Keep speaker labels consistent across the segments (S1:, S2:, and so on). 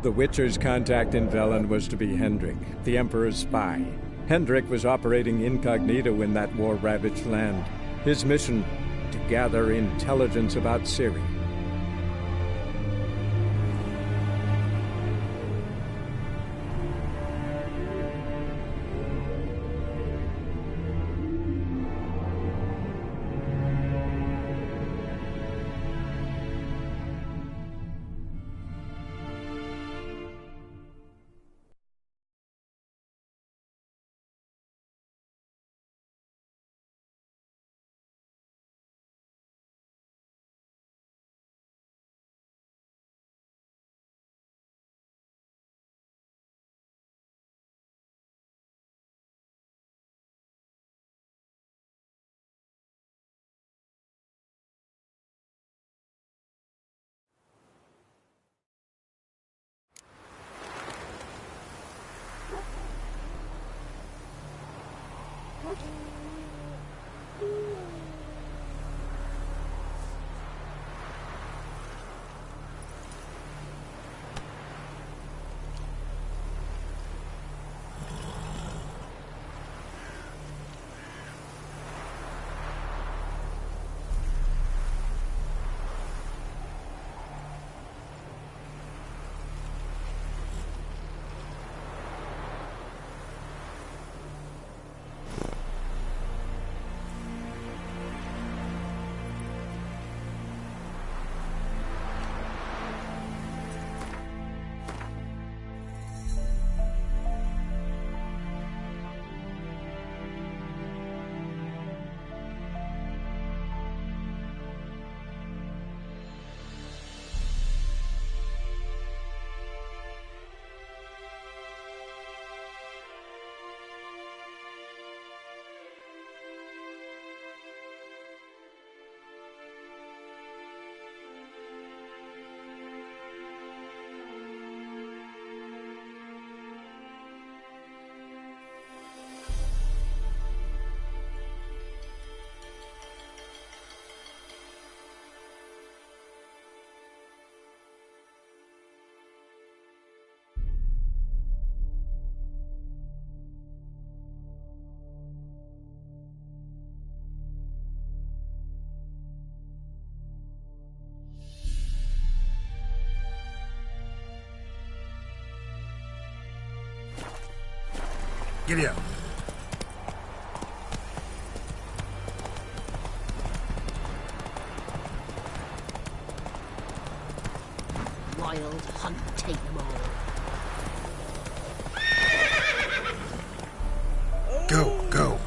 S1: The Witcher's contact in Velen was to be Hendrik, the Emperor's spy. Hendrik was operating incognito in that war-ravaged land. His mission, to gather intelligence about Ciri.
S2: Giddy up.
S3: Wild hunt, take them all.
S2: Go, go.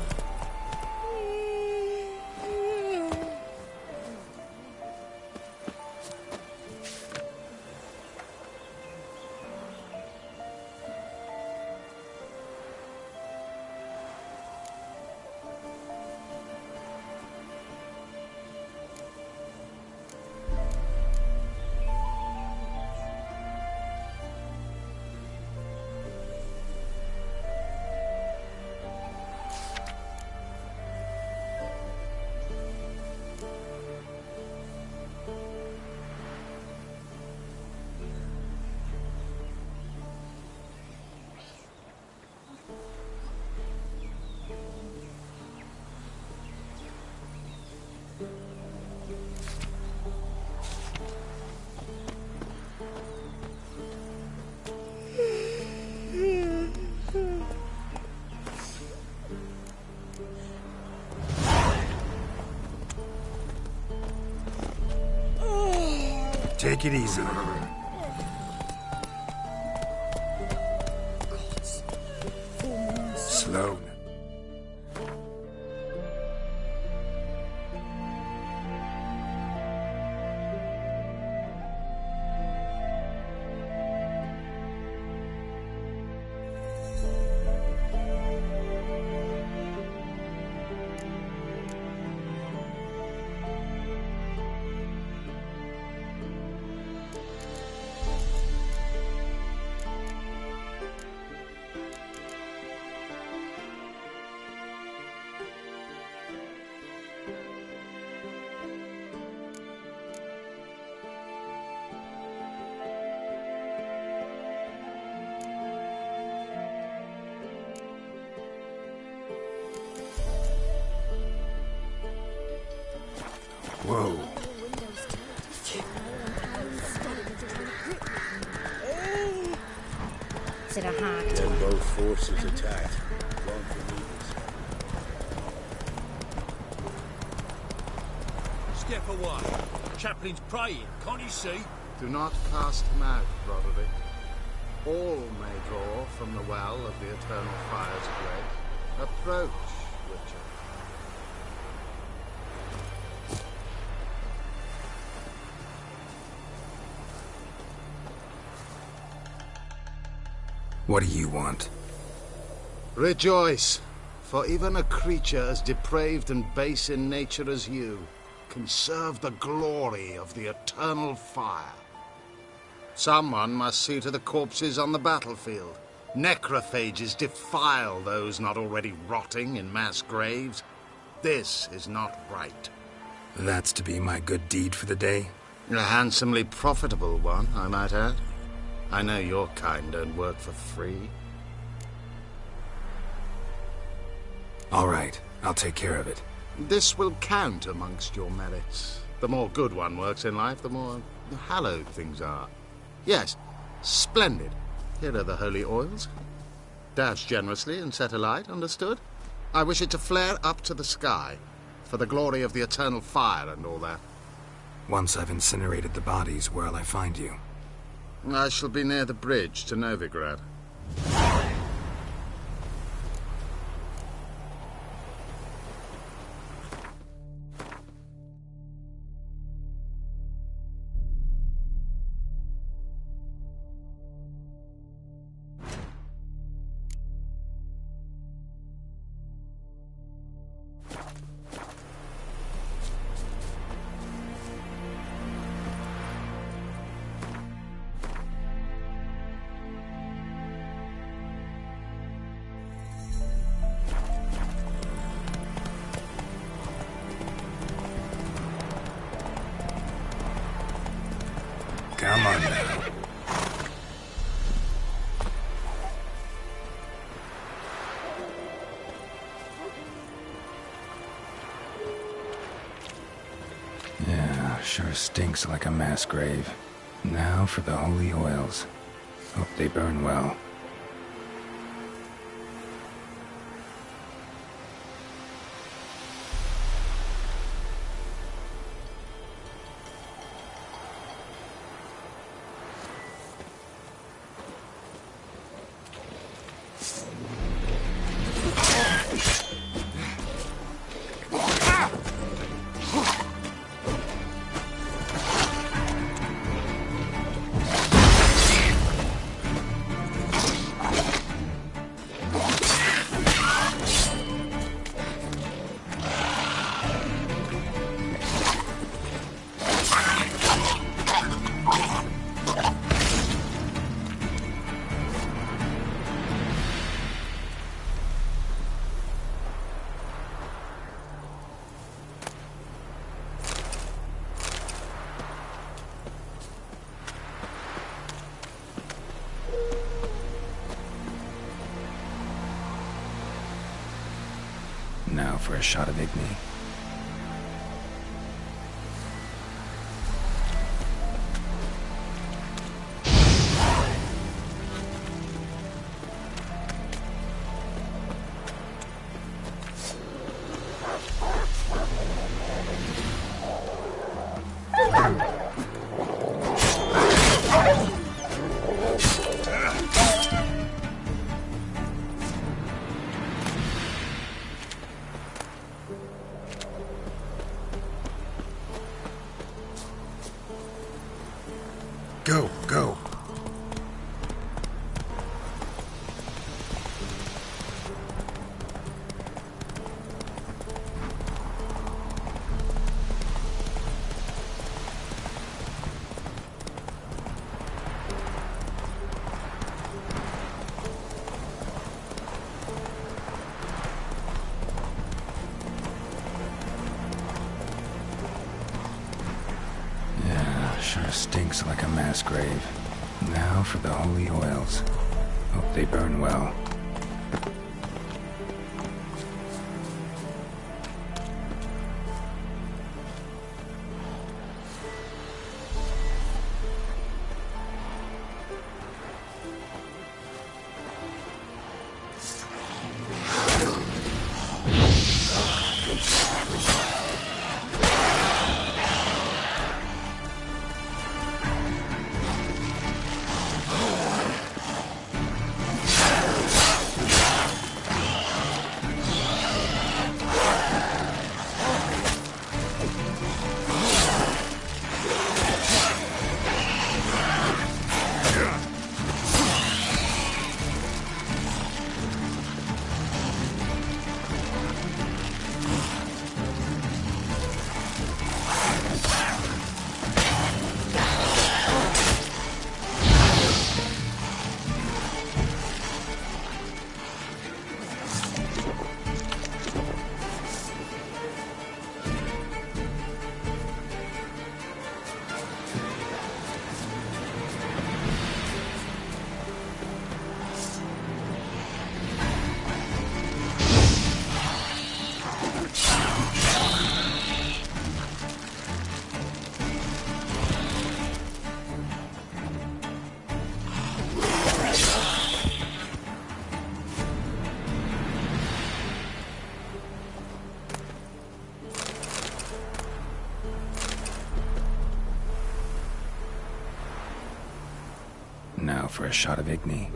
S2: Take it easy. Slow. Whoa.
S3: Is it a hard
S4: Then both forces attacked. Long for meetings.
S5: Step away. Chaplain's praying, can't you see?
S6: Do not cast him out, Roderick. All may draw from the well of the eternal fire's grace. Approach, Richard.
S2: What do you want?
S6: Rejoice, for even a creature as depraved and base in nature as you can serve the glory of the eternal fire. Someone must see to the corpses on the battlefield. Necrophages defile those not already rotting in mass graves. This is not right.
S2: That's to be my good deed for the day?
S6: A handsomely profitable one, I might add. I know your kind don't work for free.
S2: All right, I'll take care of it.
S6: This will count amongst your merits. The more good one works in life, the more hallowed things are. Yes, splendid. Here are the holy oils. Dash generously and set alight, understood? I wish it to flare up to the sky, for the glory of the eternal fire and all that.
S2: Once I've incinerated the bodies, where'll I find you?
S6: I shall be near the bridge to Novigrad.
S2: Come on now. Yeah, sure stinks like a mass grave. Now for the holy oils. Hope they burn well. Now for a shot of Igni. Go, go.
S7: Sure stinks like a mass grave. Now for the holy oils. Hope they burn well.
S2: Now for a shot of Igni.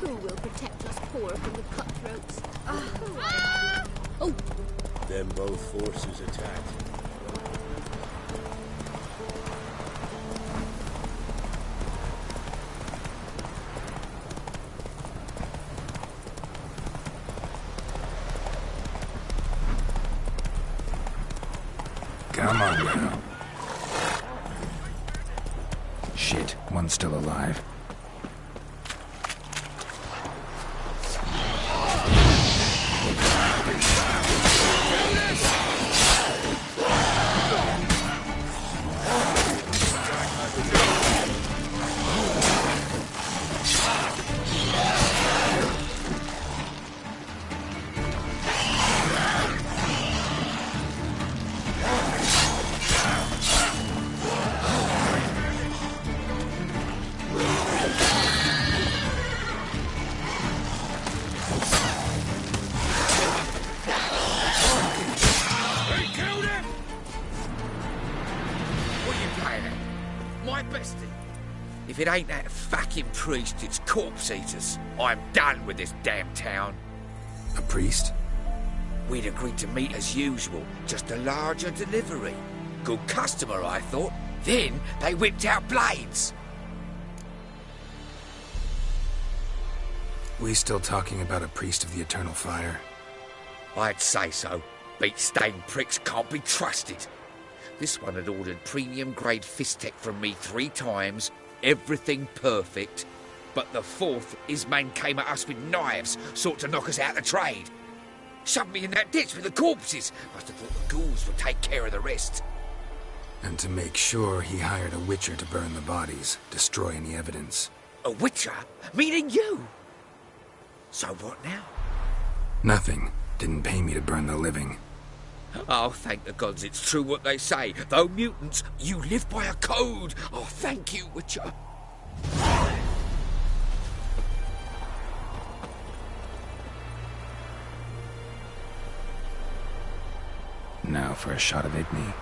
S3: Who will protect us poor from the cutthroats?
S4: Then both forces attacked.
S2: Come on now. Shit, one's still alive.
S8: If it ain't that fucking priest, it's corpse eaters. I'm done with this damn town.
S2: A priest?
S8: We'd agreed to meet as usual, just a larger delivery. Good customer, I thought. Then they whipped out blades.
S2: We still talking about a priest of the eternal fire?
S8: I'd say so. Beat-stained pricks can't be trusted. This one had ordered premium-grade fist-tech from me 3 times, everything perfect. But the 4th, his men came at us with knives, sought to knock us out of trade. Shoved me in that ditch with the corpses. Must have thought the ghouls would take care of the rest.
S2: And to make sure, he hired a witcher to burn the bodies, destroy any evidence.
S8: A witcher? Meaning you? So what now?
S2: Nothing. Didn't pay me to burn the living.
S8: Oh, thank the gods it's true what they say. Though mutants, you live by a code. Oh, thank you, Witcher.
S2: Now for a shot of Igni.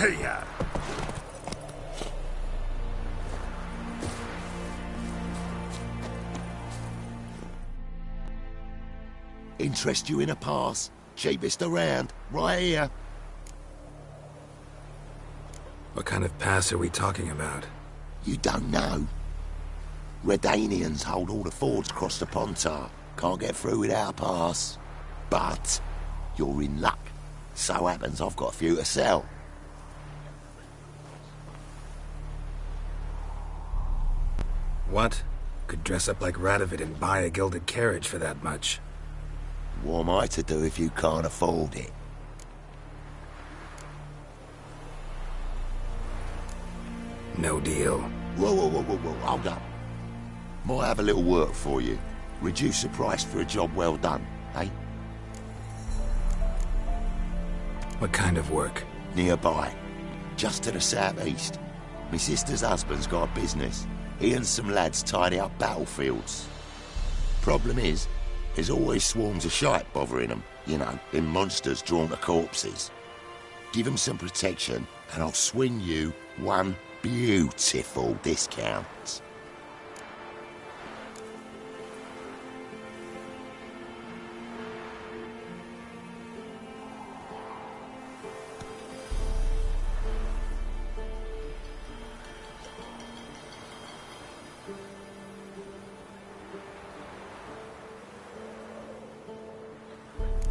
S2: Hey-ya!
S4: Interest you in a pass? Cheapest around, right here.
S2: What kind of pass are we talking about?
S4: You don't know. Redanians hold all the fords across the Pontar. Can't get through without a pass. But you're in luck. So happens I've got a few to sell.
S2: What? Could dress up like Radovid and buy a gilded carriage for that much.
S4: What am I to do if you can't afford it?
S2: No deal.
S4: Whoa, hold up. Might have a little work for you. Reduce the price for a job well done, eh?
S2: What kind of work?
S4: Nearby. Just to the southeast. My sister's husband's got a business. He and some lads tidy up battlefields. Problem is, there's always swarms of shite bothering them. You know, them monsters drawn to corpses. Give them some protection, and I'll swing you one beautiful discount.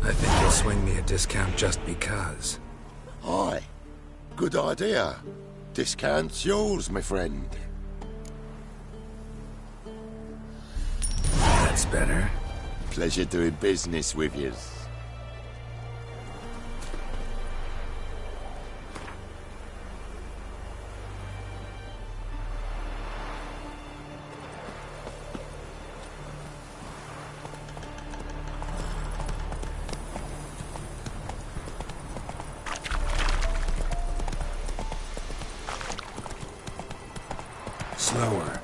S2: I think you'll swing me a discount just because.
S4: Aye. Good idea. Discount's yours, my friend.
S2: That's better.
S4: Pleasure doing business with you.
S2: Slower.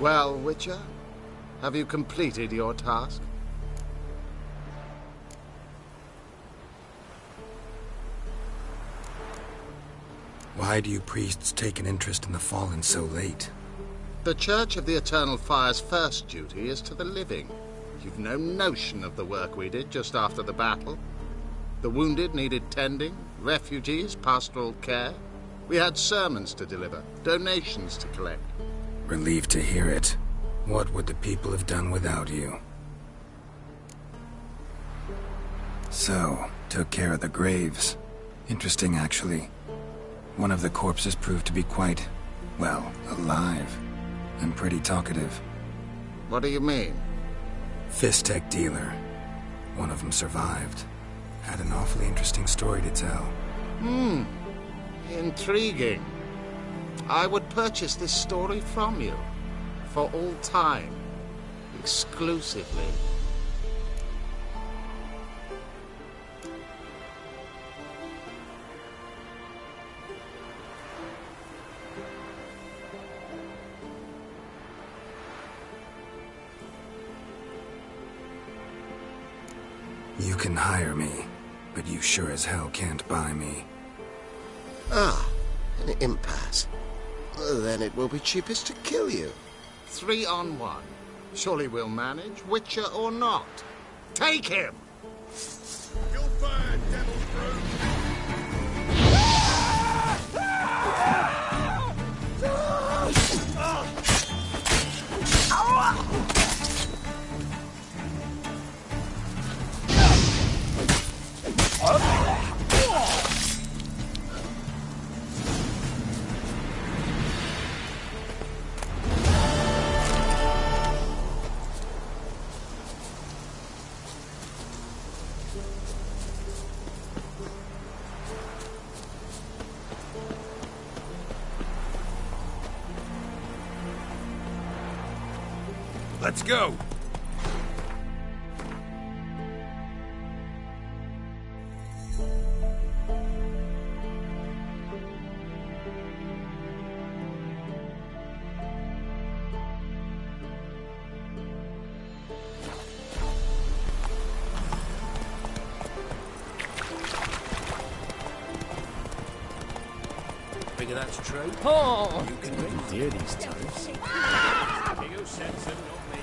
S6: Well, Witcher, have you completed your task?
S2: Why do you priests take an interest in the fallen so late?
S6: The Church of the Eternal Fire's first duty is to the living. You've no notion of the work we did just after the battle. The wounded needed tending, refugees, pastoral care. We had sermons to deliver, donations to collect.
S2: Relieved to hear it. What would the people have done without you? So, took care of the graves. Interesting, actually. One of the corpses proved to be quite, well, alive. And pretty talkative.
S6: What do you mean?
S2: Fist-tech dealer. One of them survived. Had an awfully interesting story to tell.
S6: Intriguing. I would purchase this story from you. For all time. Exclusively.
S2: You can hire me, but you sure as hell can't buy me.
S6: Ah, an impasse. Then it will be cheapest to kill you. 3 on 1. Surely we'll manage, Witcher or not. Take him!
S5: You'll burn, devil brood! Let's go!
S9: Figure that's true.
S10: Oh!
S9: You can drink dear these times.
S10: You sense them, not me.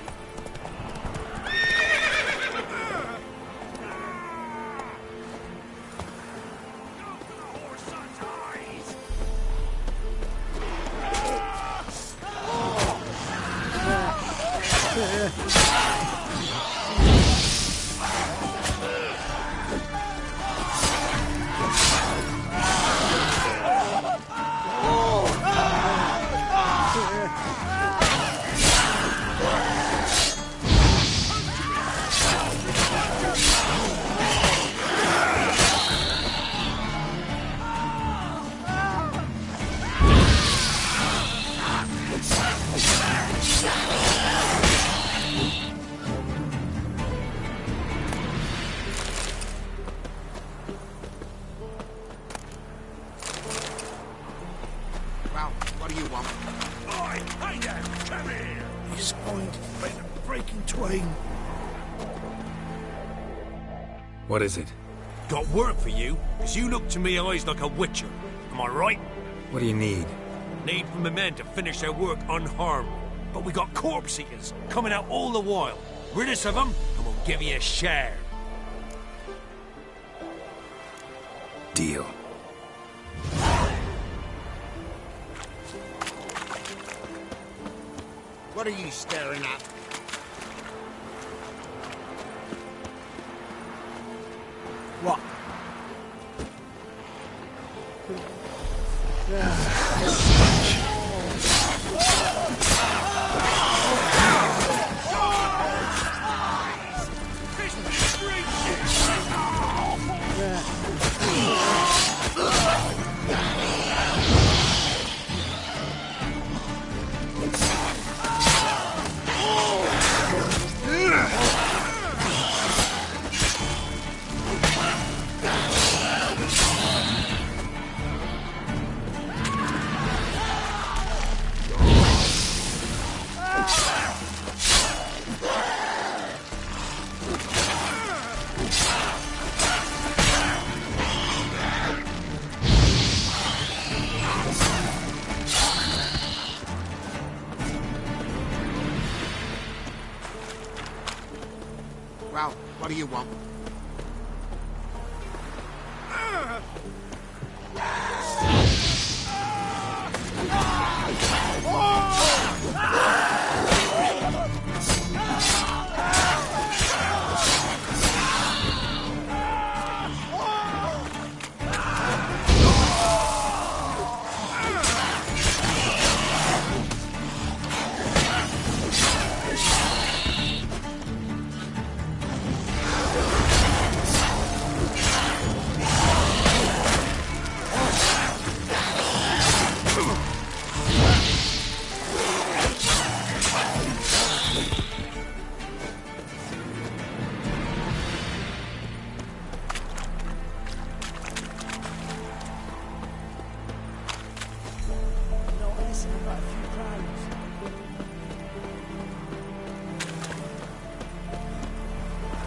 S6: Well, what do you want?
S5: Oi, hey there! Come here!
S9: Your spine's breaking twain.
S7: What is it?
S9: Got work for you, because you look to me eyes like a witcher. Am I right?
S7: What do you need?
S9: Need from the men to finish their work unharmed. But we got corpse eaters coming out all the while. Rid us of them, and we'll give you a share.
S7: Deal.
S6: What are you staring at? What? Well, what do you want?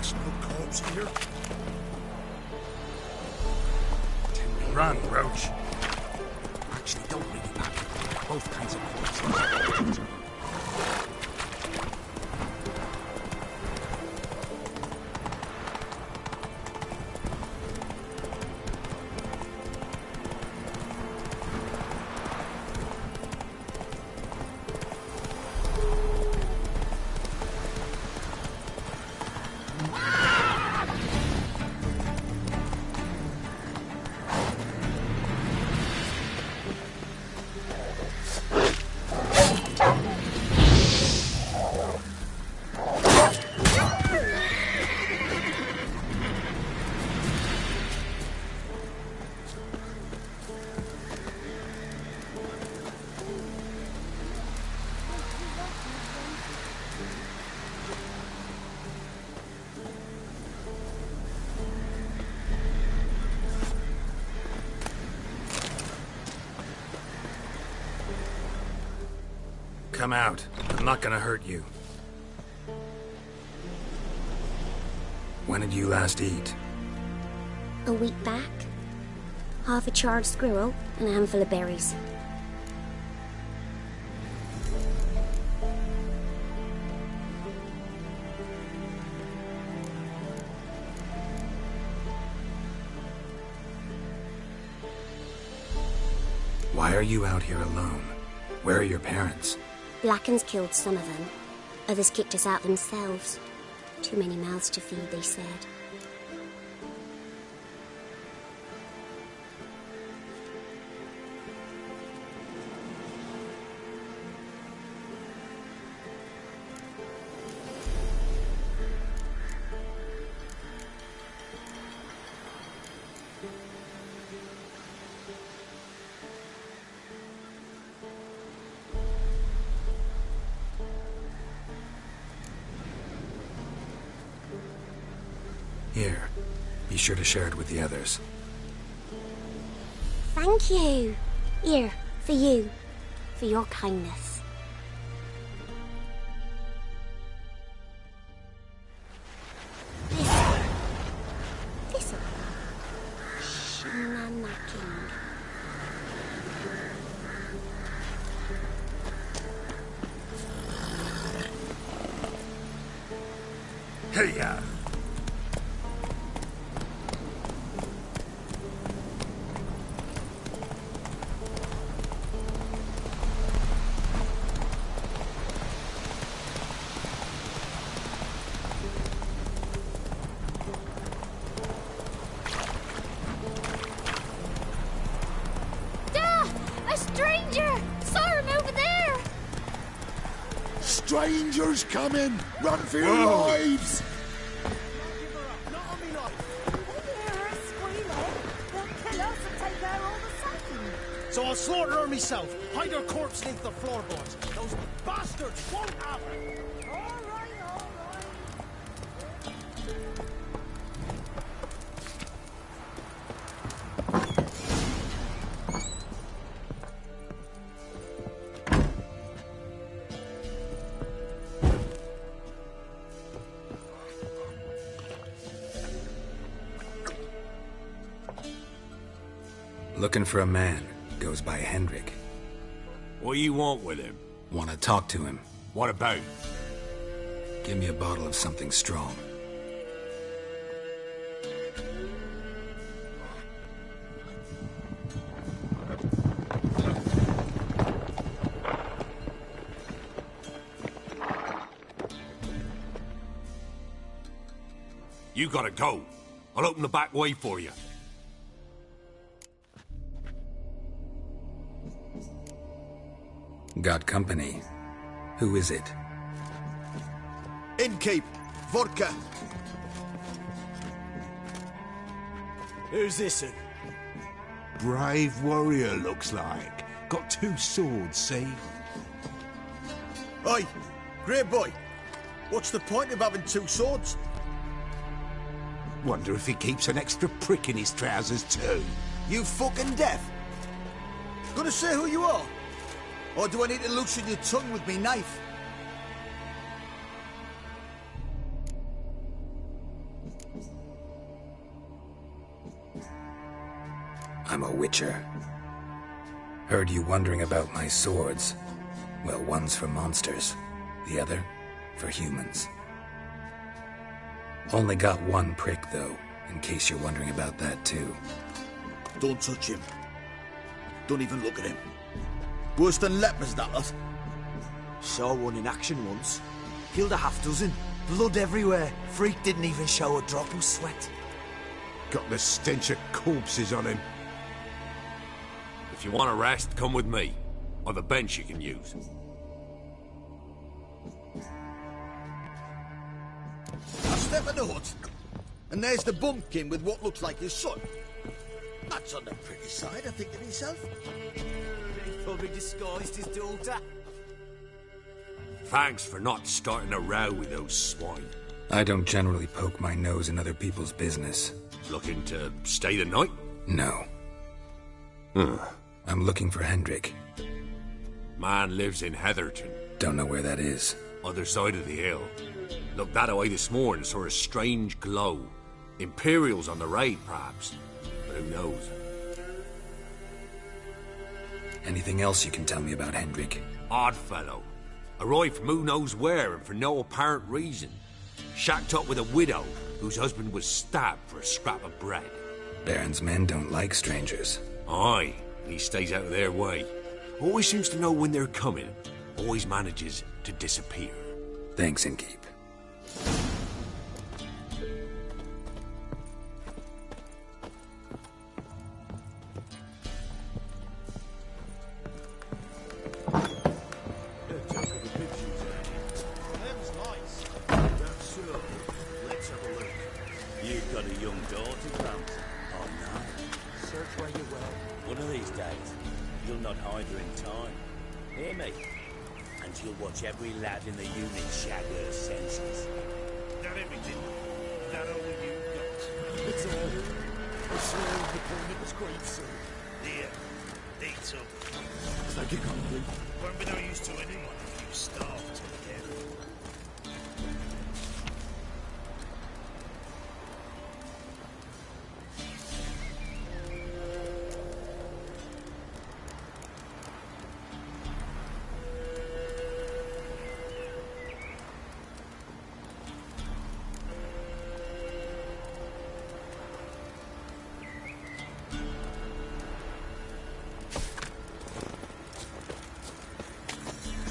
S9: There's no corpse here.
S5: Run, Roach.
S9: Actually, don't really matter. Both kinds of corpses.
S5: Come out. I'm not gonna hurt you.
S7: When did you last eat?
S11: A week back. Half a charred squirrel and a handful of berries.
S7: Why are you out here alone? Where are your parents?
S11: Blackens killed some of them. Others kicked us out themselves. Too many mouths to feed, they said.
S7: Here. Be sure to share it with the others.
S11: Thank you. Here, for you. For your kindness. This'll. Shenanacking.
S5: Hey, ya!
S3: A stranger! Saw him over there!
S4: Strangers coming! Run for your lives!
S12: So I'll slaughter her myself. Hide her corpse beneath the floorboards. Those bastards won't have her. All right, all right.
S7: Looking for a man. Goes by Hendrik.
S9: What you want with him?
S7: Want to talk to him.
S9: What about?
S7: Give me a bottle of something strong.
S9: You gotta go. I'll open the back way for you.
S7: Got company. Who is it?
S12: Innkeep. Vodka. Who's this in?
S13: Brave warrior, looks like. Got 2 swords, see?
S12: Oi, grey boy. What's the point of having 2 swords?
S13: Wonder if he keeps an extra prick in his trousers, too.
S12: You fucking deaf? Gonna say who you are? Or do I need to loosen your tongue with me knife?
S7: I'm a witcher. Heard you wondering about my swords. Well, one's for monsters, the other for humans. Only got 1 prick, though, in case you're wondering about that, too.
S12: Don't touch him. Don't even look at him. Worse than lepers, that lot.
S14: Saw one in action once. Killed a half-dozen. Blood everywhere. Freak didn't even show a drop of sweat.
S13: Got the stench of corpses on him.
S9: If you want a rest, come with me. Or the bench you can use.
S12: I step in the hut, and there's the bumpkin with what looks like his son. That's on the pretty side, I think to myself.
S14: He probably disguised his daughter.
S9: Thanks for not starting a row with those swine.
S7: I don't generally poke my nose in other people's business.
S9: Looking to stay the night?
S7: No. I'm looking for Hendrik.
S9: Man lives in Heatherton.
S7: Don't know where that is.
S9: Other side of the hill. Looked that away this morning, saw a strange glow. Imperials on the raid, perhaps. But who knows?
S7: Anything else you can tell me about Hendrik?
S9: Odd fellow. Arrived from who knows where and for no apparent reason. Shacked up with a widow whose husband was stabbed for a scrap of bread.
S7: Baron's men don't like strangers.
S9: Aye, he stays out of their way. Always seems to know when they're coming. Always manages to disappear.
S7: Thanks, Innkeep.
S10: You've got a young daughter, Gramps. Oh, no. Search where you will. One of these days, you'll not hide her in time. Hear me? And you'll watch every lad in the unit shag her senses. Not everything. Not all you've got. It's all. I swear the point was great, sir. There. Eat some. Thank you, kindly. Won't be no use to anyone if you starve to death.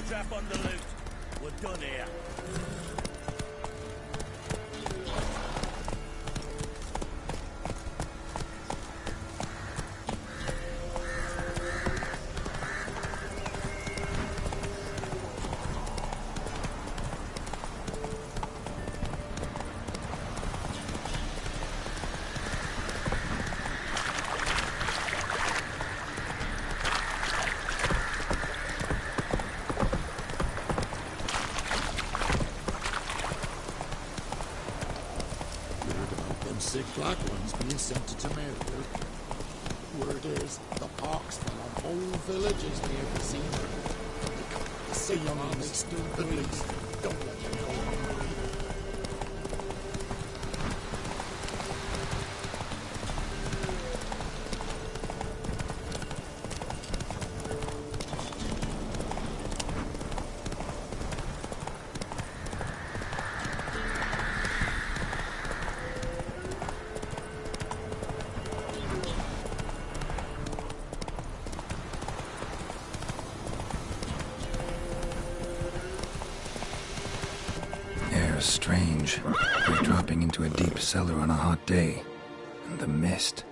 S10: Strap on the loot. We're done here.
S6: Sick black ones being sent to America. Word is, the pox fell on whole villages near the sea. The young men still breathe. Don't let them go hungry.
S2: Strange. We're dropping into a deep cellar on a hot day. And the mist.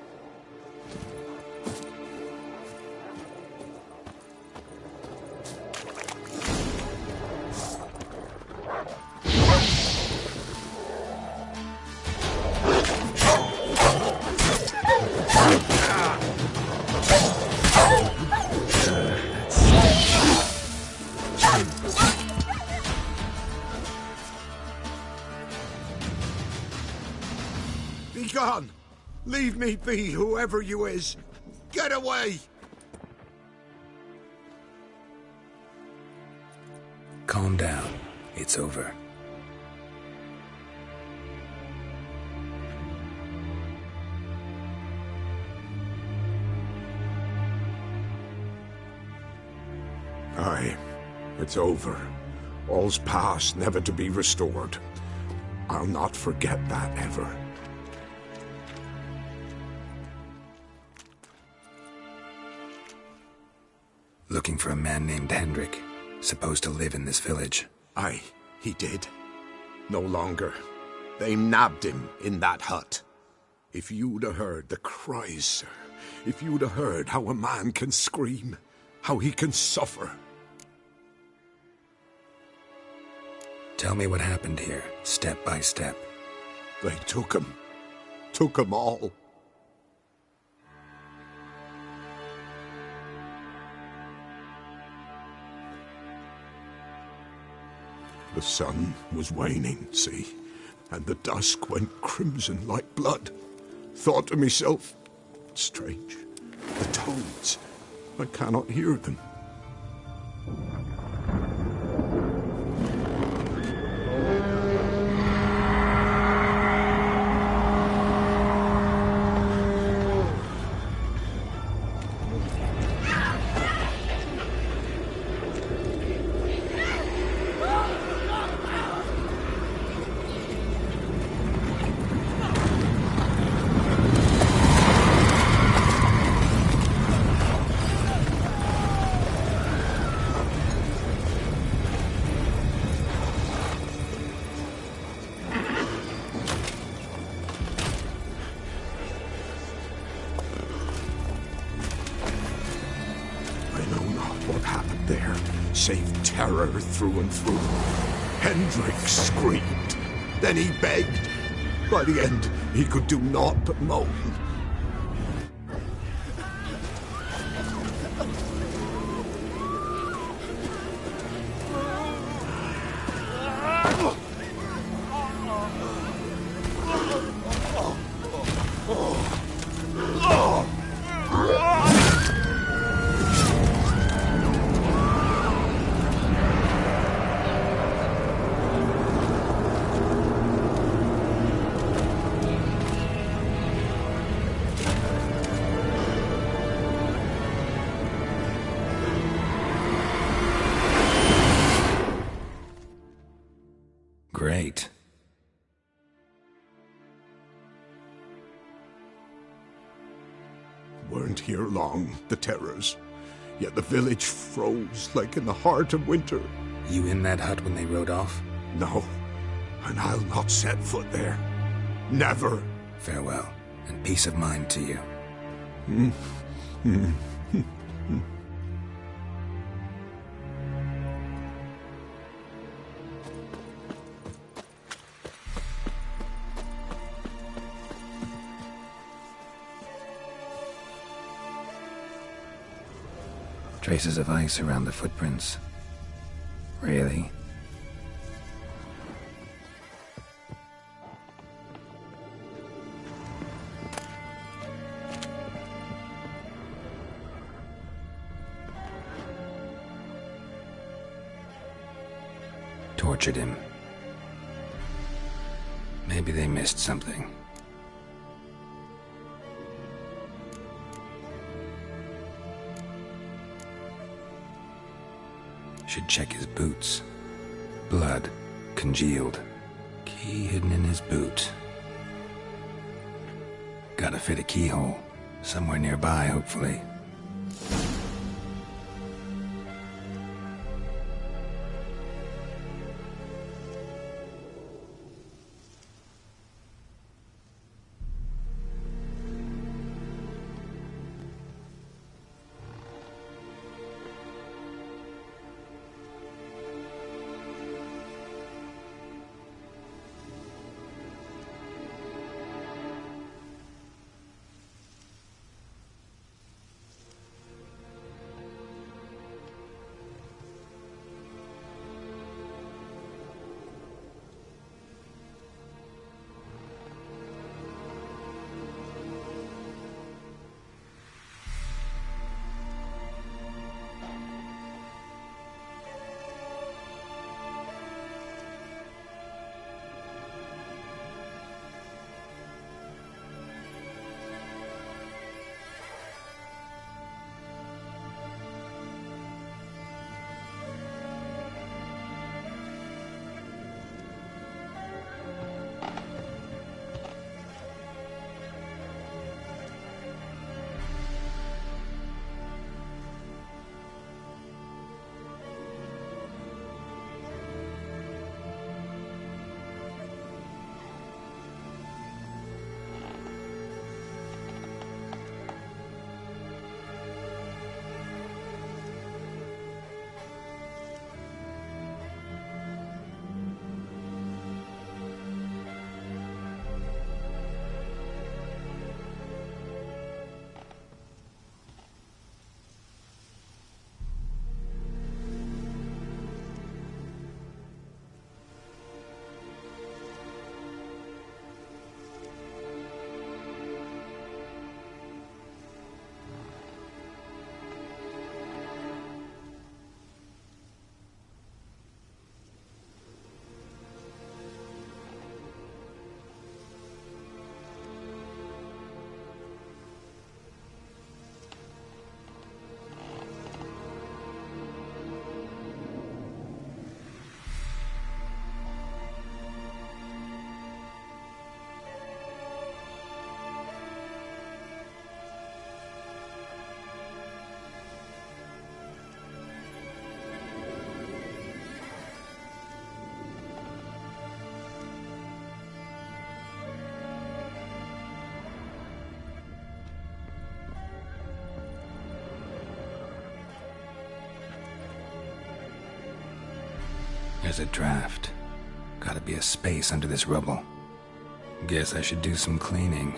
S13: Be gone! Leave me be, whoever you is! Get away!
S7: Calm down. It's over.
S13: Aye, it's over. All's past, never to be restored. I'll not forget that ever.
S7: Looking for a man named Hendrik, supposed to live in this village.
S13: Aye, he did. No longer. They nabbed him in that hut. If you'd have heard the cries, sir. If you'd have heard how a man can scream, how he can suffer.
S7: Tell me what happened here, step by step.
S13: They took him. Took him all. The sun was waning, see, and the dusk went crimson like blood. Thought to myself, strange, the toads, I cannot hear them. Save terror through and through. Hendrik screamed. Then he begged. By the end, he could do naught but moan.
S7: Great.
S13: Weren't here long, the terrors. Yet the village froze like in the heart of winter.
S7: You in that hut when they rode off?
S13: No, and I'll not set foot there. Never.
S7: Farewell, and peace of mind to you.
S2: Traces of ice around the footprints. Really? Tortured him. Maybe they missed something. Should check his boots. Blood, congealed. Key hidden in his boot. Gotta fit a keyhole. Somewhere nearby, hopefully.
S7: There's a draft. Gotta be a space under this rubble. Guess I should do some cleaning.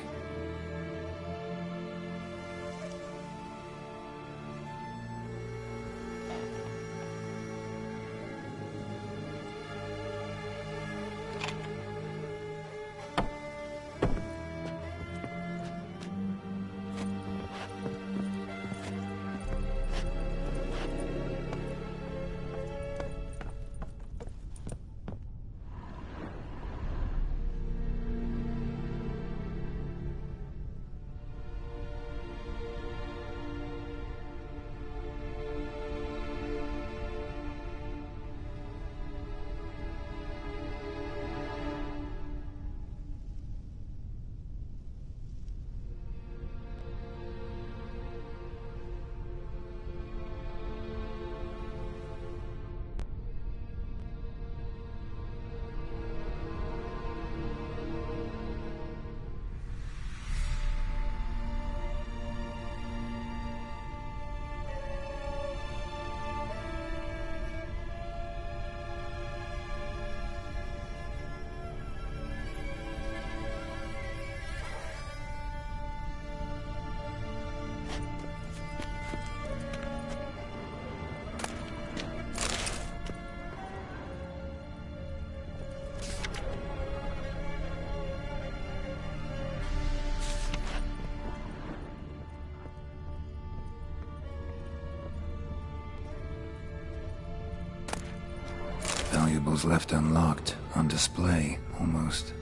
S7: Valuables left unlocked, on display, almost.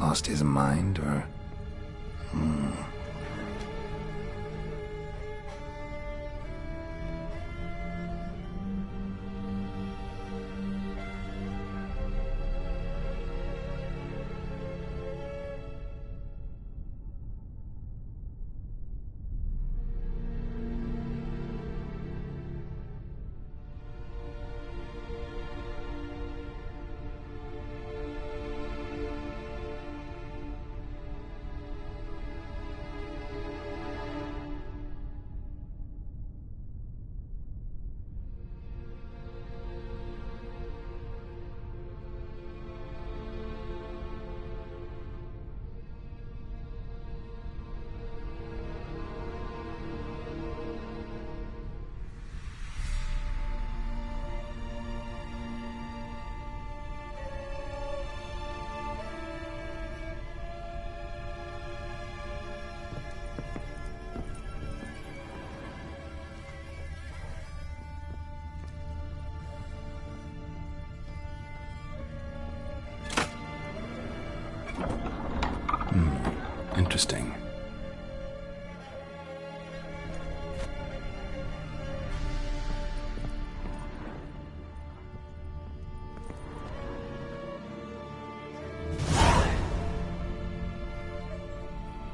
S7: Lost his mind, or... Interesting.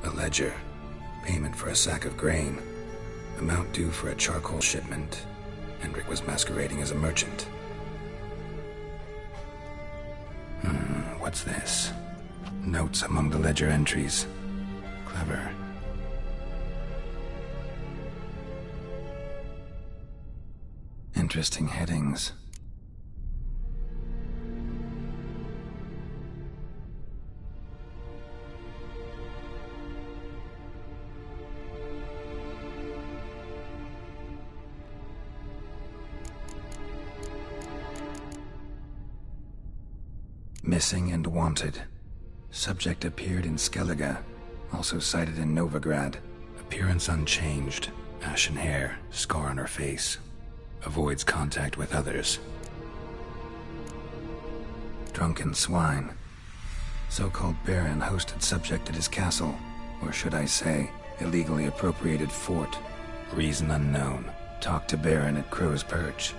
S7: A ledger. Payment for a sack of grain. Amount due for a charcoal shipment. Hendrik was masquerading as a merchant. What's this? Notes among the ledger entries. Clever. Interesting headings. Missing and wanted. Subject appeared in Skellige, also sighted in Novigrad. Appearance unchanged. Ashen hair, scar on her face. Avoids contact with others. Drunken swine. So-called Baron hosted subject at his castle, or should I say, illegally appropriated fort. Reason unknown. Talked to Baron at Crow's Perch.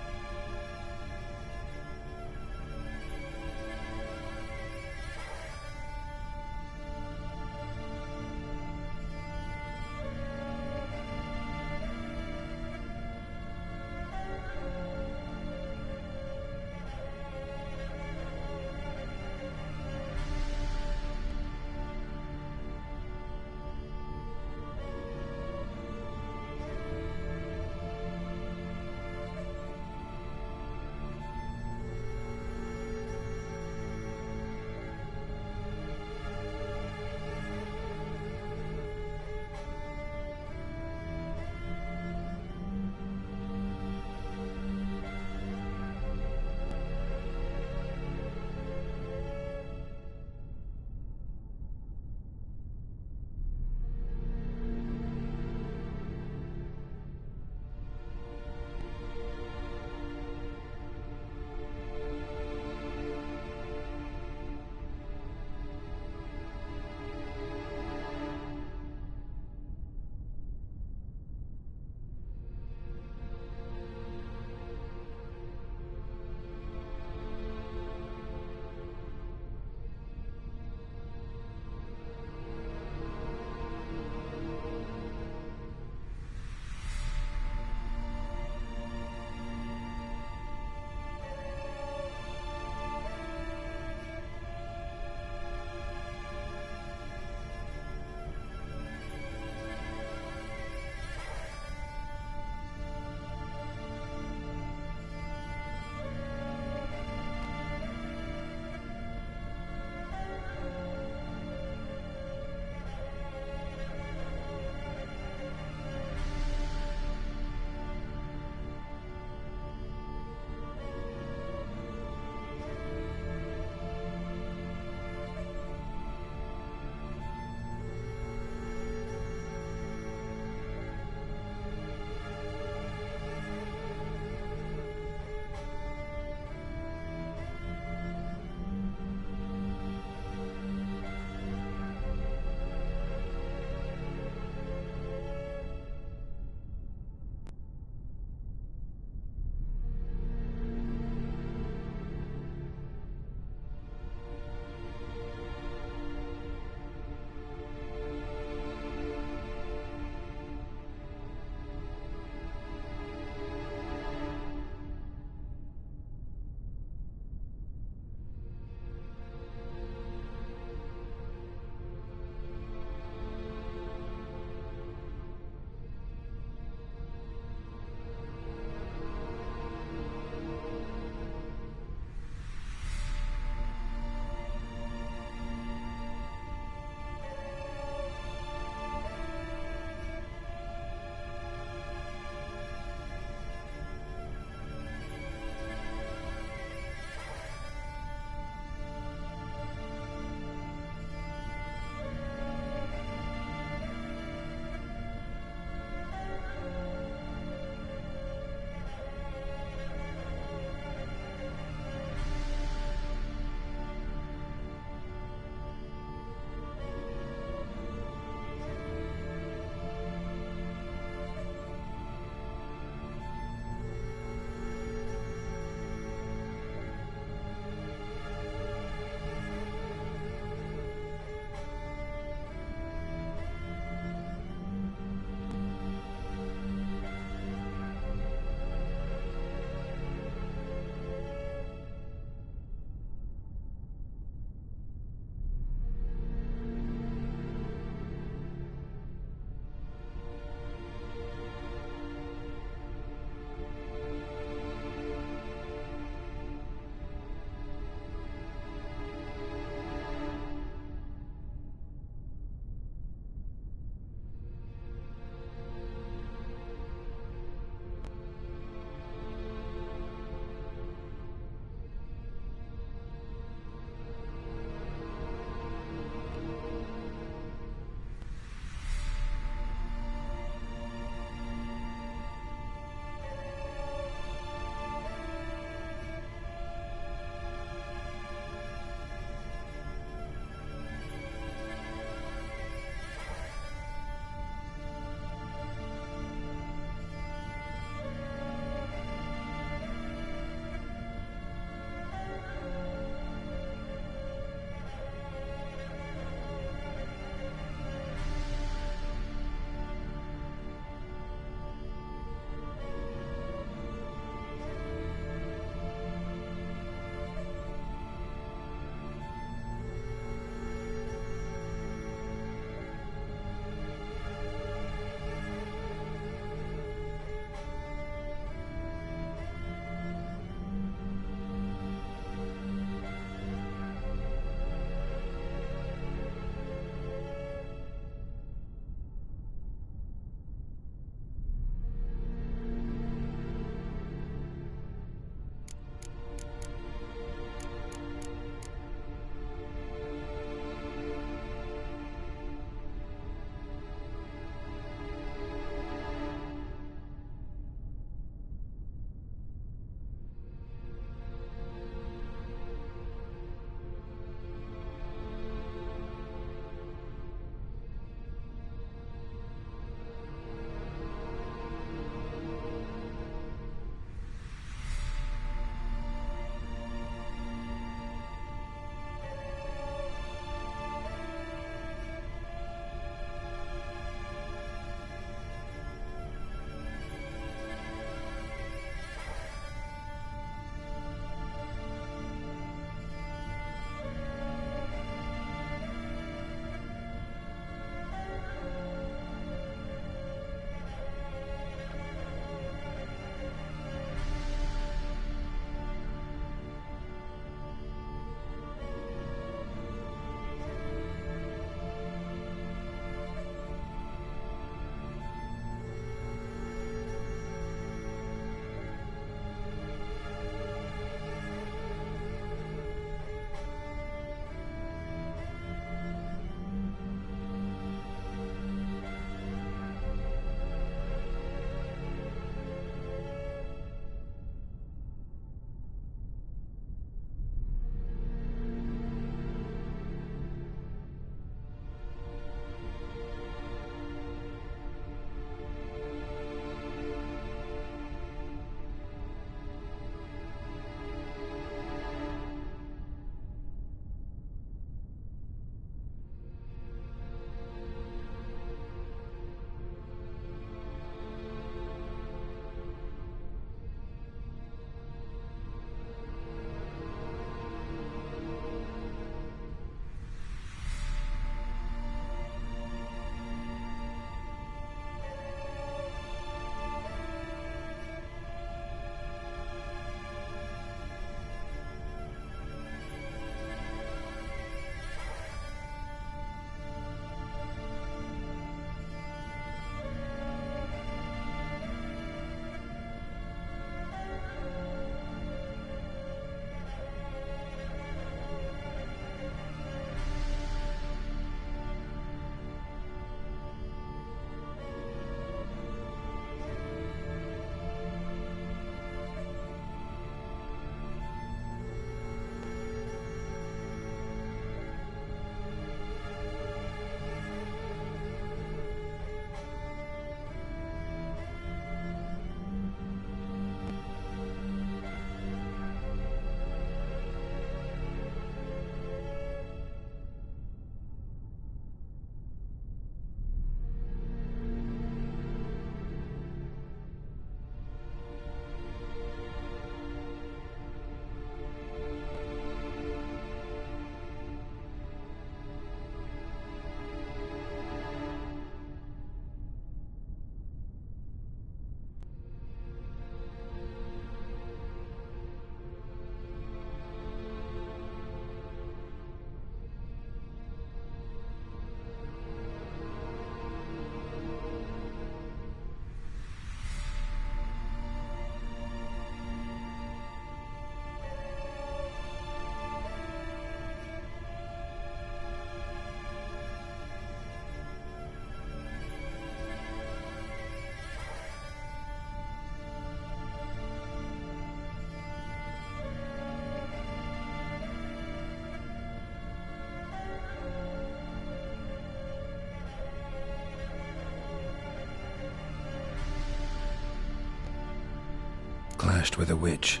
S7: clashed with a witch.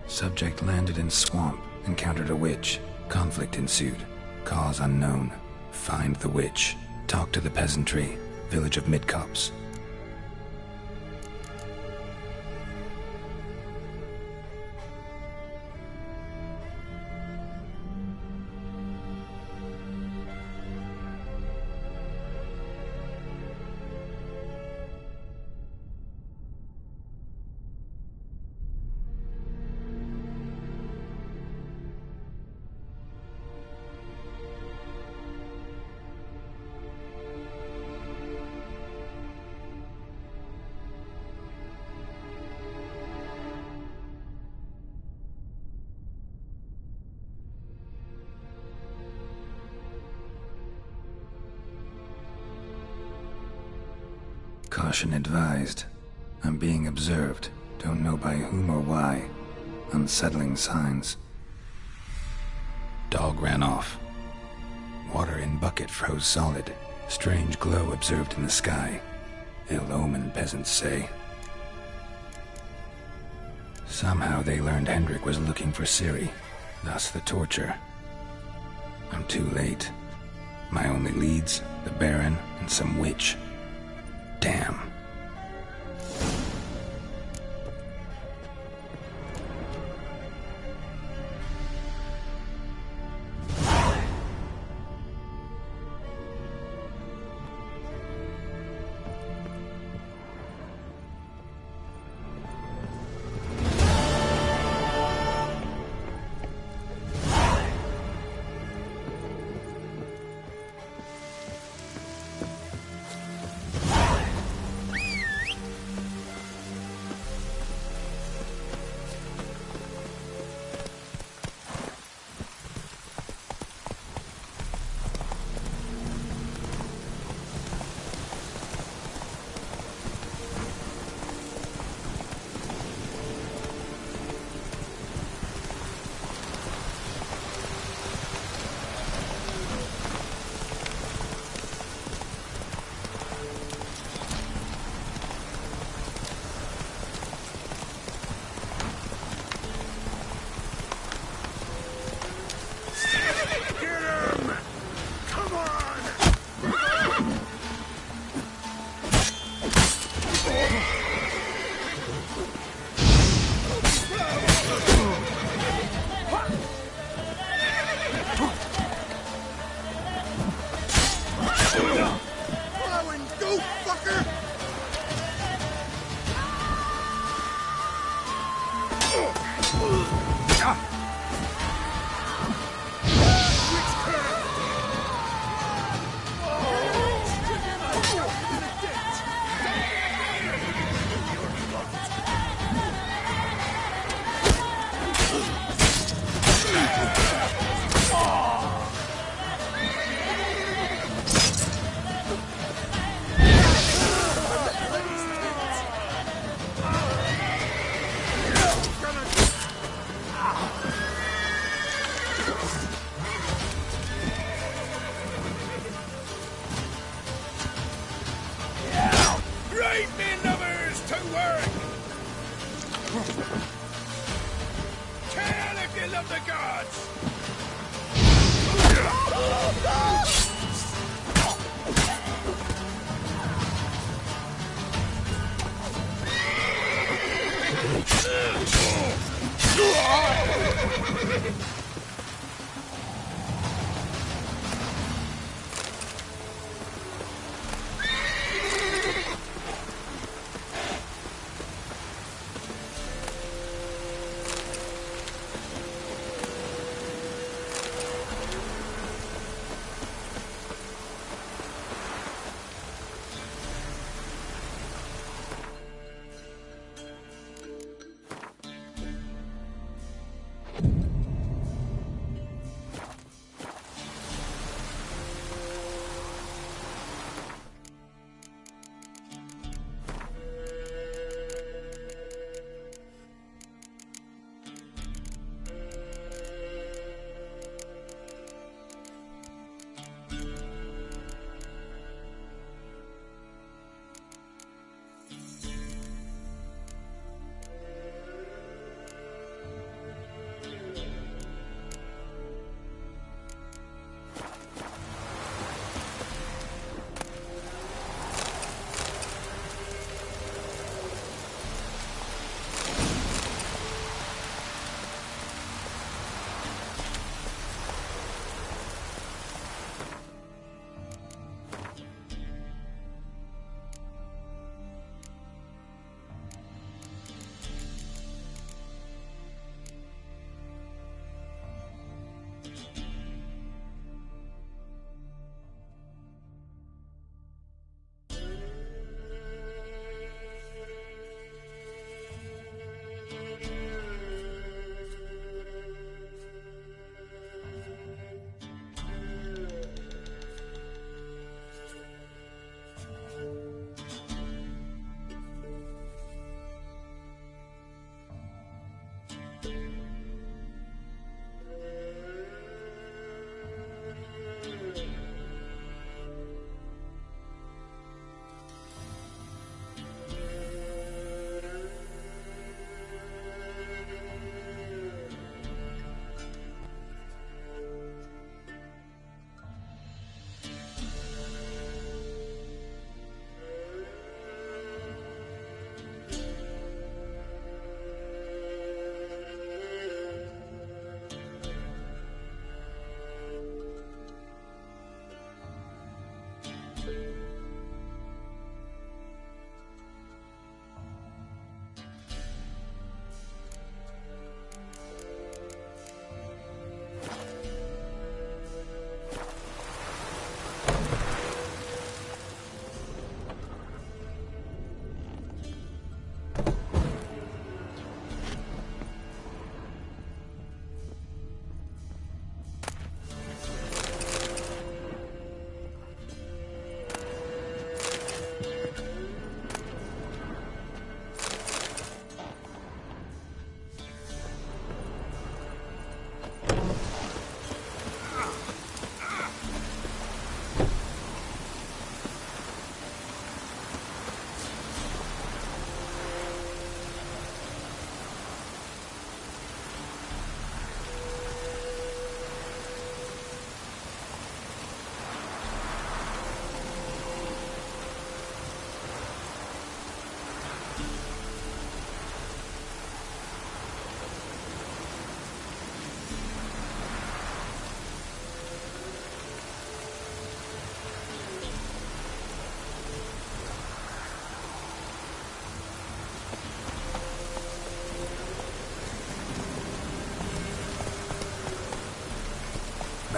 S7: Subject landed in swamp, encountered a witch. Conflict ensued. Cause unknown. Find the witch. Talk to the peasantry. Village of Midcopse. Caution advised. I'm being observed. Don't know by whom or why. Unsettling signs. Dog ran off. Water in bucket froze solid. Strange glow observed in the sky. Ill omen, peasants say. Somehow they learned Hendrik was looking for Ciri. Thus the torture. I'm too late. My only leads, the Baron and some witch. Damn.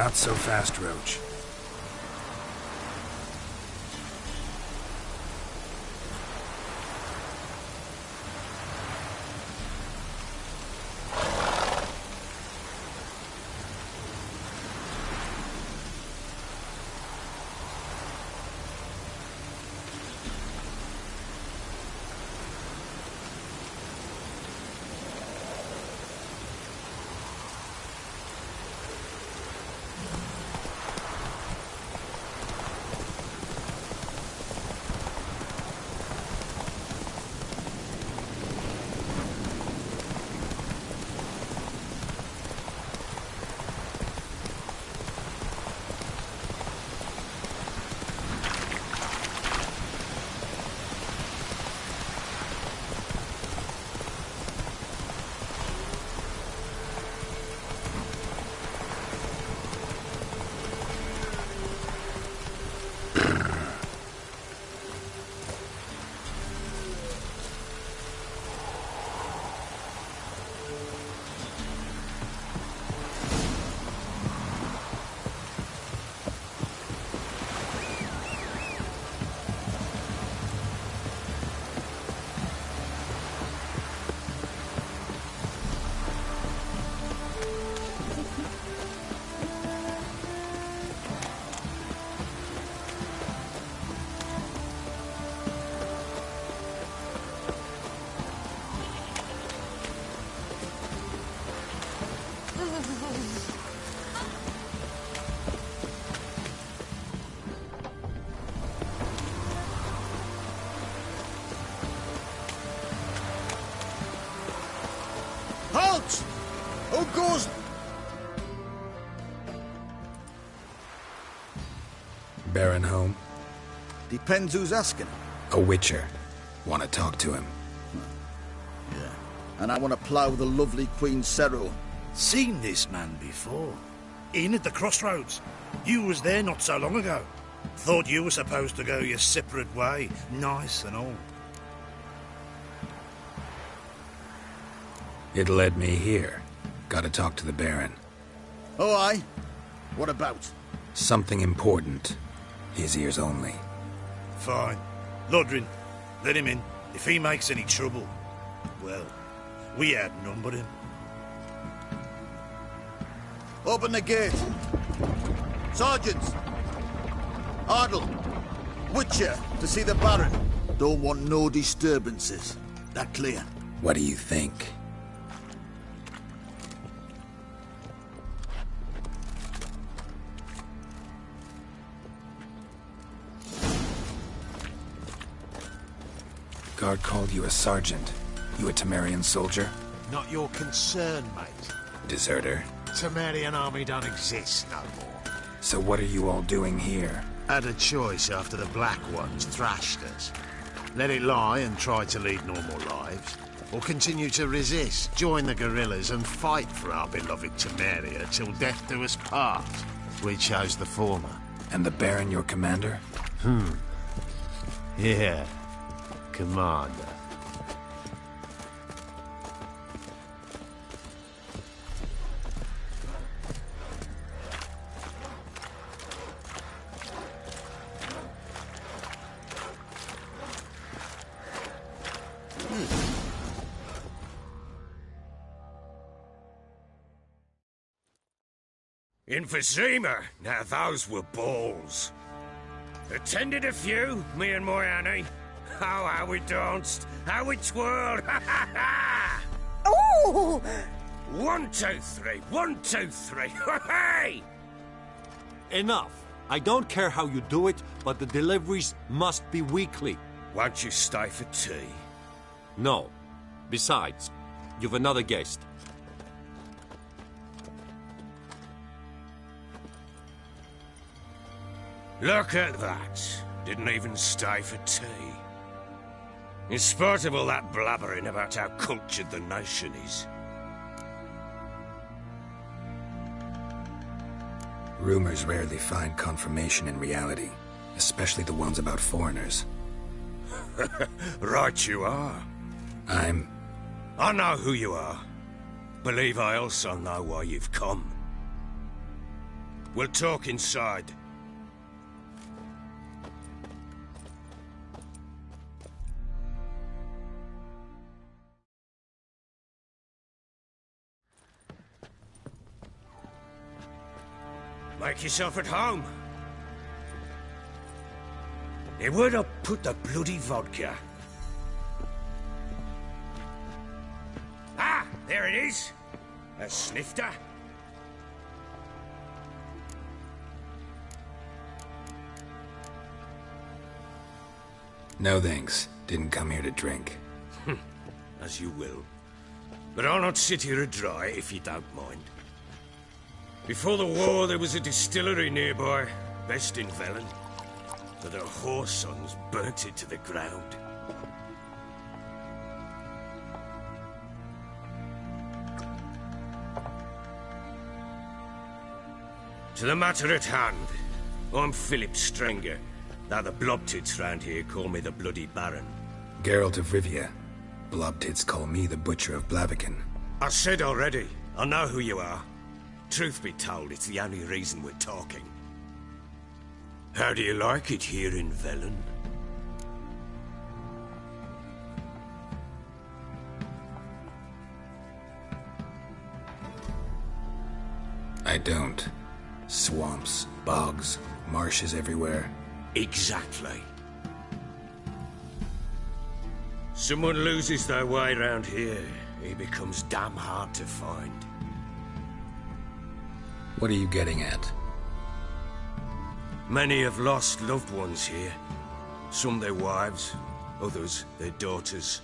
S7: Not so fast, Roach.
S12: Halt! Who goes...
S7: Baron home?
S15: Depends who's asking.
S7: A witcher. Want to talk to him.
S15: Yeah. And I want to plough the lovely Queen Cero.
S12: Seen this man before. In at the crossroads. You was there not so long ago. Thought you were supposed to go your separate way. Nice and all.
S7: It led me here. Gotta talk to the Baron.
S15: Oh, aye? What about?
S7: Something important. His ears only.
S12: Fine. Lodrin, let him in. If he makes any trouble, well, we outnumber him.
S15: Open the gate. Sergeants! Ardle! Witcher, to see the Baron. Don't want no disturbances. That clear?
S7: What do you think? Guard called you a sergeant. You a Temerian soldier?
S6: Not your concern, mate.
S7: Deserter.
S6: Temerian army don't exist no more.
S7: So what are you all doing here?
S6: Had a choice after the Black Ones thrashed us. Let it lie and try to lead normal lives, or continue to resist, join the guerrillas and fight for our beloved Temeria till death do us part. We chose the former.
S7: And the Baron your commander?
S6: Yeah. Commander.
S9: Emphysema. Now those were balls. Attended a few, me and my Annie. Oh, how we danced, how we twirled, ha ha ha!
S16: Ooh!
S9: 1, 2, 3, 1, 2, 3, hey!
S17: Enough. I don't care how you do it, but the deliveries must be weekly.
S9: Won't you stay for tea?
S17: No. Besides, you've another guest.
S9: Look at that. Didn't even stay for tea. In spite of all that blabbering about how cultured the nation is.
S7: Rumors rarely find confirmation in reality, especially the ones about foreigners.
S9: Right you are. I know who you are. Believe I also know why you've come. We'll talk inside. Make yourself at home. Hey, where'd I put the bloody vodka? Ah, there it is. A snifter.
S7: No thanks. Didn't come here to drink.
S9: As you will. But I'll not sit here dry if you don't mind. Before the war, there was a distillery nearby, best in Velen. But her whore sons burnt it to the ground. To the matter at hand, I'm Philip Strenger. Now the blobtits round here call me the Bloody Baron.
S7: Geralt of Rivia. Blobtits call me the Butcher of Blaviken.
S9: I said already, I know who you are. Truth be told, it's the only reason we're talking. How do you like it here in Velen?
S7: I don't. Swamps, bogs, marshes everywhere.
S9: Exactly. Someone loses their way round here, he becomes damn hard to find.
S7: What are you getting at?
S9: Many have lost loved ones here. Some their wives, others their daughters.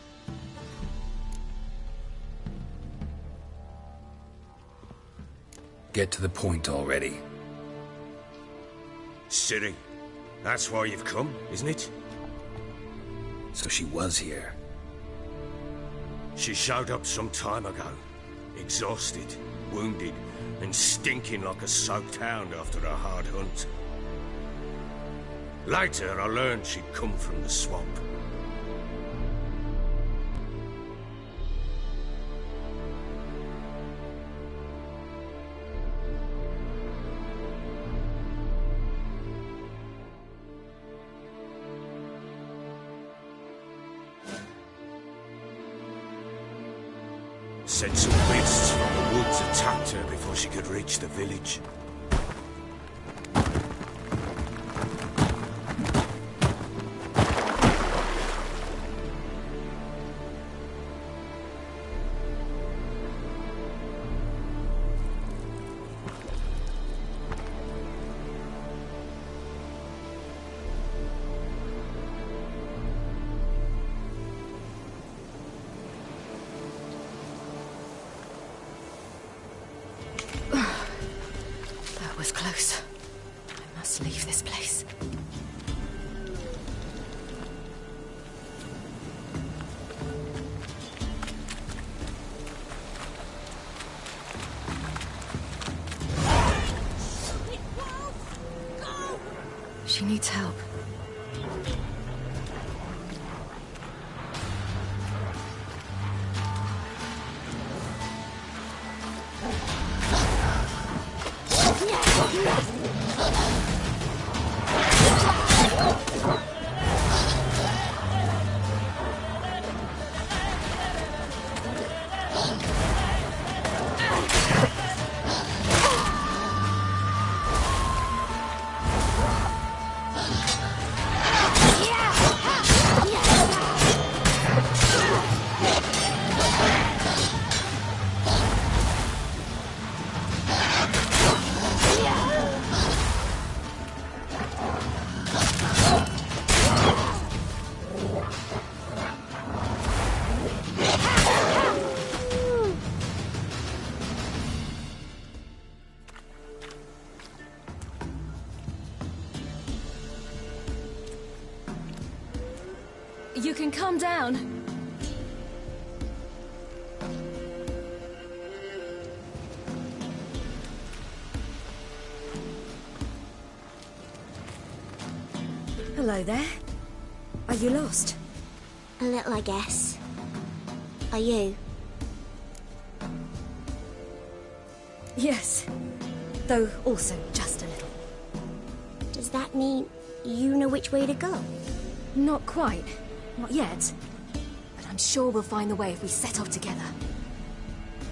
S7: Get to the point already.
S9: Ciri, that's why you've come, isn't it?
S7: So she was here.
S9: She showed up some time ago. Exhausted, wounded, and stinking like a soaked hound after a hard hunt. Later, I learned she'd come from the swamp. Said some beasts from the woods attacked her before she could reach the village.
S16: That was close. I must leave this place. She needs help.
S18: You can calm down.
S16: Hello there. Are you lost?
S11: A little, I guess. Are you?
S16: Yes. Though also just a little.
S11: Does that mean you know which way to go?
S16: Not quite. Not yet. But I'm sure we'll find the way if we set off together.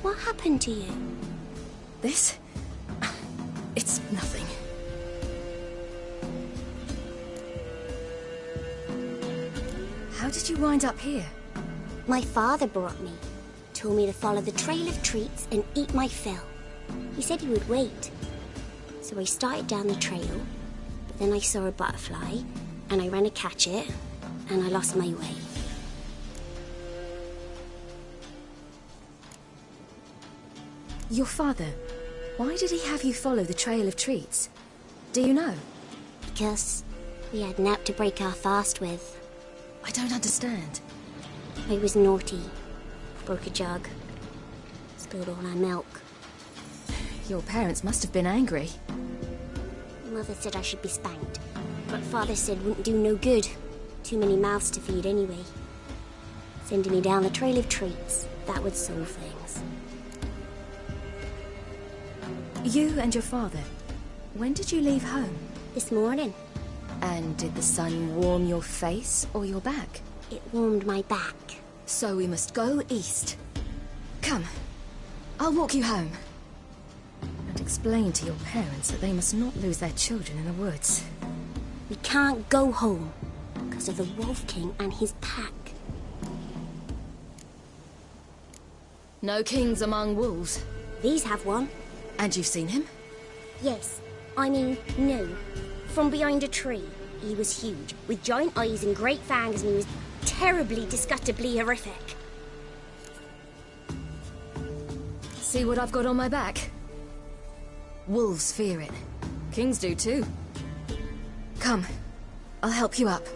S11: What happened to you?
S16: This? It's nothing. How did you wind up here?
S11: My father brought me. Told me to follow the trail of treats and eat my fill. He said he would wait. So I started down the trail, but then I saw a butterfly, and I ran to catch it, and I lost my way.
S16: Your father, why did he have you follow the trail of treats? Do you know?
S11: Because we had naught to break our fast with.
S16: I don't understand.
S11: I was naughty. Broke a jug. Spilled all our milk.
S16: Your parents must have been angry.
S11: Mother said I should be spanked, but Father said wouldn't do no good. Too many mouths to feed anyway. Sending me down the trail of treats, that would solve things.
S16: You and your father, when did you leave home?
S11: This morning.
S16: And did the sun warm your face or your back?
S11: It warmed my back.
S16: So we must go east. Come, I'll walk you home. And explain to your parents that they must not lose their children in the woods.
S11: We can't go home because of the Wolf King and his pack.
S16: No kings among wolves.
S11: These have one.
S16: And you've seen him?
S11: Yes. I mean, no. From behind a tree. He was huge, with giant eyes and great fangs, and he was terribly, disgustingly horrific.
S16: See what I've got on my back? Wolves fear it. Kings do too. Come, I'll help you up.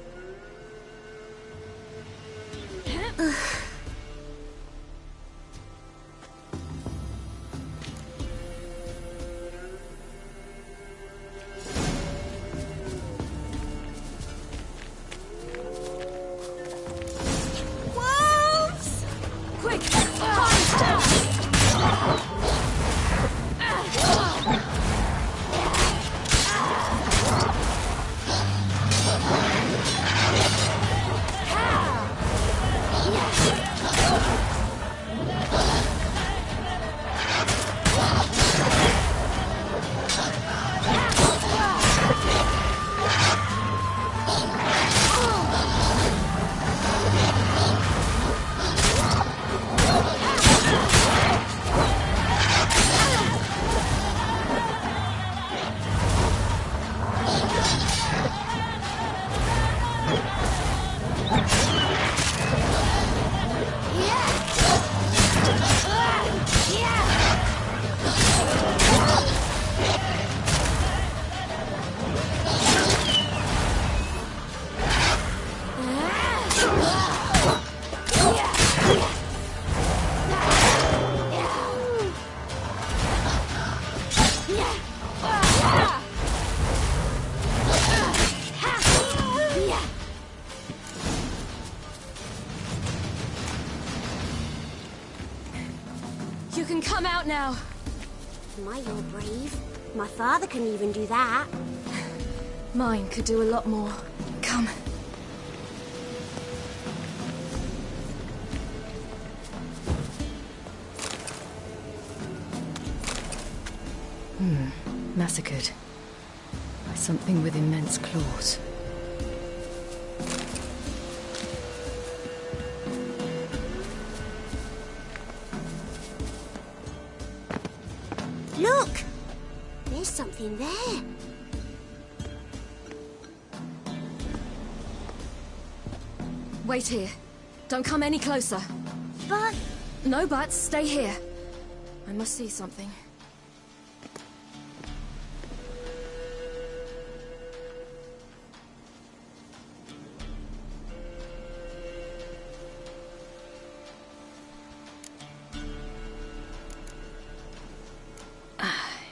S16: You can come out now.
S11: My, you're brave. My father couldn't even do that.
S16: Mine could do a lot more. Come. Massacred by something with immense claws.
S11: Look! There's something there.
S16: Wait here. Don't come any closer.
S11: But...
S16: No buts. Stay here. I must see something.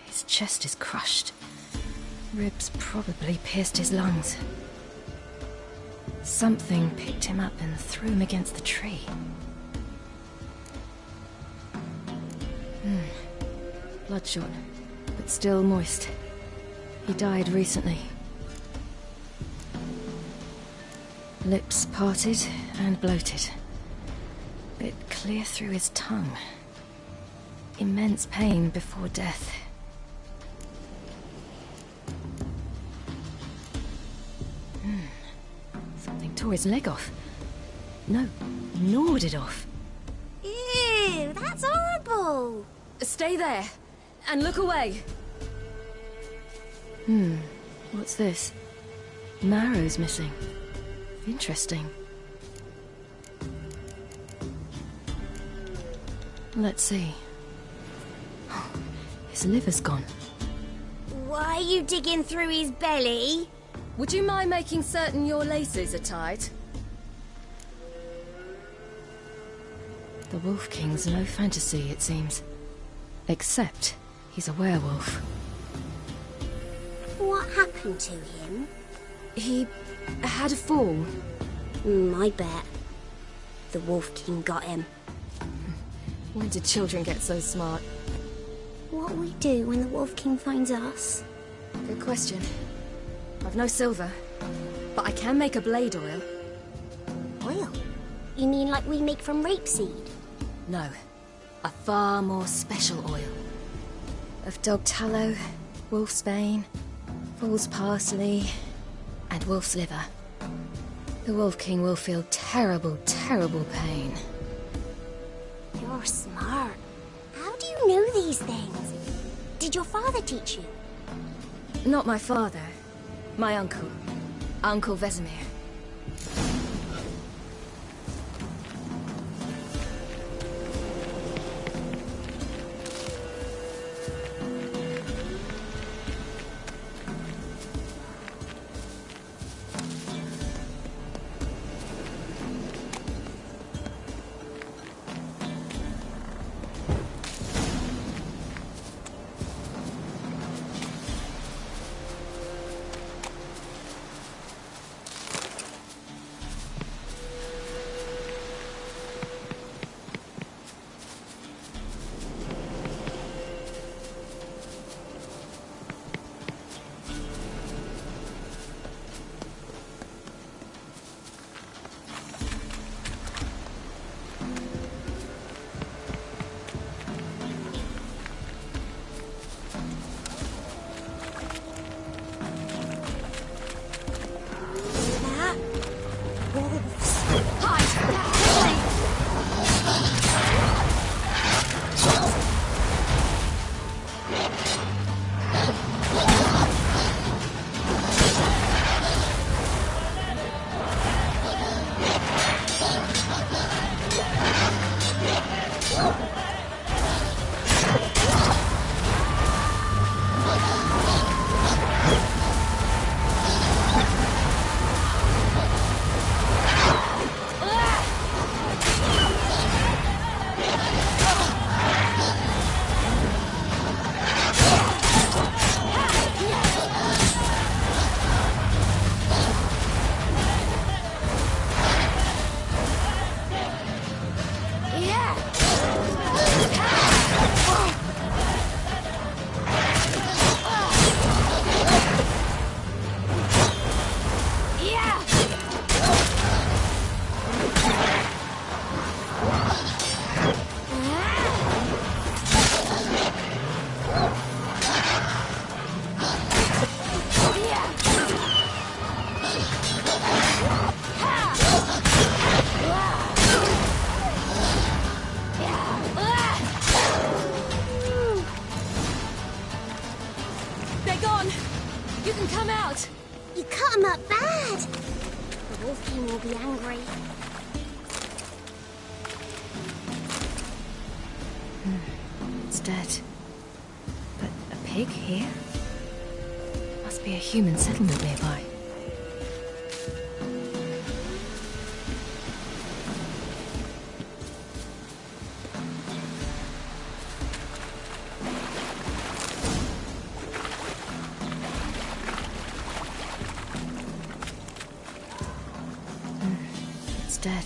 S16: His chest is crushed. Ribs probably pierced his lungs. Something picked him up and threw him against the tree. Bloodshot, but but still moist. He died recently. Lips parted and bloated. Bit clear through his tongue. Immense pain before death. Something tore his leg off. No, gnawed it off.
S11: Ew, that's horrible!
S16: Stay there, and look away. What's this? Marrow's missing. Interesting. Let's see. His liver's gone.
S11: Why are you digging through his belly?
S16: Would you mind making certain your laces are tied? The Wolf King's no fantasy, it seems. Except he's a werewolf.
S11: What happened to him?
S16: He had a fall.
S11: I bet. The Wolf King got him.
S16: When did children get so smart?
S11: What we do when the Wolf King finds us?
S16: Good question. I've no silver, but I can make a blade oil.
S11: Oil? You mean like we make from rapeseed?
S16: No, a far more special oil. Of dog tallow, wolf's bane, fool's parsley, and wolf's liver. The Wolf King will feel terrible, terrible pain.
S11: You're smart. How do you know these things? Did your father teach you?
S16: Not my father. My uncle. Uncle Vesemir. Human settlement nearby. It's dead.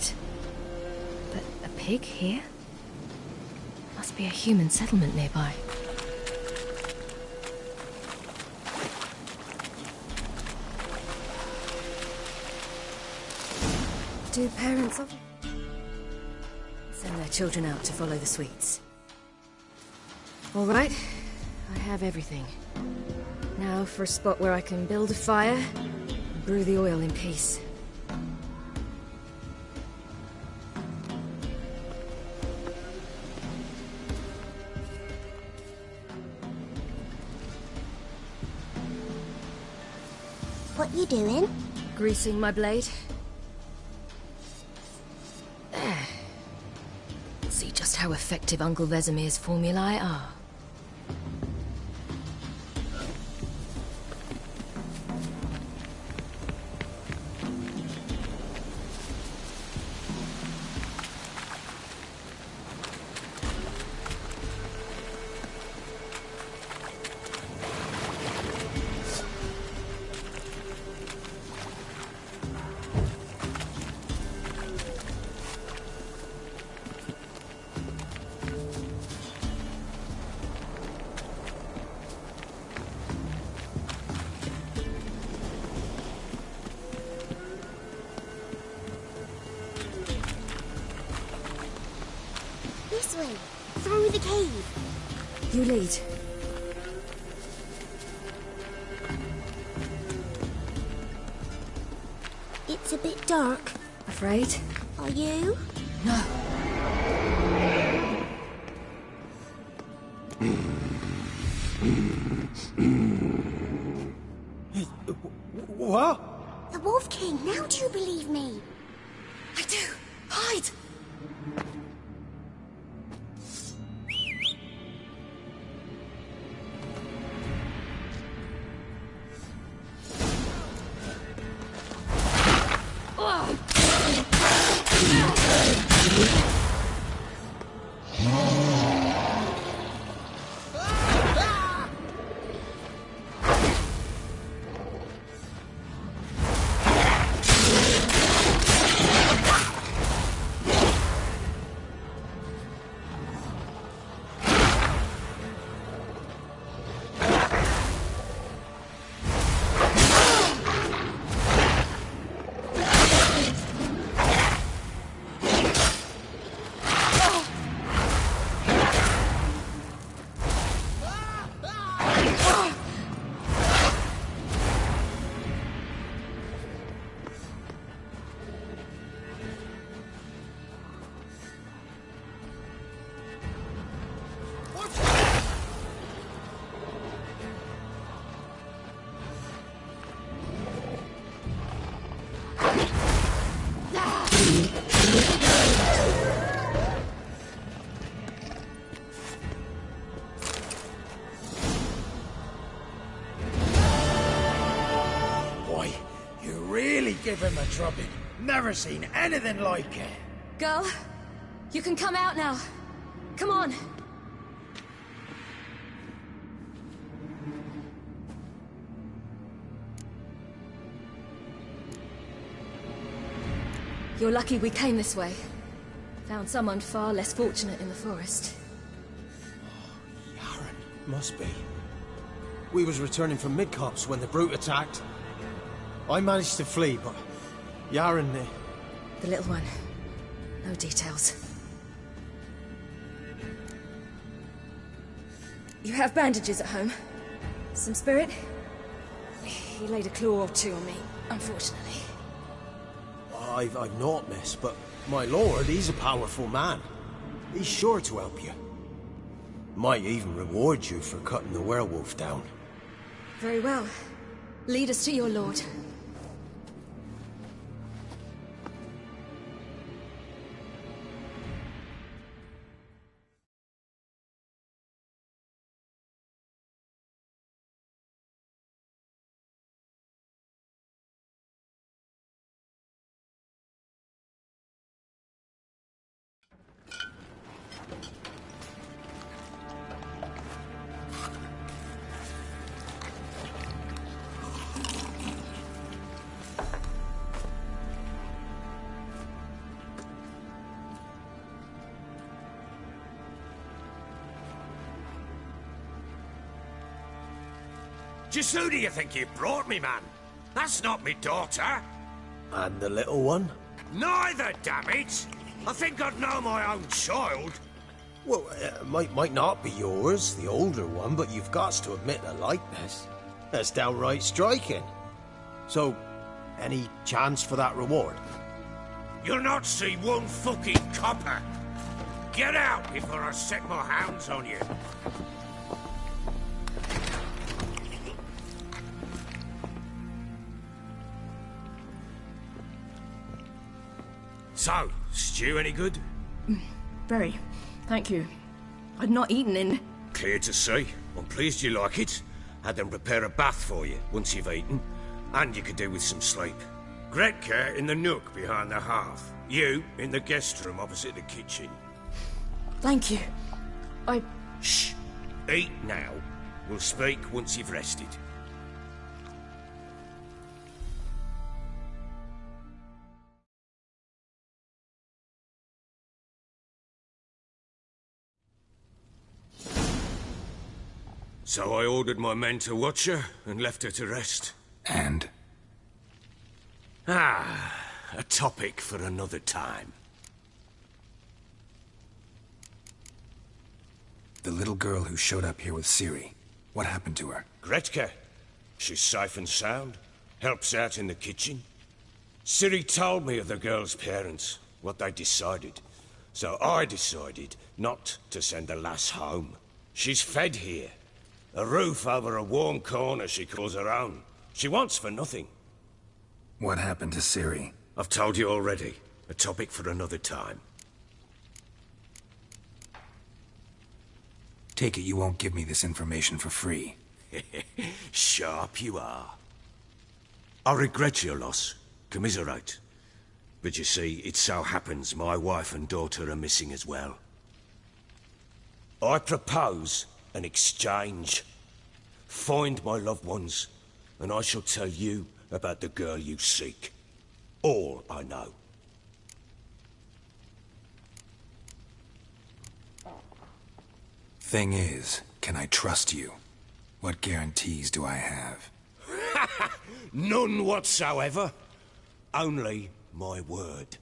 S16: But a pig here? Must be a human settlement nearby. Do parents of send their children out to follow the sweets? All right, I have everything. Now for a spot where I can build a fire and brew the oil in peace.
S11: What you doing?
S16: Greasing my blade. There. See just how effective Uncle Vesemir's formulae are.
S11: This way, through the cave.
S16: You lead.
S11: It's a bit dark.
S16: Afraid?
S11: Are you?
S16: No.
S14: What?
S11: The Wolf King, now do you believe me?
S16: I do. Hide!
S19: Give him a drubbing. Never seen anything like it.
S16: Girl, you can come out now. Come on. You're lucky we came this way. Found someone far less fortunate in the forest.
S14: Yaren, must be. We was returning from Midcops when the brute attacked. I managed to flee, but Yaren...
S16: The little one. No details. You have bandages at home? Some spirit? He laid a claw or two on me, unfortunately.
S14: I've naught, miss, but my lord, he's a powerful man. He's sure to help you. Might even reward you for cutting the werewolf down.
S16: Very well. Lead us to your lord.
S9: Just who do you think you brought me, man? That's not me daughter.
S14: And the little one?
S9: Neither, damn it! I think I'd know my own child.
S14: Well, might not be yours, the older one, but you've got to admit a likeness. That's downright striking. So, any chance for that reward?
S9: You'll not see one fucking copper. Get out before I set my hounds on you. So, stew any good?
S18: Very. Thank you. I'd not eaten in...
S9: Clear to see. I'm pleased you like it. Had them prepare a bath for you once you've eaten. And you could do with some sleep. Gretka in the nook behind the hearth. You in the guest room opposite the kitchen.
S18: Thank you.
S9: Shh. Eat now. We'll speak once you've rested. So I ordered my men to watch her and left her to rest.
S7: And?
S9: A topic for another time.
S7: The little girl who showed up here with Ciri. What happened to her?
S9: Gretka. She's safe and sound. Helps out in the kitchen. Ciri told me of the girl's parents, what they decided. So I decided not to send the lass home. She's fed here. A roof over a warm corner she calls her own. She wants for nothing.
S7: What happened to Ciri?
S9: I've told you already. A topic for another time.
S7: Take it you won't give me this information for free.
S9: Sharp you are. I regret your loss. Commiserate. But you see, it so happens my wife and daughter are missing as well. I propose an exchange. Find my loved ones, and I shall tell you about the girl you seek. All I know.
S7: Thing is, can I trust you? What guarantees do I have?
S9: None whatsoever. Only my word.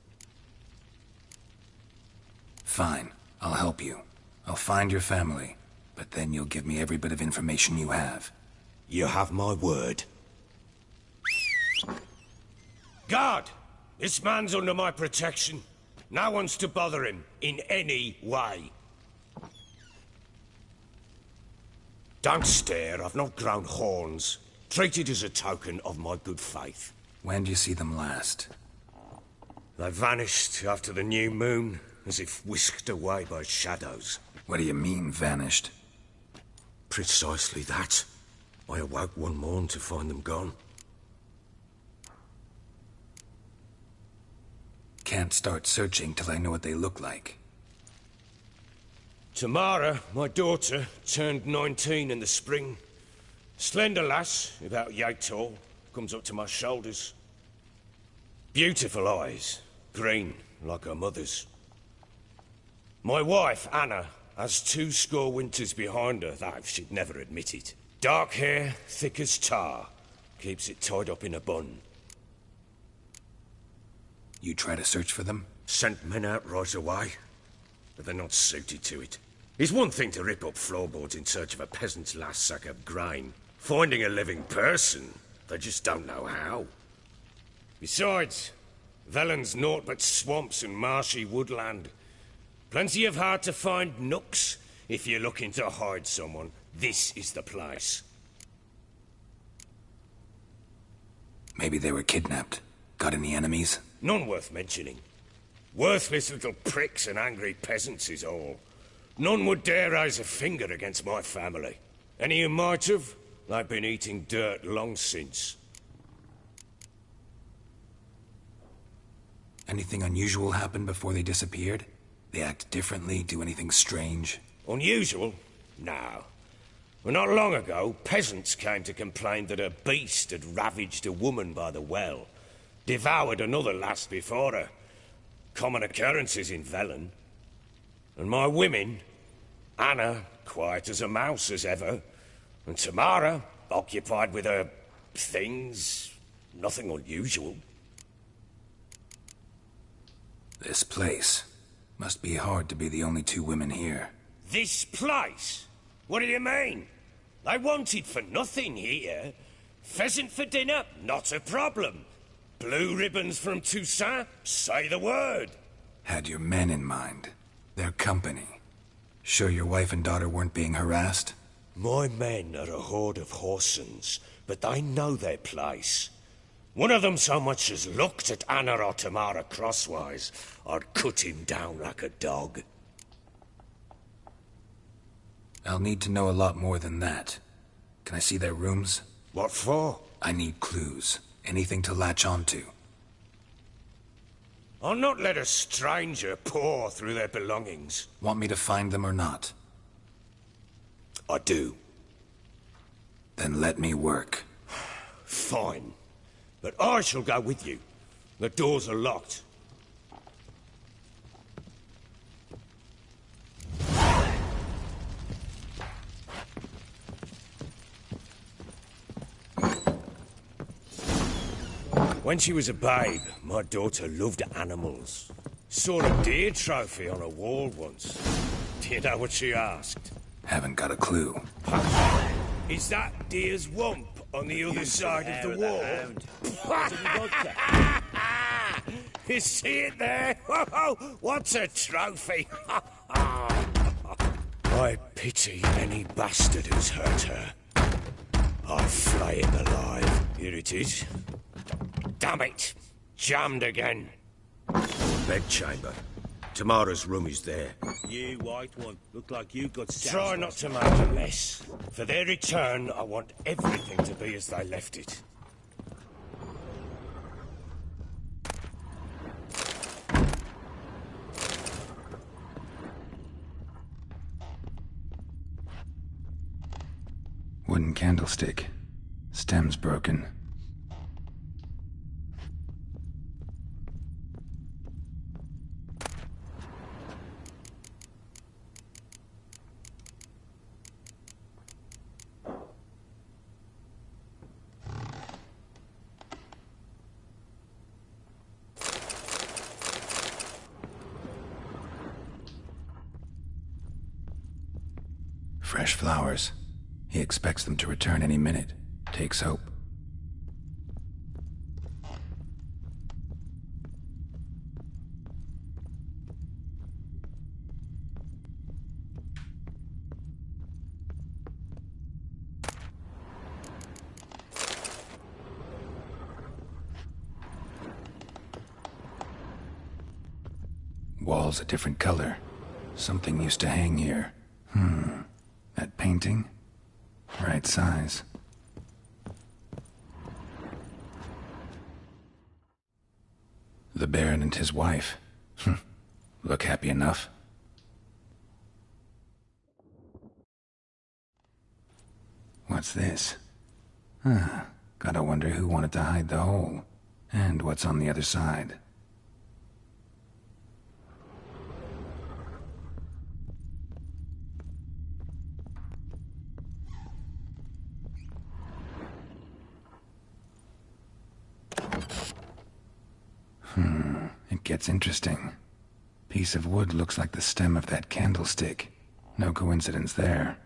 S7: Fine, I'll help you. I'll find your family. But then you'll give me every bit of information you have.
S9: You have my word. Guard! This man's under my protection. No one's to bother him in any way. Don't stare, I've not grown horns. Treat it as a token of my good faith.
S7: When do you see them last?
S9: They vanished after the new moon, as if whisked away by shadows.
S7: What do you mean, vanished?
S9: Precisely that. I awoke one morn to find them gone.
S7: Can't start searching till I know what they look like.
S9: Tamara, my daughter, turned 19 in the spring. Slender lass, about yay tall, comes up to my shoulders. Beautiful eyes, green like her mother's. My wife, Anna, has 20 winters behind her, though she'd never admit it. Dark hair, thick as tar, keeps it tied up in a bun.
S7: You try to search for them?
S9: Sent men out right away, but they're not suited to it. It's one thing to rip up floorboards in search of a peasant's last sack of grain. Finding a living person, they just don't know how. Besides, Velen's naught but swamps and marshy woodland. Plenty of hard-to-find nooks. If you're looking to hide someone, this is the place.
S7: Maybe they were kidnapped. Got any enemies?
S9: None worth mentioning. Worthless little pricks and angry peasants is all. None would dare raise a finger against my family. Any who might have, they've been eating dirt long since.
S7: Anything unusual happen before they disappeared? They act differently, do anything strange?
S9: Unusual? No. Well, not long ago, peasants came to complain that a beast had ravaged a woman by the well. Devoured another lass before her. Common occurrences in Velen. And my women, Anna, quiet as a mouse as ever, and Tamara, occupied with her... things. Nothing unusual.
S7: This place. Must be hard to be the only two women here.
S9: This place? What do you mean? They wanted for nothing here. Pheasant for dinner? Not a problem. Blue ribbons from Toussaint? Say the word.
S7: Had your men in mind. Their company. Sure your wife and daughter weren't being harassed?
S9: My men are a horde of horsens, but they know their place. One of them so much as looked at Anna or Tamara crosswise, I'd cut him down like a dog.
S7: I'll need to know a lot more than that. Can I see their rooms?
S9: What for?
S7: I need clues. Anything to latch onto.
S9: I'll not let a stranger pore through their belongings.
S7: Want me to find them or not?
S9: I do.
S7: Then let me work.
S9: Fine. But I shall go with you. The doors are locked. When she was a babe, my daughter loved animals. Saw a deer trophy on a wall once. Do you know what she asked?
S7: Haven't got a clue.
S9: Is that deer's wump on the other side of the wall? You see it there? What's a trophy? I pity any bastard who's hurt her. I'll flay him alive. Here it is. Damn it! Jammed again. Bedchamber. Tamara's room is there.
S10: You white one, look like you got...
S9: Try not to make a mess. For their return, I want everything to be as they left it.
S7: Wooden candlestick. Stem's broken. Fresh flowers. He expects them to return any minute. Takes hope. Wall's a different color. Something used to hang here. That painting? Right size. The Baron and his wife. Look happy enough. What's this? Gotta wonder who wanted to hide the hole. And what's on the other side. It gets interesting. Piece of wood looks like the stem of that candlestick. No coincidence there.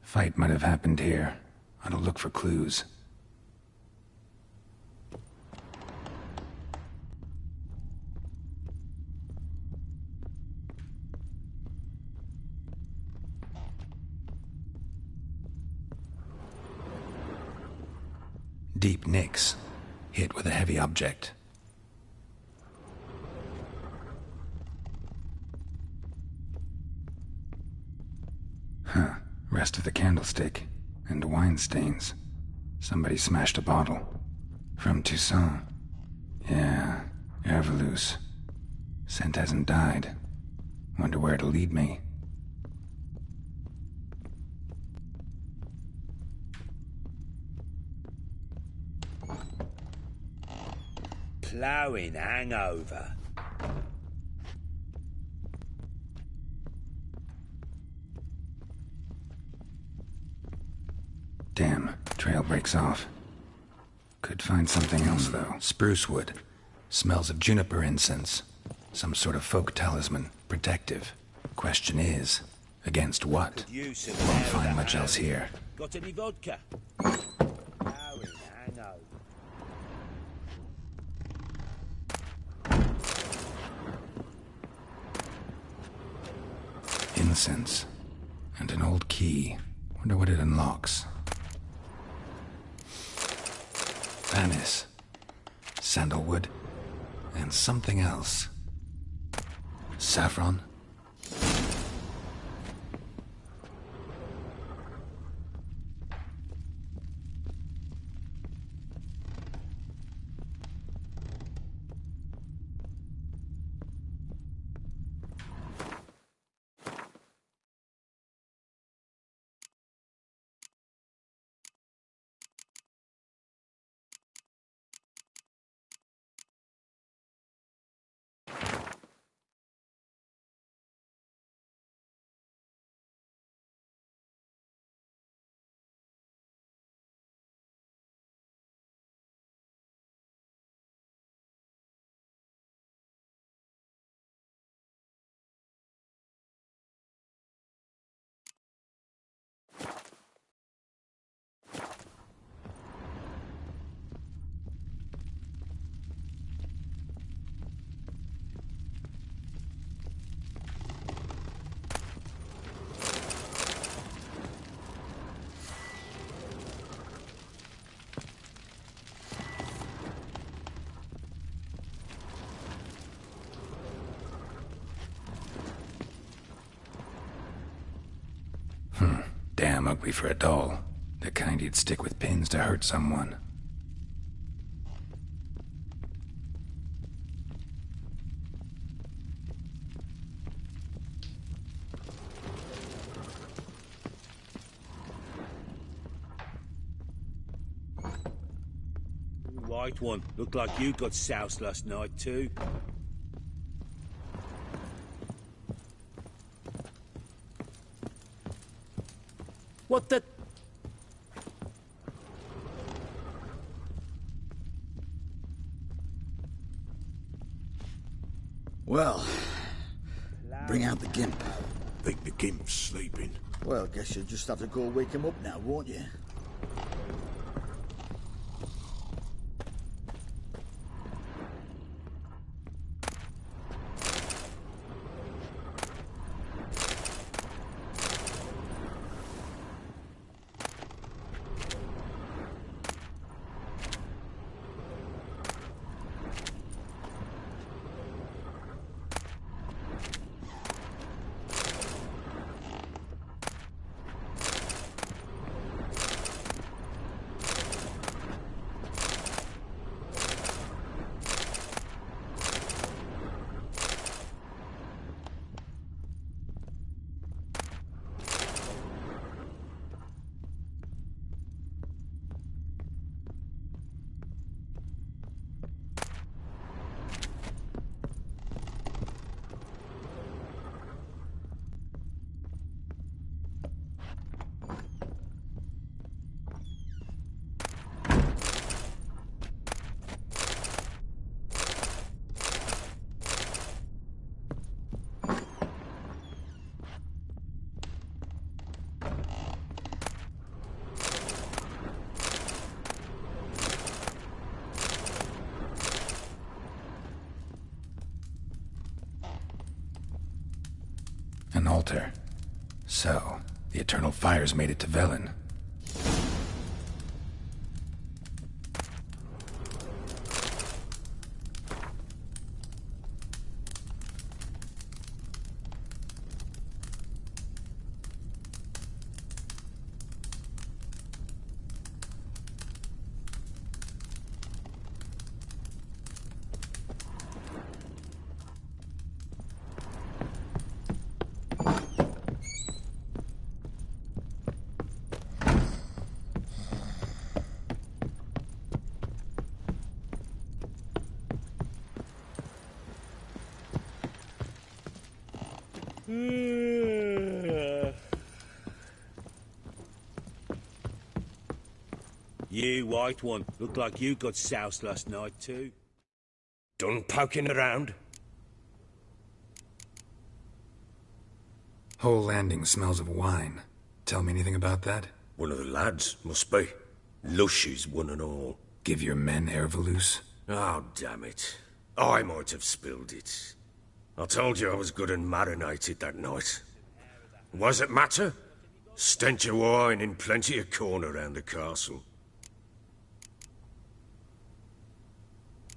S7: Fight might have happened here. Ought to look for clues. Deep nicks. Hit with a heavy object. Rest of the candlestick. And wine stains. Somebody smashed a bottle. From Toussaint. Yeah, Herveloos. Scent hasn't died. Wonder where it'll lead me.
S10: Ploughing hangover.
S7: Damn, trail breaks off. Could find something else, though. Spruce wood. Smells of juniper incense. Some sort of folk talisman. Protective. Question is, against what? Won't find much else here.
S10: Got any vodka?
S7: Incense. And an old key. Wonder what it unlocks. Anise. Sandalwood. And something else. Saffron? Damn ugly for a doll. The kind you'd stick with pins to hurt someone.
S10: White one. Looked like you got soused last night, too. What the...
S15: Well, bring out the gimp.
S13: Think the gimp's sleeping.
S15: Well, guess you'll just have to go wake him up now, won't you?
S7: An altar. So, the Eternal Fires made it to Velen.
S10: You, white one. Looked like you got soused last night, too.
S9: Done poking around?
S7: Whole landing smells of wine. Tell me anything about that?
S9: One of the lads, must be. Lushes, one and all.
S7: Give your men air valuse?
S9: Oh, damn it. I might have spilled it. I told you I was good and marinated that night. Was it matter? Stench of wine in plenty of corn around the castle.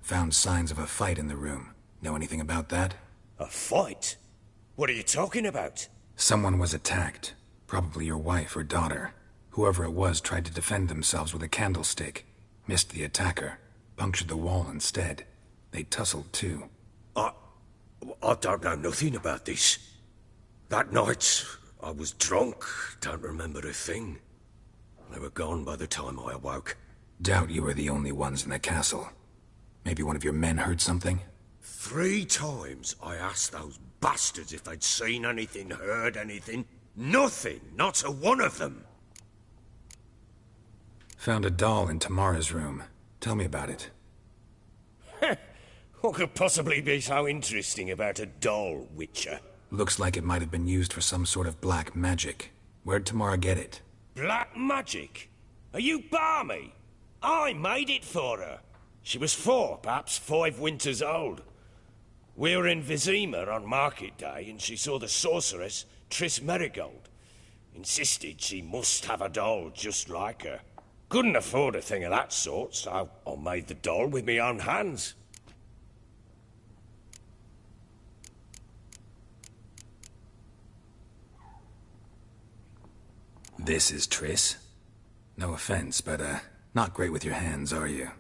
S7: Found signs of a fight in the room. Know anything about that?
S9: A fight? What are you talking about?
S7: Someone was attacked. Probably your wife or daughter. Whoever it was tried to defend themselves with a candlestick. Missed the attacker. Punctured the wall instead. They tussled too.
S9: I don't know nothing about this. That night, I was drunk. Don't remember a thing. They were gone by the time I awoke.
S7: Doubt you were the only ones in the castle. Maybe one of your men heard something?
S9: 3 times I asked those bastards if they'd seen anything, heard anything. Nothing, not a one of them.
S7: Found a doll in Tamara's room. Tell me about it.
S9: What could possibly be so interesting about a doll, Witcher?
S7: Looks like it might have been used for some sort of black magic. Where'd Tamara get it?
S9: Black magic? Are you balmy? I made it for her. She was 4, perhaps 5 winters old. We were in Vizima on market day, and she saw the sorceress, Triss Merigold. Insisted she must have a doll just like her. Couldn't afford a thing of that sort, so I made the doll with my own hands.
S7: This is Triss? No offense, but, not great with your hands, are you?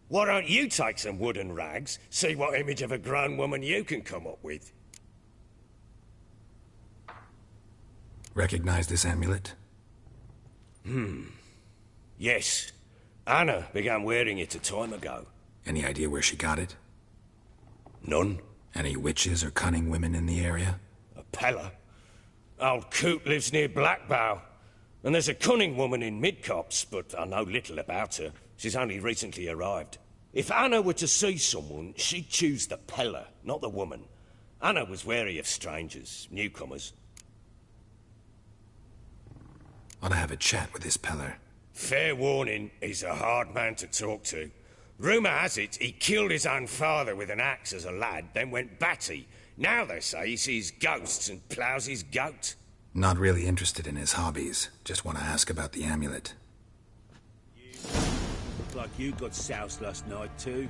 S9: Why don't you take some wooden rags, see what image of a grown woman you can come up with?
S7: Recognize this amulet?
S9: Yes. Anna began wearing it a time ago.
S7: Any idea where she got it?
S9: None.
S7: Any witches or cunning women in the area?
S9: A Pella. Old Coot lives near Blackbow. And there's a cunning woman in Midcopse, but I know little about her. She's only recently arrived. If Anna were to see someone, she'd choose the Pella, not the woman. Anna was wary of strangers, newcomers.
S7: Ought to have a chat with this Peller.
S9: Fair warning, he's a hard man to talk to. Rumour has it he killed his own father with an axe as a lad, then went batty. Now they say he sees ghosts and ploughs his goat.
S7: Not really interested in his hobbies. Just want to ask about the amulet.
S10: Looked like you got soused last night, too.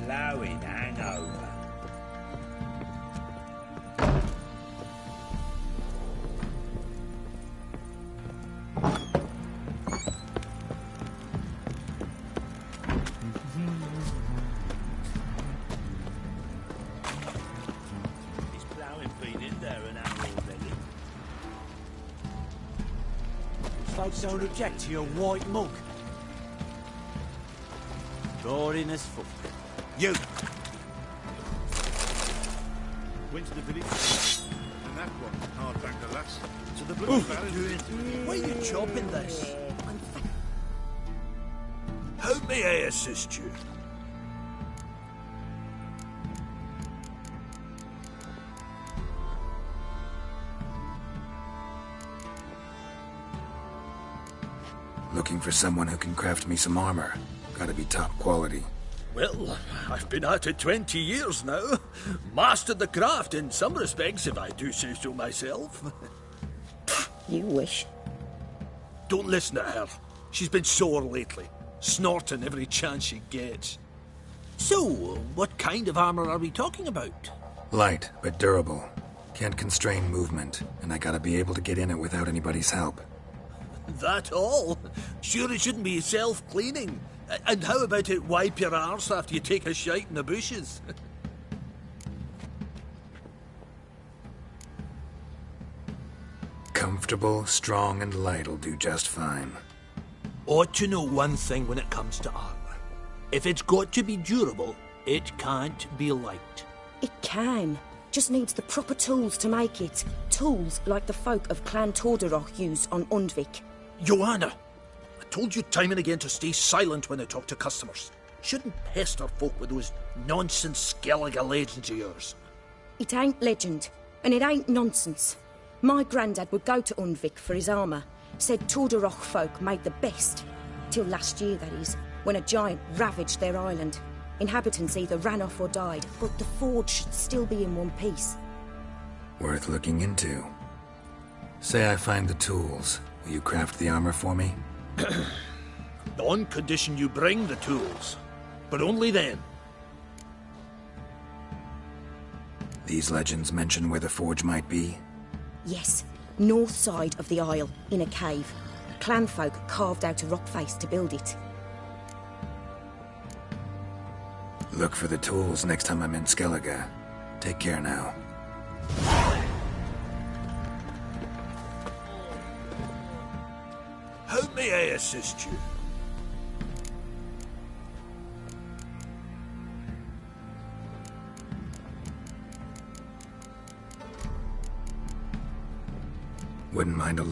S10: Ploughing hangover. Is ploughing been in there an hour already? Folks don't object to your white mug. Boring as fuck. You!
S12: Went to the village. And that one, hard back the lass. To the blue valley.
S10: Why are you chopping this?
S9: How may I assist you?
S7: Looking for someone who can craft me some armor. Gotta be top quality.
S10: Well, I've been at it 20 years now. Mastered the craft in some respects, if I do say so myself.
S18: You wish.
S10: Don't listen to her. She's been sore lately, snorting every chance she gets. So, what kind of armor are we talking about?
S7: Light, but durable. Can't constrain movement, and I gotta be able to get in it without anybody's help.
S20: That all? Sure it shouldn't be self-cleaning. And how about it wipe your arse after you take a shite in the bushes?
S7: Comfortable, strong, and light'll do just fine.
S20: Ought to know one thing when it comes to armor. If it's got to be durable, it can't be light.
S21: It can. Just needs the proper tools to make it. Tools like the folk of Clan Tordarroch use on Undvik.
S20: Joanna, I told you time and again to stay silent when I talk to customers. Shouldn't pester folk with those nonsense Skellige legends of yours.
S21: It ain't legend, and it ain't nonsense. My granddad would go to Undvik for his armour. Said Tordarroch folk made the best. Till last year, that is, when a giant ravaged their island. Inhabitants either ran off or died, but the forge should still be in one piece.
S7: Worth looking into. Say I find the tools. Will you craft the armor for me?
S20: On condition you bring the tools. But only then.
S7: These legends mention where the forge might be?
S21: Yes, north side of the isle, in a cave. Clanfolk carved out a rock face to build it.
S7: Look for the tools next time I'm in Skellige. Take care now.
S20: How may I assist you?
S7: Wouldn't mind a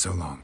S2: So long.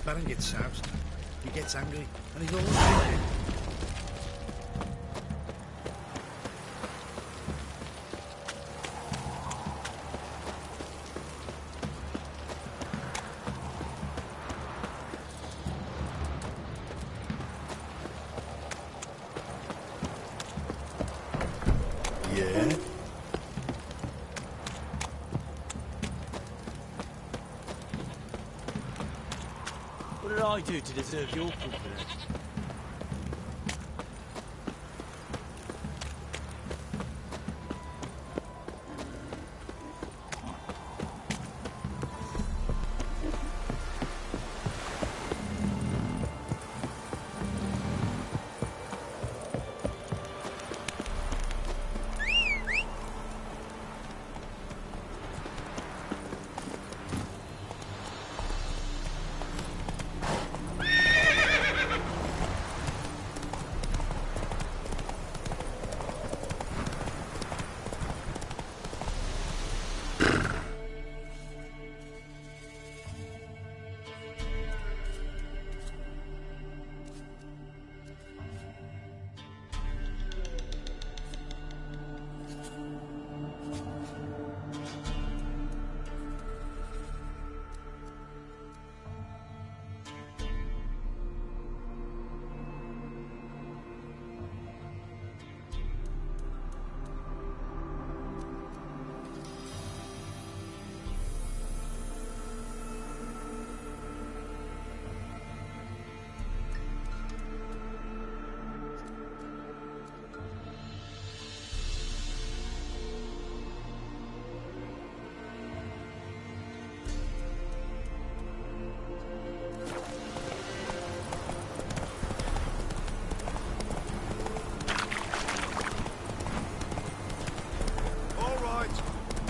S12: Baron gets soused, he gets angry, and he's always drinking.
S20: Yeah?
S10: What did I do to deserve your confidence?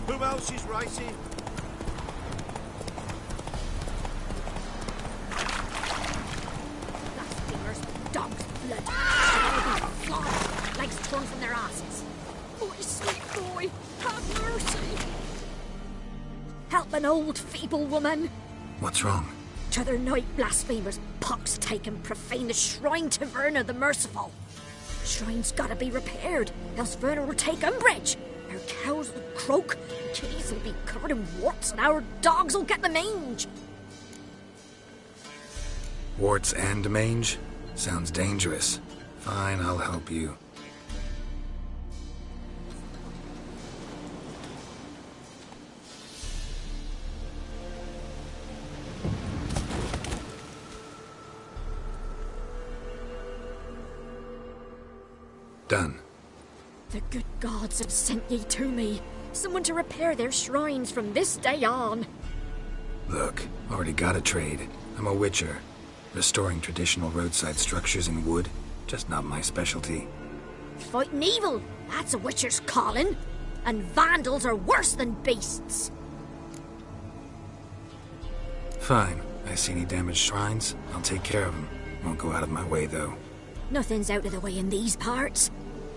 S12: Who else is racing?
S3: Blasphemers, dogs, blood. Flogged, legs torn from their asses. Boy, sweet boy, have mercy. Help an old, feeble woman.
S2: What's wrong?
S3: T'other night, blasphemers, pox taken, profane the shrine to Verna the Merciful. The shrine's gotta be repaired, else Verna will take umbrage. Our cows will croak, our kitties will be covered in warts, and our dogs will get the mange.
S2: Warts and mange? Sounds dangerous. Fine, I'll help you. Done.
S3: The good gods have sent ye to me. Someone to repair their shrines from this day on.
S2: Look, already got a trade. I'm a witcher. Restoring traditional roadside structures in wood, just not my specialty.
S3: Fighting evil, that's a witcher's calling. And vandals are worse than beasts.
S2: Fine. I see any damaged shrines, I'll take care of them. Won't go out of my way, though.
S3: Nothing's out of the way in these parts.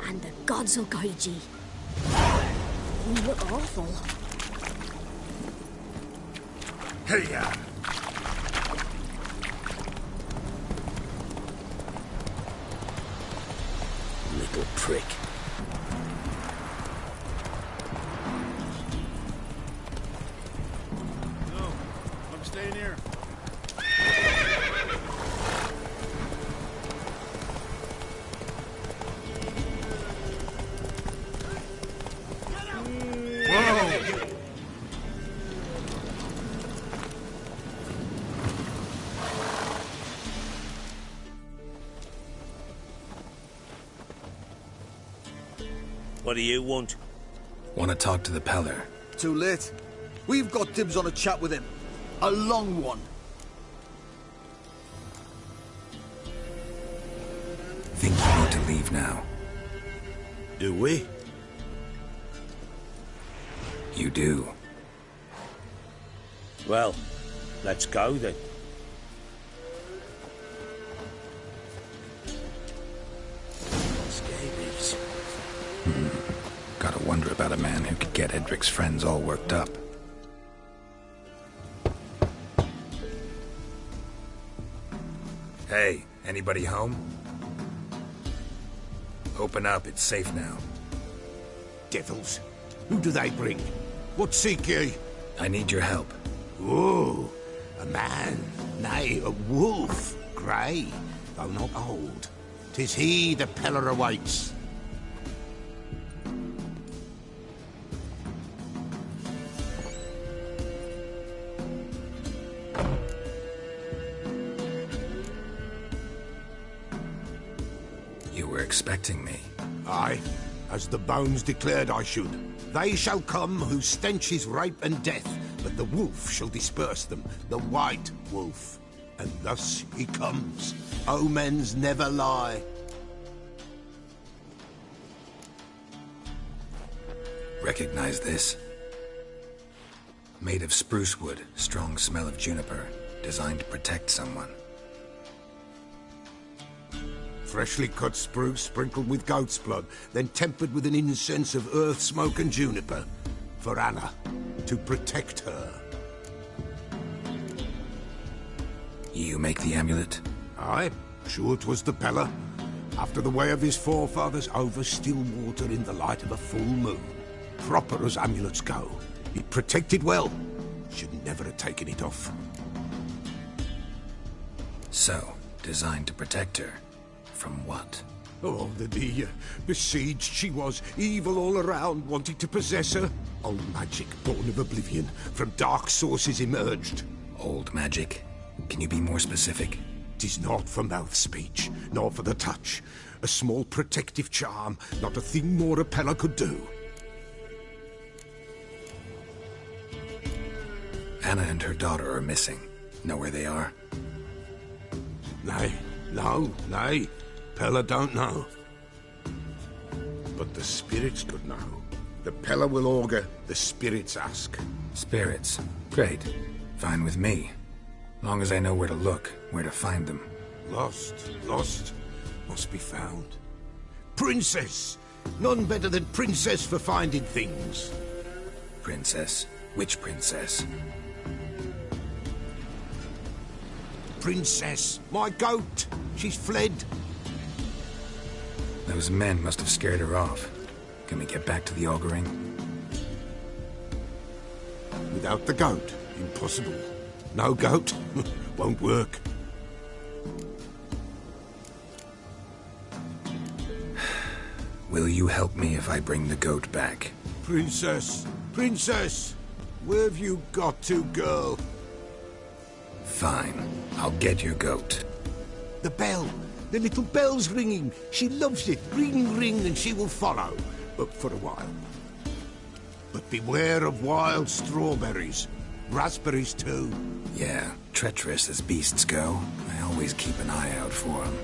S3: And the gods will guide ye. You look awful.
S5: Hey-ya!
S10: Little prick.
S12: No, I'm staying here.
S10: What do you want?
S2: Want to talk to the Peller.
S15: Too late. We've got dibs on a chat with him. A long one.
S2: Think you need to leave now.
S10: Do we?
S2: You do.
S10: Well, let's go then. Scabies.
S2: Gotta wonder about a man who could get Edric's friends all worked up.
S5: Hey, anybody home? Open up, it's safe now.
S13: Devils. Who do they bring? What seek ye?
S2: I need your help.
S13: Oh, a man, nay, a wolf, grey, though not old. 'Tis he the Peller awaits.
S2: You were expecting me.
S13: Aye, as the bones declared I should. They shall come whose stench is rape and death, but the wolf shall disperse them, the white wolf. And thus he comes. Omens never lie.
S2: Recognize this? Made of spruce wood, strong smell of juniper, designed to protect someone.
S13: Freshly cut spruce sprinkled with goat's blood, then tempered with an incense of earth, smoke and juniper. For Anna, to protect her.
S2: You make the amulet?
S13: Aye, sure 'twas the Peller. After the way of his forefathers, over still water in the light of a full moon. Proper as amulets go. It protected well. Should never have taken it off.
S2: So, designed to protect her. From what?
S13: Oh, the besieged she was, evil all around, wanting to possess her. Old magic, born of oblivion, from dark sources emerged.
S2: Old magic? Can you be more specific?
S13: 'Tis not for mouth speech, nor for the touch. A small protective charm, not a thing more a Peller could do.
S2: Anna and her daughter are missing. Know where they are?
S13: Nay, nay. Peller don't know. But the spirits could know. The Peller will augur, the spirits ask.
S2: Spirits. Great. Fine with me. Long as I know where to look, where to find them.
S13: Lost. Must be found. Princess! None better than Princess for finding things.
S2: Princess? Which princess?
S13: Princess, my goat. She's fled.
S2: Those men must have scared her off. Can we get back to the auguring?
S13: Without the goat, impossible. No goat, won't work.
S2: Will you help me if I bring the goat back?
S13: Princess, where have you got to, girl?
S2: Fine, I'll get your goat.
S13: The bell, the little bell's ringing. She loves it. Ring, ring, and she will follow. But for a while. But beware of wild strawberries. Raspberries too.
S2: Yeah, treacherous as beasts go. I always keep an eye out for them.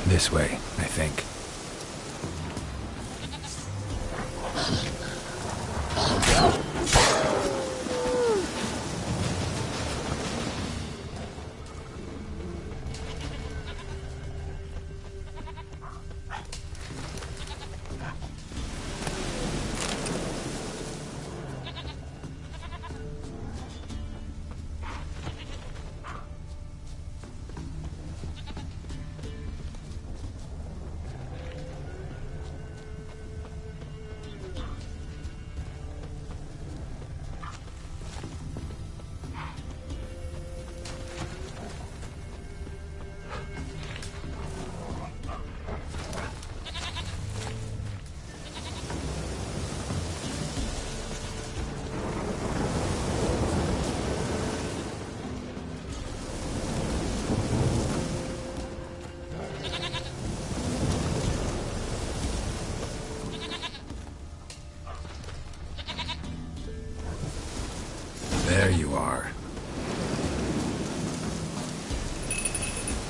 S2: This way, I think. There you are.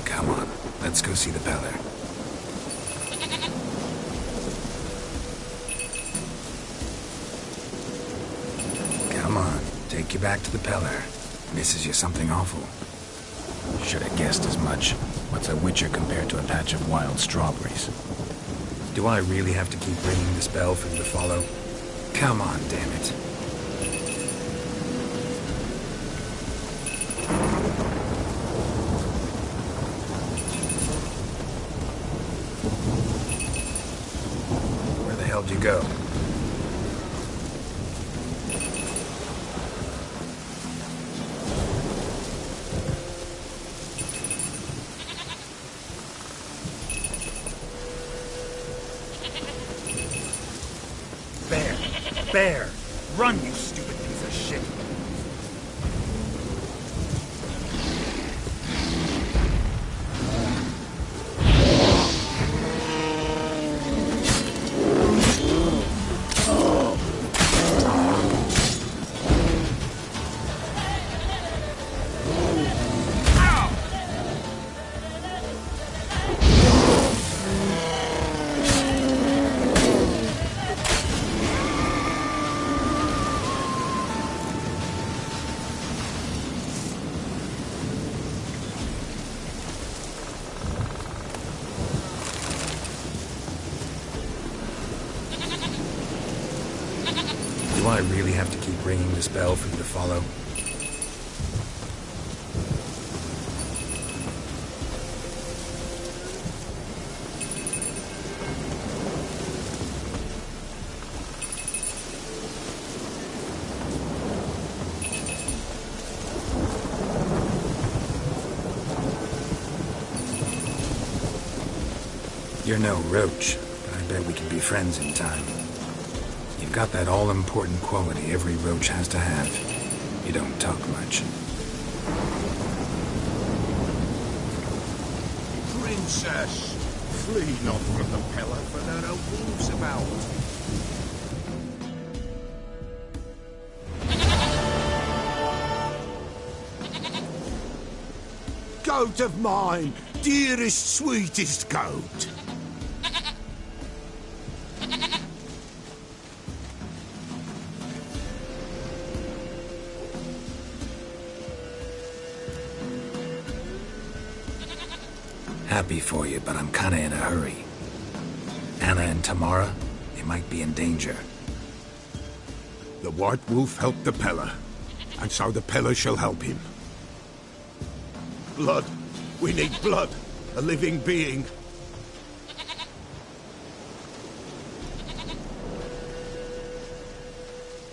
S2: Come on, let's go see the Peller. Come on, take you back to the Peller. Misses you something awful. Should have guessed as much. What's a witcher compared to a patch of wild strawberries? Do I really have to keep ringing this bell for you to follow? Come on, damn it. Where the hell did you go?
S1: Bear! Run, you stupid piece of shit!
S2: Do I really have to keep ringing this bell for you to follow? You're no roach, but I bet we can be friends in time. You've got that all-important quality every roach has to have. You don't talk much.
S13: Princess, flee not from the pillar, for there are wolves about. Goat of mine, dearest, sweetest goat.
S2: Happy for you, but I'm kinda in a hurry. Anna and Tamara, they might be in danger.
S13: The White Wolf helped the Peller, and so the Peller shall help him. Blood. We need blood. A living being.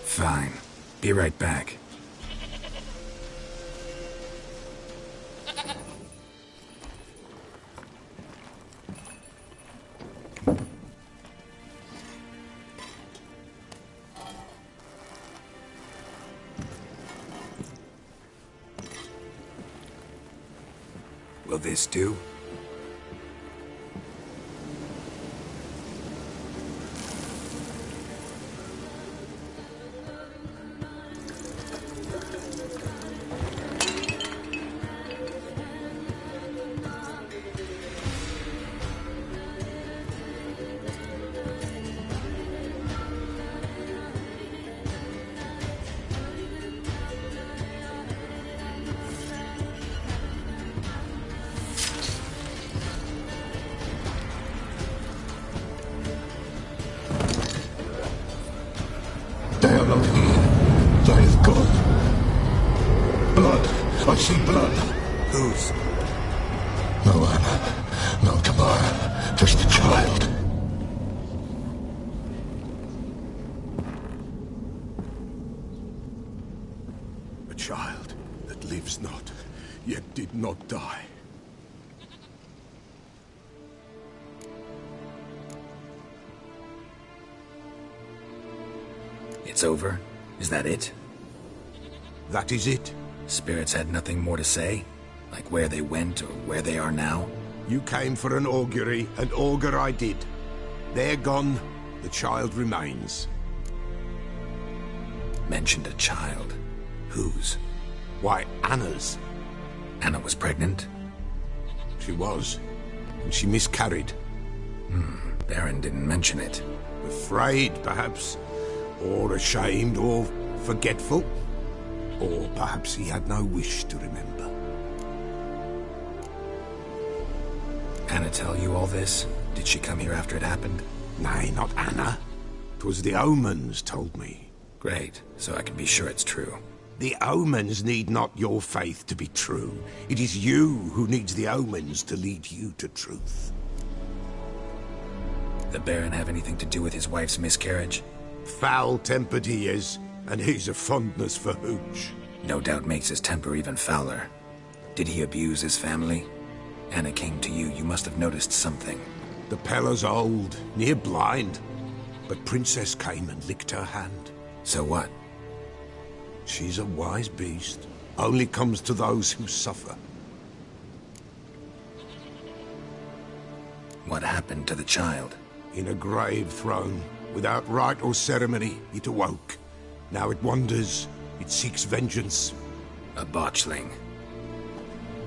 S2: Fine. Be right back. Will this do?
S13: They are not here. They have gone. Blood. I see blood.
S2: Whose?
S13: No Anna. No Tamara. Just a child. A child that lives not, yet did not die.
S2: It's over? Is that it?
S13: That is it.
S2: Spirits had nothing more to say? Like where they went or where they are now?
S13: You came for an augury, and augur I did. They're gone. The child remains.
S2: Mentioned a child. Whose?
S13: Why, Anna's.
S2: Anna was pregnant?
S13: She was. And she miscarried.
S2: Baron didn't mention it.
S13: Afraid, perhaps. Or ashamed, or forgetful. Or perhaps he had no wish to remember.
S2: Anna tell you all this? Did she come here after it happened?
S13: Nay, not Anna. 'Twas the omens told me.
S2: Great, so I can be sure it's true.
S13: The omens need not your faith to be true. It is you who needs the omens to lead you to truth.
S2: The Baron have anything to do with his wife's miscarriage?
S13: Foul-tempered he is, and he's a fondness for hooch.
S2: No doubt makes his temper even fouler. Did he abuse his family? Anna came to you, you must have noticed something.
S13: The Peller's old, near blind. But Princess came and licked her hand.
S2: So what?
S13: She's a wise beast. Only comes to those who suffer.
S2: What happened to the child?
S13: In a grave thrown. Without rite or ceremony, it awoke. Now it wanders. It seeks vengeance.
S2: A botchling.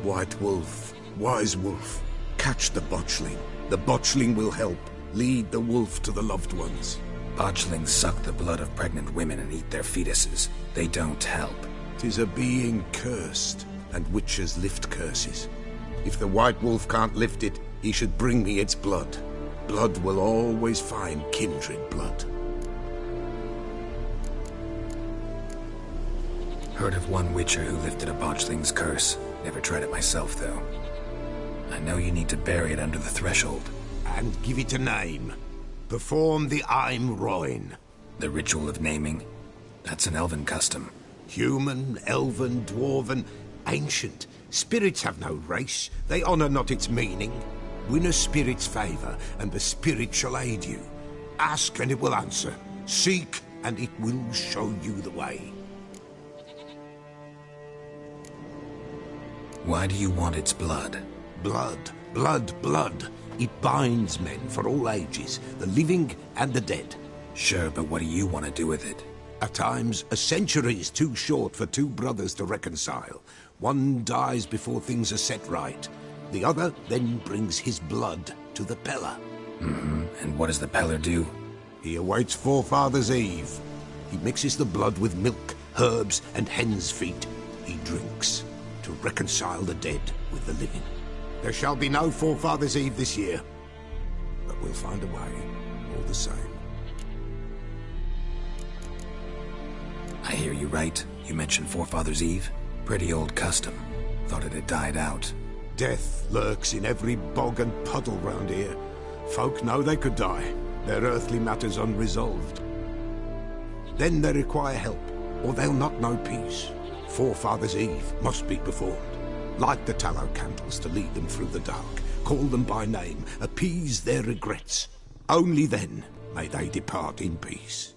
S13: White Wolf. Wise Wolf. Catch the botchling. The botchling will help. Lead the wolf to the loved ones.
S2: Botchlings suck the blood of pregnant women and eat their fetuses. They don't help.
S13: 'Tis a being cursed, and witches lift curses. If the White Wolf can't lift it, he should bring me its blood. Blood will always find kindred blood.
S2: Heard of one witcher who lifted a botchling's curse. Never tried it myself, though. I know you need to bury it under the threshold.
S13: And give it a name. Perform the Aim Roin.
S2: The ritual of naming? That's an elven custom.
S13: Human, elven, dwarven, ancient. Spirits have no race. They honor not its meaning. Win a spirit's favor, and the spirit shall aid you. Ask, and it will answer. Seek, and it will show you the way.
S2: Why do you want its blood?
S13: Blood, blood, blood. It binds men for all ages, the living and the dead.
S2: Sure, but what do you want to do with it?
S13: At times, a century is too short for two brothers to reconcile. One dies before things are set right. The other then brings his blood to the Peller.
S2: And what does the Peller do?
S13: He awaits Forefathers' Eve. He mixes the blood with milk, herbs, and hen's feet. He drinks to reconcile the dead with the living. There shall be no Forefathers' Eve this year, but we'll find a way, all the same.
S2: I hear you right. You mentioned Forefathers' Eve. Pretty old custom. Thought it had died out.
S13: Death lurks in every bog and puddle round here. Folk know they could die, their earthly matters unresolved. Then they require help, or they'll not know peace. Forefathers' Eve must be performed. Light the tallow candles to lead them through the dark. Call them by name, appease their regrets. Only then may they depart in peace.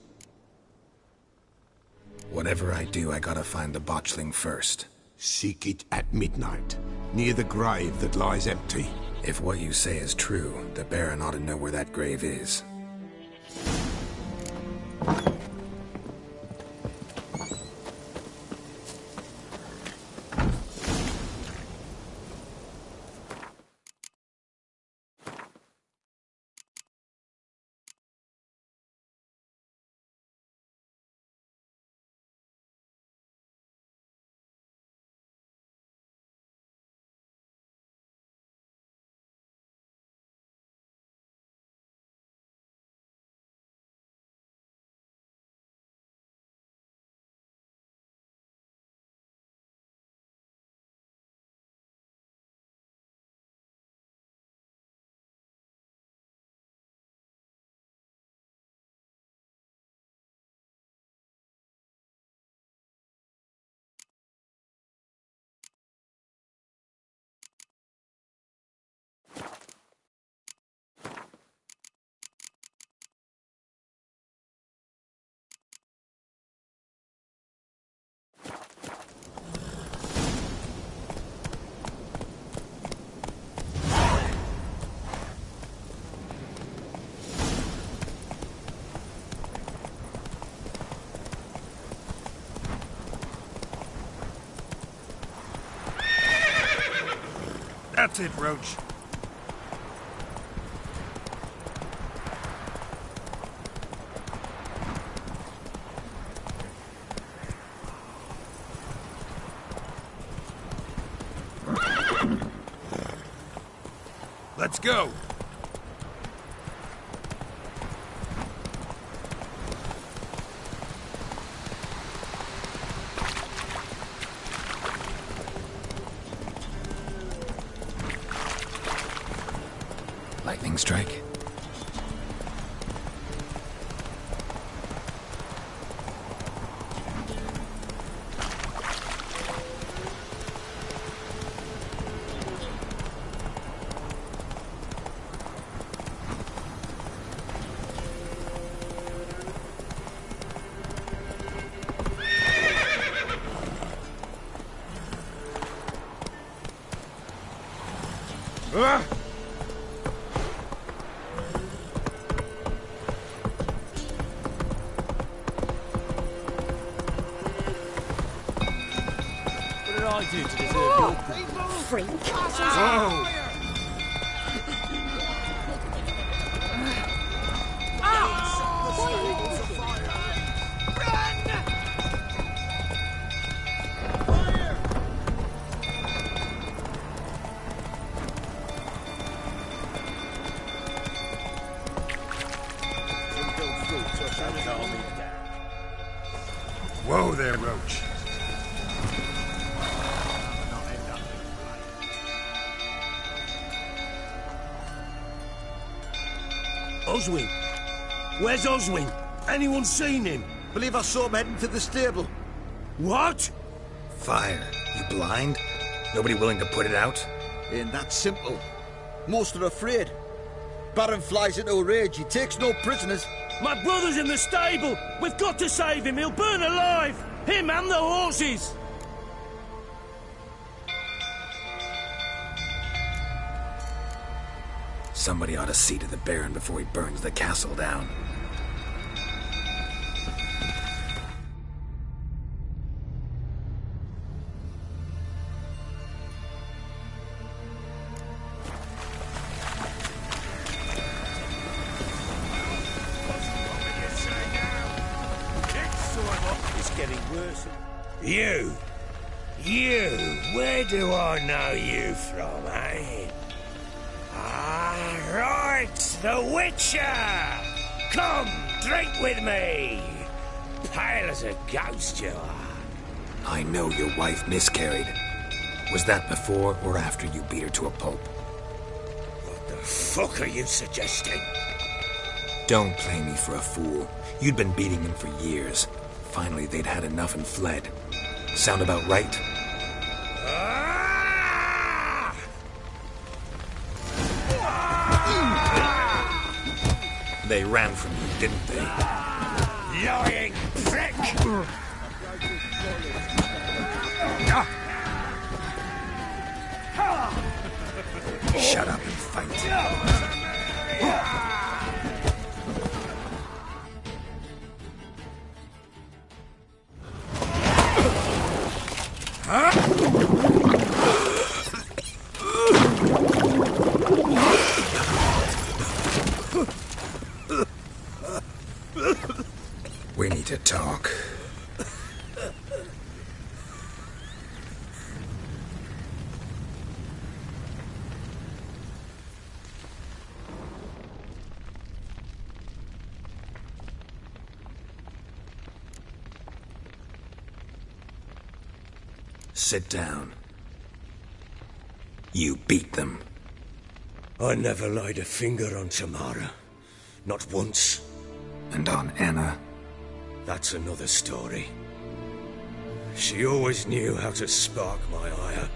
S2: Whatever I do, I gotta find the botchling first.
S13: Seek it at midnight, near the grave that lies empty.
S2: If what you say is true, the Baron ought to know where that grave is.
S1: That's it, Roach. Let's go.
S2: Lightning strike.
S10: I do to deserve your
S3: freak?
S10: Whoa!
S1: Whoa there, Roach.
S12: Oswin? Where's Oswin? Anyone seen him?
S20: Believe I saw him heading to the stable.
S12: What?
S2: Fire. You blind? Nobody willing to put it out?
S20: Ain't that simple.
S15: Most are afraid. Baron flies into a rage. He takes no prisoners.
S9: My brother's in the stable. We've got to save him. He'll burn alive. Him and the horses.
S2: Somebody ought to see to the Baron before he burns the castle down.
S9: It's getting worse. You, where do I know you from, eh? Ah, right, the Witcher! Come, drink with me! Pale as a ghost you are.
S2: I know your wife miscarried. Was that before or after you beat her to a pulp?
S9: What the fuck are you suggesting?
S2: Don't play me for a fool. You'd been beating them for years. Finally, they'd had enough and fled. Sound about right? They ran from you, didn't they?
S9: Lying prick!
S2: Shut up and fight. We need to talk. Sit down. You beat them.
S9: I never laid a finger on Tamara. Not once.
S2: And on Anna?
S9: That's another story. She always knew how to spark my ire.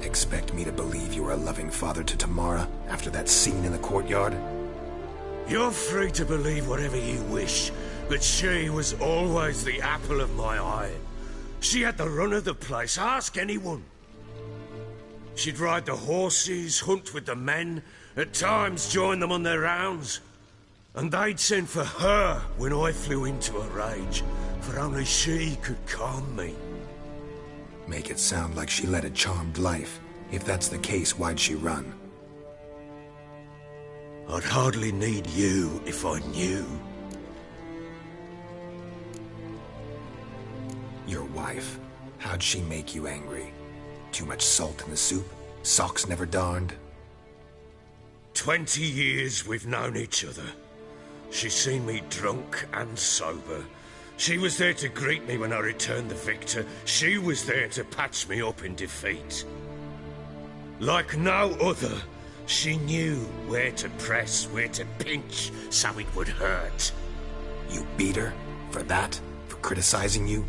S2: Expect me to believe you were a loving father to Tamara after that scene in the courtyard?
S9: You're free to believe whatever you wish, but she was always the apple of my eye. She had the run of the place, ask anyone. She'd ride the horses, hunt with the men, at times join them on their rounds. And they'd send for her when I flew into a rage, for only she could calm me.
S2: Make it sound like she led a charmed life. If that's the case, why'd she run?
S9: I'd hardly need you if I knew.
S2: Your wife. How'd she make you angry? Too much salt in the soup? Socks never darned?
S9: 20 years we've known each other. She's seen me drunk and sober. She was there to greet me when I returned the victor. She was there to patch me up in defeat. Like no other, she knew where to press, where to pinch, so it would hurt.
S2: You beat her? For that? For criticizing you?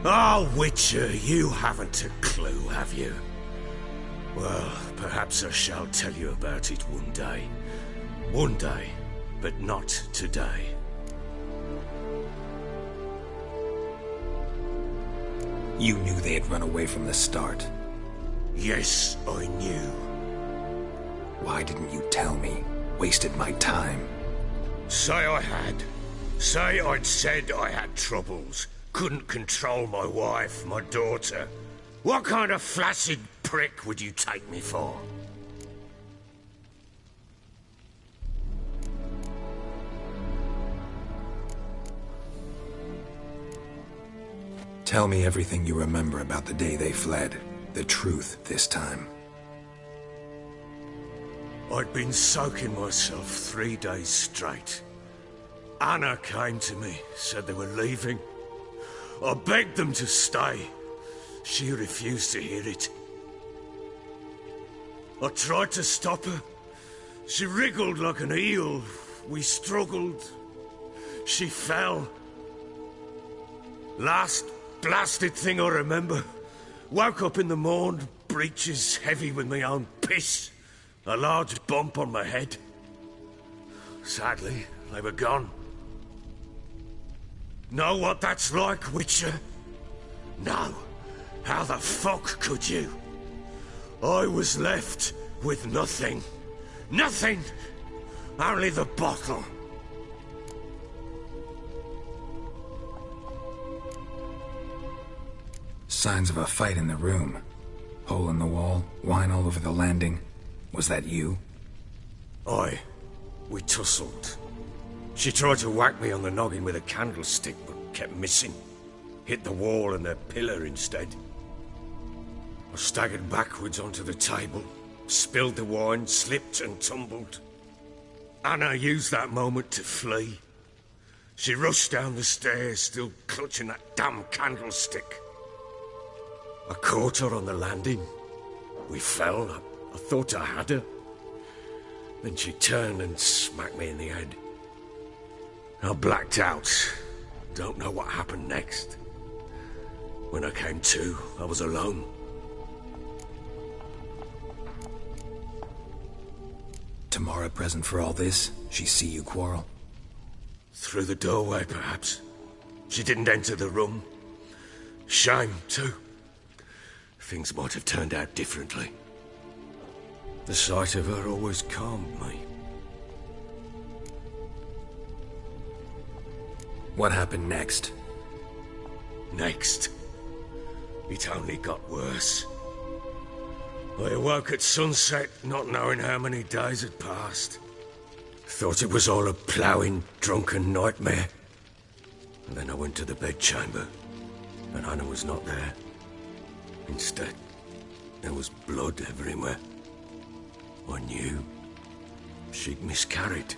S9: Oh, Witcher, you haven't a clue, have you? Well, perhaps I shall tell you about it one day. One day, but not today.
S2: You knew they had run away from the start.
S9: Yes, I knew.
S2: Why didn't you tell me? Wasted my time.
S9: Say I had. Say I'd said I had troubles. Couldn't control my wife, my daughter. What kind of flaccid prick would you take me for?
S2: Tell me everything you remember about the day they fled. The truth this time.
S9: I'd been soaking myself 3 days straight. Anna came to me, said they were leaving. I begged them to stay. She refused to hear it. I tried to stop her. She wriggled like an eel. We struggled. She fell. Last blasted thing I remember. Woke up in the morn, breeches heavy with my own piss. A large bump on my head. Sadly, they were gone. Know what that's like, Witcher? No. How the fuck could you? I was left with nothing. Nothing! Only the bottle.
S2: Signs of a fight in the room. Hole in the wall, wine all over the landing. Was that you?
S9: Aye. We tussled. She tried to whack me on the noggin with a candlestick, but kept missing. Hit the wall and the pillar instead. I staggered backwards onto the table, spilled the wine, slipped and tumbled. Anna used that moment to flee. She rushed down the stairs, still clutching that damn candlestick. I caught her on the landing. We fell. I thought I had her. Then she turned and smacked me in the head. I blacked out. Don't know what happened next. When I came to, I was alone.
S2: Tamara present for all this? She see you quarrel?
S9: Through the doorway, perhaps. She didn't enter the room. Shame, too. Things might have turned out differently. The sight of her always calmed me.
S2: What happened next?
S9: Next? It only got worse. I awoke at sunset, not knowing how many days had passed. Thought it was all a ploughing, drunken nightmare. And then I went to the bedchamber, and Anna was not there. Instead, there was blood everywhere. I knew she'd miscarried.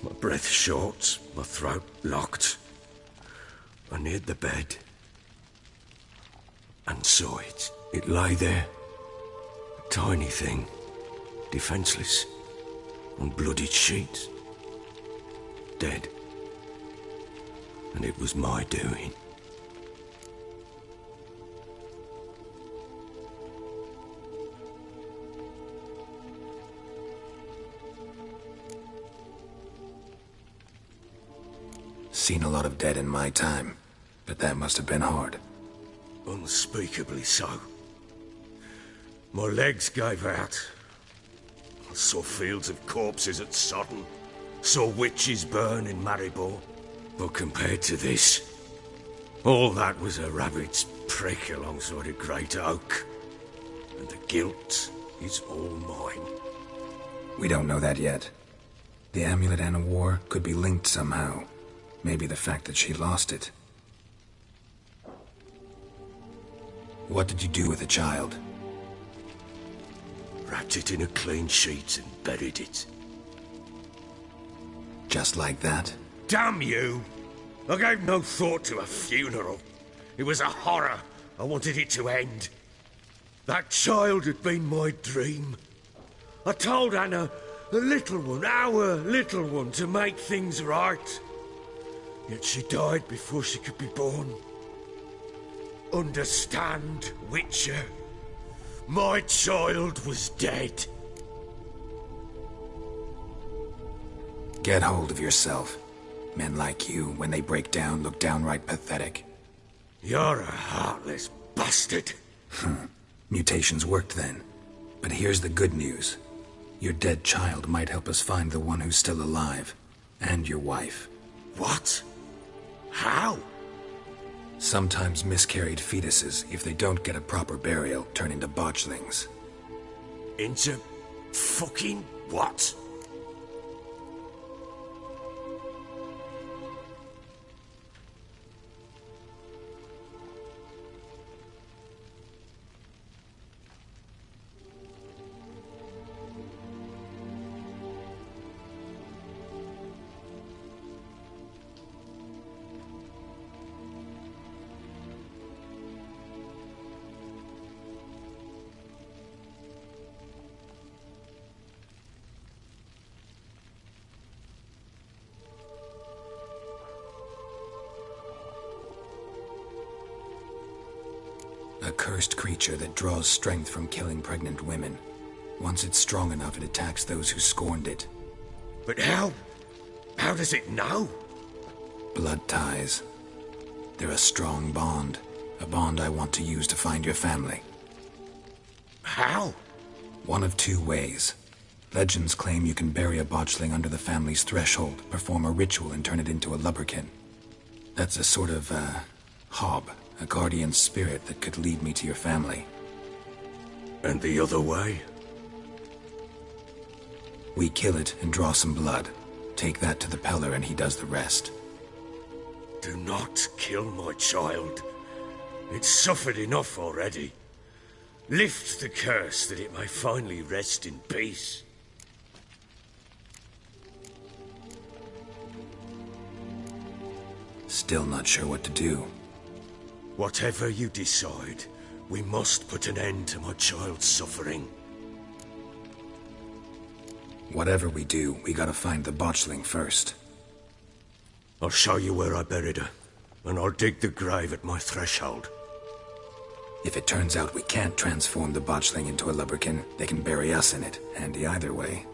S9: My breath short, my throat locked. I neared the bed and saw it. It lay there, a tiny thing, defenseless, on bloodied sheets, dead. And it was my doing.
S2: Seen a lot of dead in my time, but that must have been hard.
S9: Unspeakably so. My legs gave out. I saw fields of corpses at Sodden. Saw witches burn in Maribor. But compared to this, all that was a rabbit's prick alongside a great oak. And the guilt is all mine.
S2: We don't know that yet. The amulet Anna wore could be linked somehow. Maybe the fact that she lost it. What did you do with the child?
S9: Wrapped it in a clean sheet and buried it.
S2: Just like that?
S9: Damn you! I gave no thought to a funeral. It was a horror. I wanted it to end. That child had been my dream. I told Anna, the little one, our little one, to make things right. Yet she died before she could be born. Understand, Witcher? My child was dead.
S2: Get hold of yourself. Men like you, when they break down, look downright pathetic.
S9: You're a heartless bastard.
S2: Mutations worked then. But here's the good news. Your dead child might help us find the one who's still alive. And your wife.
S9: What? How?
S2: Sometimes miscarried fetuses, if they don't get a proper burial, turn into botchlings.
S9: Into fucking what?
S2: A cursed creature that draws strength from killing pregnant women. Once it's strong enough, it attacks those who scorned it.
S9: But how? How does it know?
S2: Blood ties. They're a strong bond. A bond I want to use to find your family.
S9: How?
S2: One of two ways. Legends claim you can bury a botchling under the family's threshold, perform a ritual, and turn it into a lubberkin. That's a sort of, hob. A guardian spirit that could lead me to your family.
S9: And the other way?
S2: We kill it and draw some blood. Take that to the Peller and he does the rest.
S9: Do not kill my child. It's suffered enough already. Lift the curse that it may finally rest in peace.
S2: Still not sure what to do.
S9: Whatever you decide, we must put an end to my child's suffering.
S2: Whatever we do, we gotta find the botchling first.
S9: I'll show you where I buried her, and I'll dig the grave at my threshold.
S2: If it turns out we can't transform the botchling into a lubberkin, they can bury us in it. Handy either way.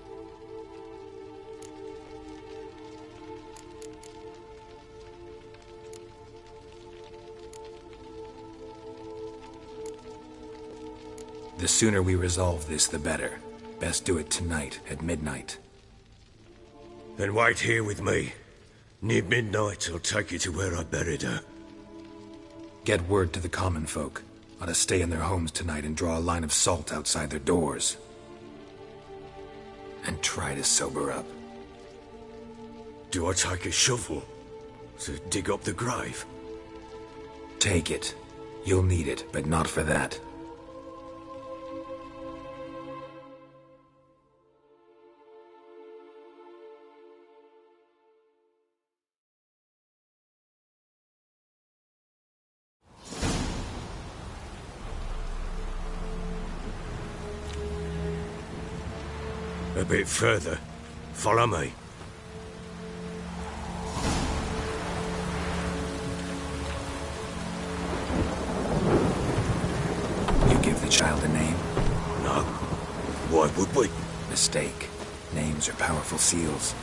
S2: The sooner we resolve this, the better. Best do it tonight, at midnight.
S9: Then wait here with me. Near midnight, I'll take you to where I buried her.
S2: Get word to the common folk. Ought to stay in their homes tonight and draw a line of salt outside their doors. And try to sober up.
S9: Do I take a shovel to dig up the grave?
S2: Take it. You'll need it, but not for that.
S9: A bit further. Follow me.
S2: You give the child a name?
S9: No. Why would we?
S2: Mistake. Names are powerful seals.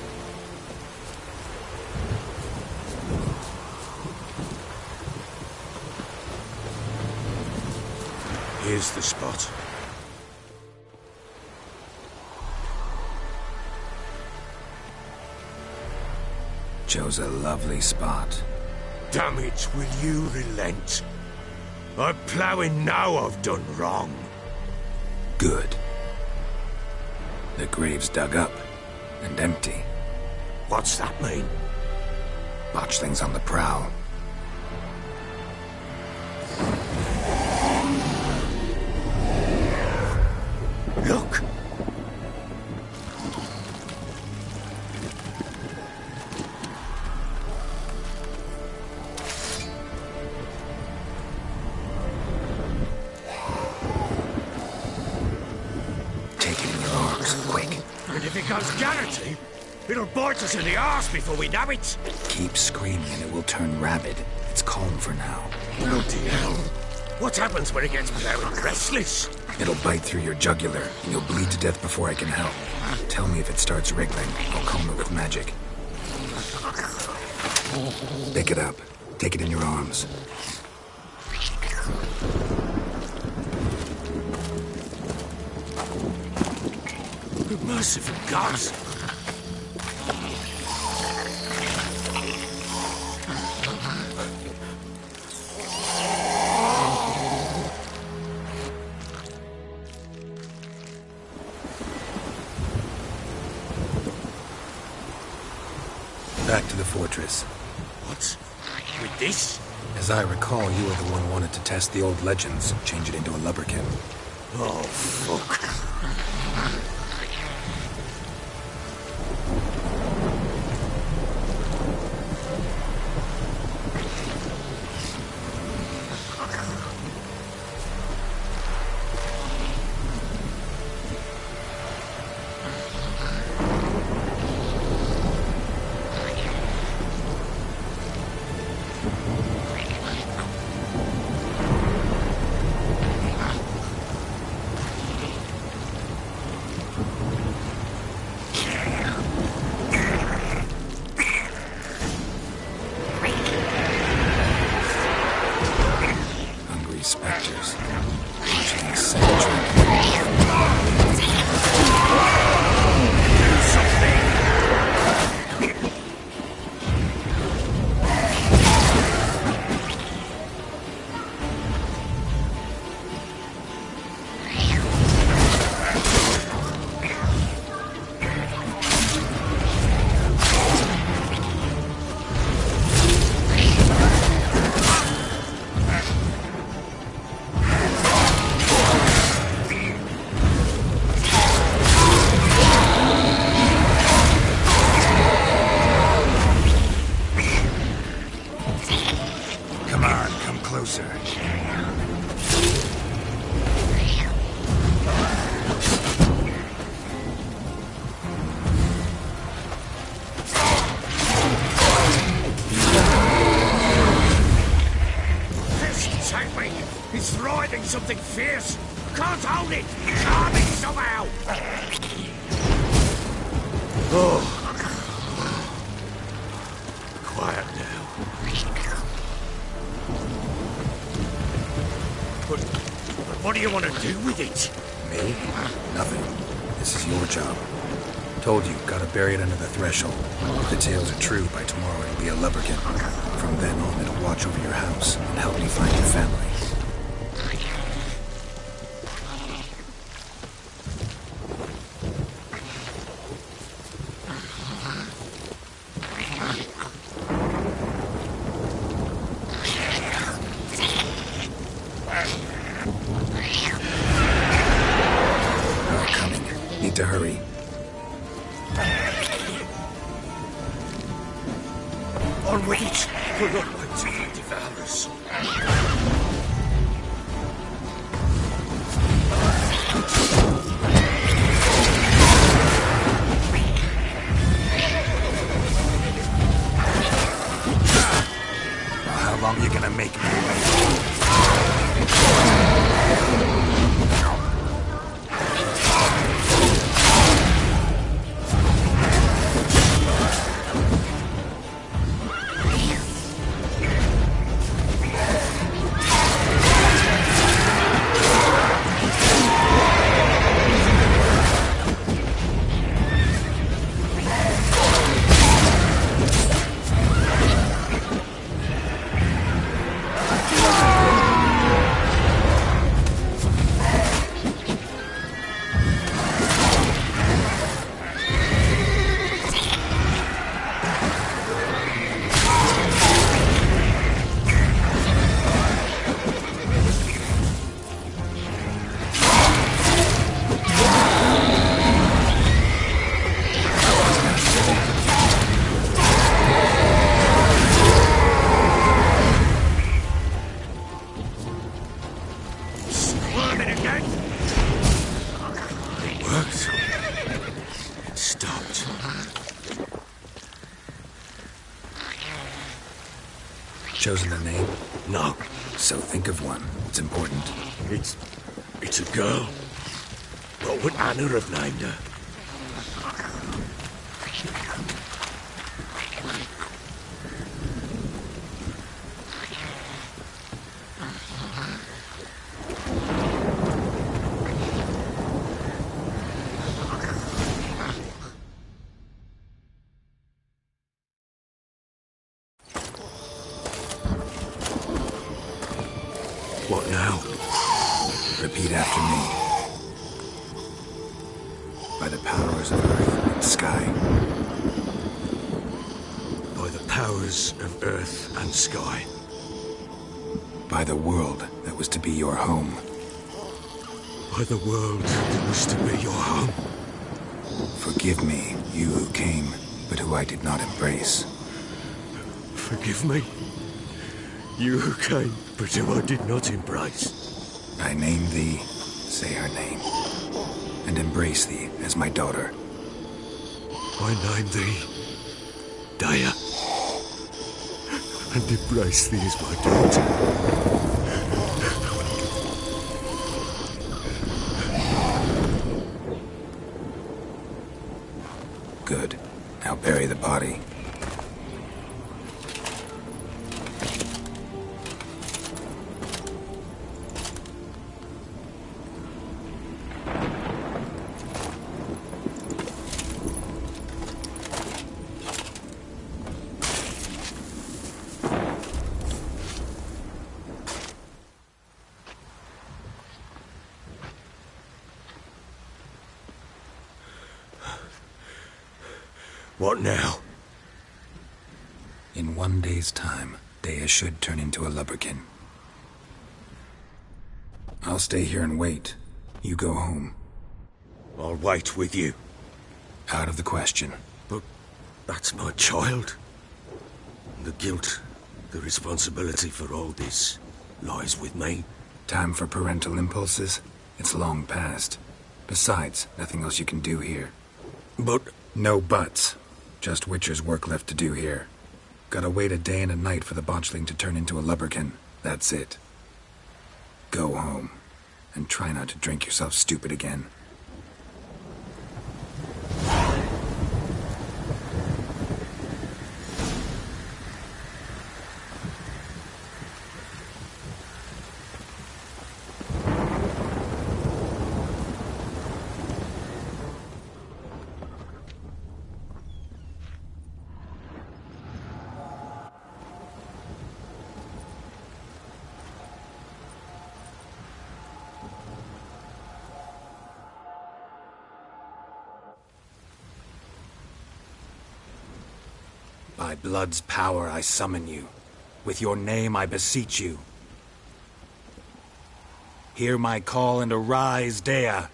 S9: Here's the spot.
S2: Chose a lovely spot.
S9: Damn it, will you relent? I'm ploughing now I've done wrong.
S2: Good. The grave's dug up and empty.
S9: What's that mean?
S2: Botchling's on the prowl.
S9: Look!
S2: Take it in your arms, quick.
S9: And if it goes Garrity, it'll bite us in the arse before we know it.
S2: Keep screaming and it will turn rabid. It's calm for now.
S9: Bloody hell. What happens when it gets plowing restless?
S2: It'll bite through your jugular, and you'll bleed to death before I can help. Tell me if it starts wriggling. I'll calm it with magic. Pick it up. Take it in your arms.
S9: Merciful gods!
S2: Back to the fortress.
S9: What? With this?
S2: As I recall, you were the one who wanted to test the old legends, change it into a lubberkin.
S9: Oh, fuck.
S2: Spectres. Watching the same
S1: closer.
S9: This take me! It's writhing something fierce! Can't hold it! Calm it somehow! Oh. Quiet now. But what do you want to do with it?
S2: Me? Nothing. This is your job. Told you, gotta bury it under the threshold. If the tales are true, by tomorrow it'll be a lubberkin. From then on, it'll watch over your house and help me find your family. Need to hurry.
S9: On with it! We're not going to devour us.
S1: How long you gonna make me wait?
S2: chosen a name?
S9: No.
S2: So think of one. It's important.
S9: It's a girl. What would Anna have named her? What now?
S2: Repeat after me. By the powers of earth and sky.
S9: By the powers of earth and sky.
S2: By the world that was to be your home.
S9: By the world that was to be your home.
S2: Forgive me, you who came, but who I did not embrace.
S9: Forgive me, you who came, but who I did not embrace.
S2: I name thee, say her name, and embrace thee as my daughter.
S9: I name thee, Daya, and embrace thee as my daughter.
S2: Good. Now bury the body.
S9: What now?
S2: In 1 day's time, Dea should turn into a lubberkin. I'll stay here and wait. You go home.
S9: I'll wait with you.
S2: Out of the question.
S9: But that's my child. The guilt, the responsibility for all this lies with me.
S2: Time for parental impulses? It's long past. Besides, nothing else you can do here.
S9: But...
S2: No buts. Just Witcher's work left to do here. Gotta wait a day and a night for the botchling to turn into a lubberkin. That's it. Go home. And try not to drink yourself stupid again. By blood's power I summon you. With your name I beseech you. Hear my call and arise, Dea.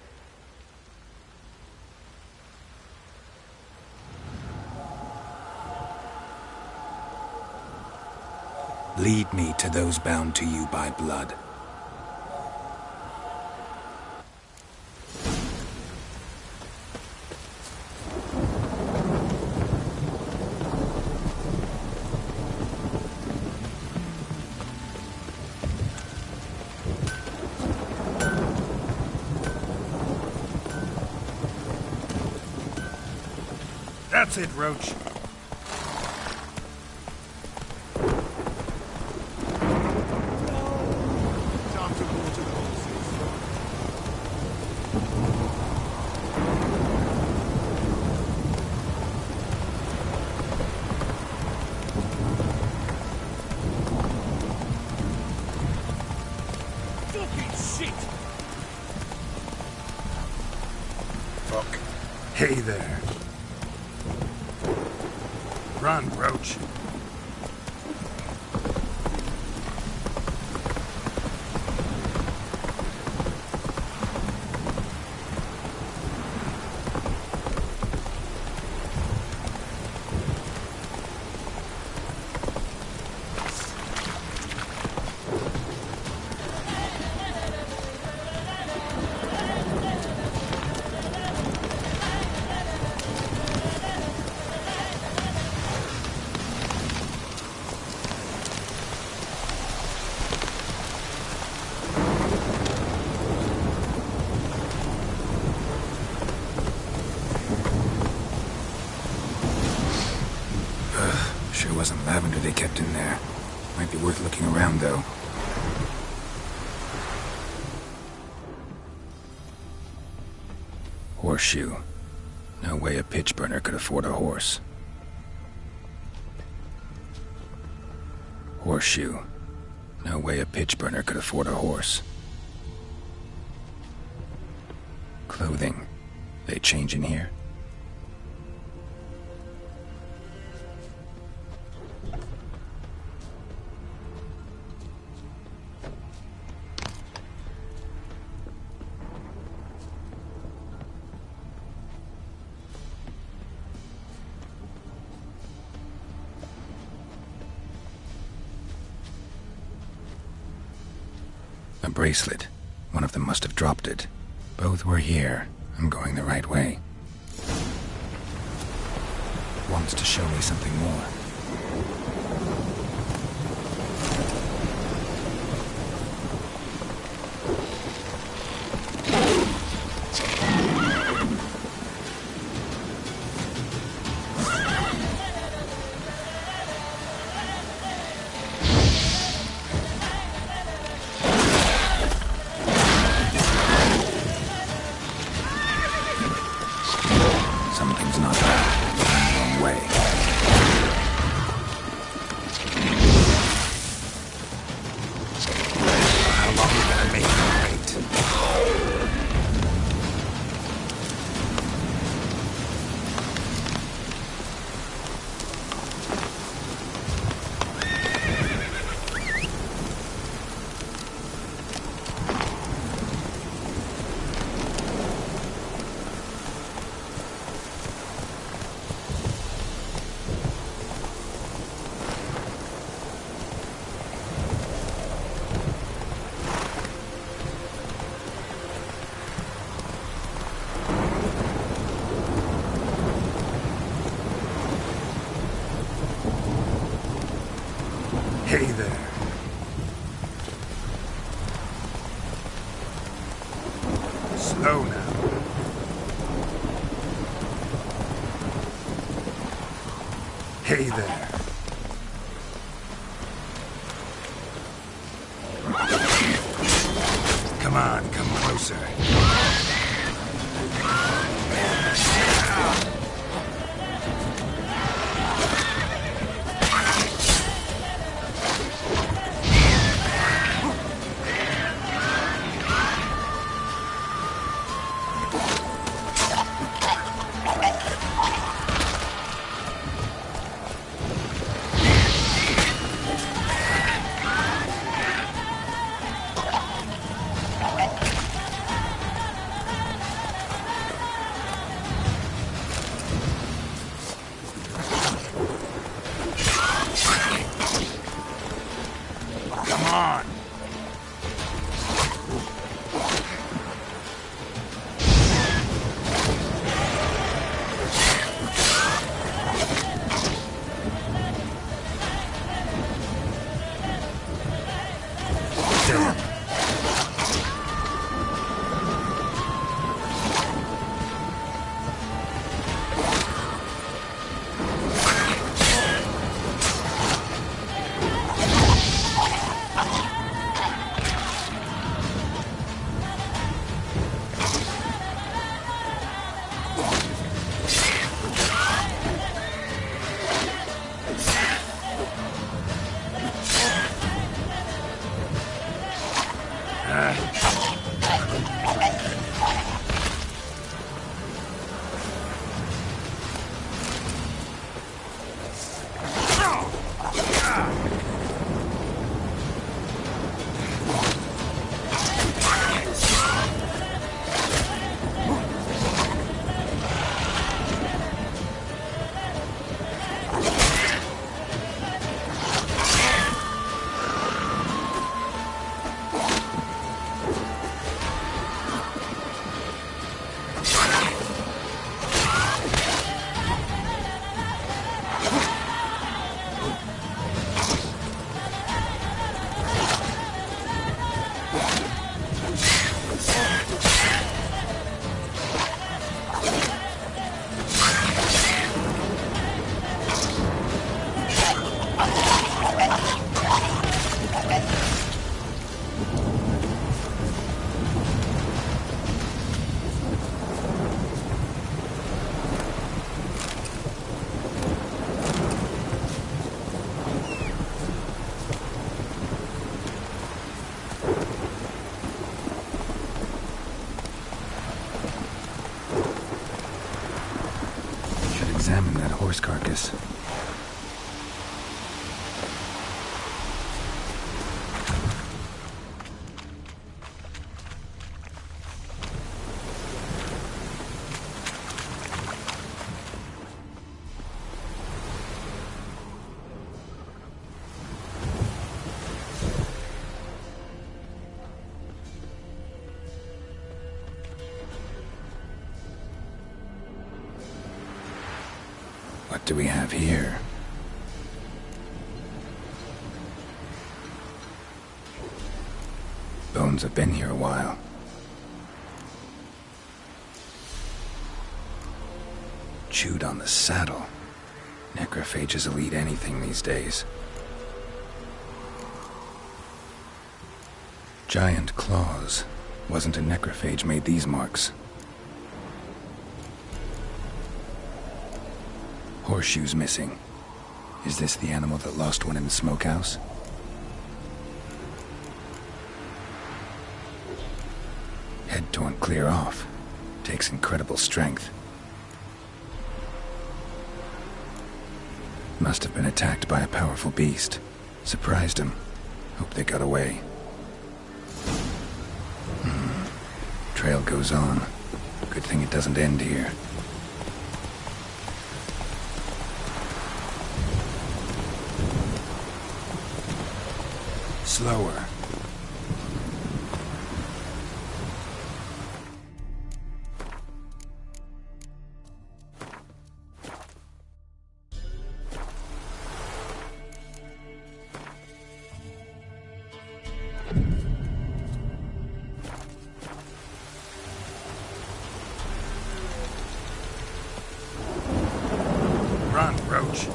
S2: Lead me to those bound to you by blood.
S5: That's it, Roach.
S6: Time to water the horses.
S9: Fucking shit!
S5: Fuck. Hey there. Run, Roach.
S7: some lavender they kept in there. Might be worth looking around, though. Horseshoe. No way a pitch burner could afford a horse. Horseshoe. No way a pitch burner could afford a horse. Clothing. They change in here? A bracelet. One of them must have dropped it. Both were here. I'm going the right way. Wants to show me something more. Something's not right. I'm the wrong way. How long are you gonna make me wait?
S5: Hey there. Slow now. Hey there. Come on, come closer.
S7: examine that horse carcass. What do we have here? Bones have been here a while. Chewed on the saddle. Necrophages will eat anything these days. Giant claws. Wasn't a necrophage made these marks. Horseshoes missing. Is this the animal that lost one in the smokehouse? Head torn clear off. Takes incredible strength. Must have been attacked by a powerful beast. Surprised him. Hope they got away. Trail goes on. Good thing it doesn't end here. Slower.
S5: Run, Roach.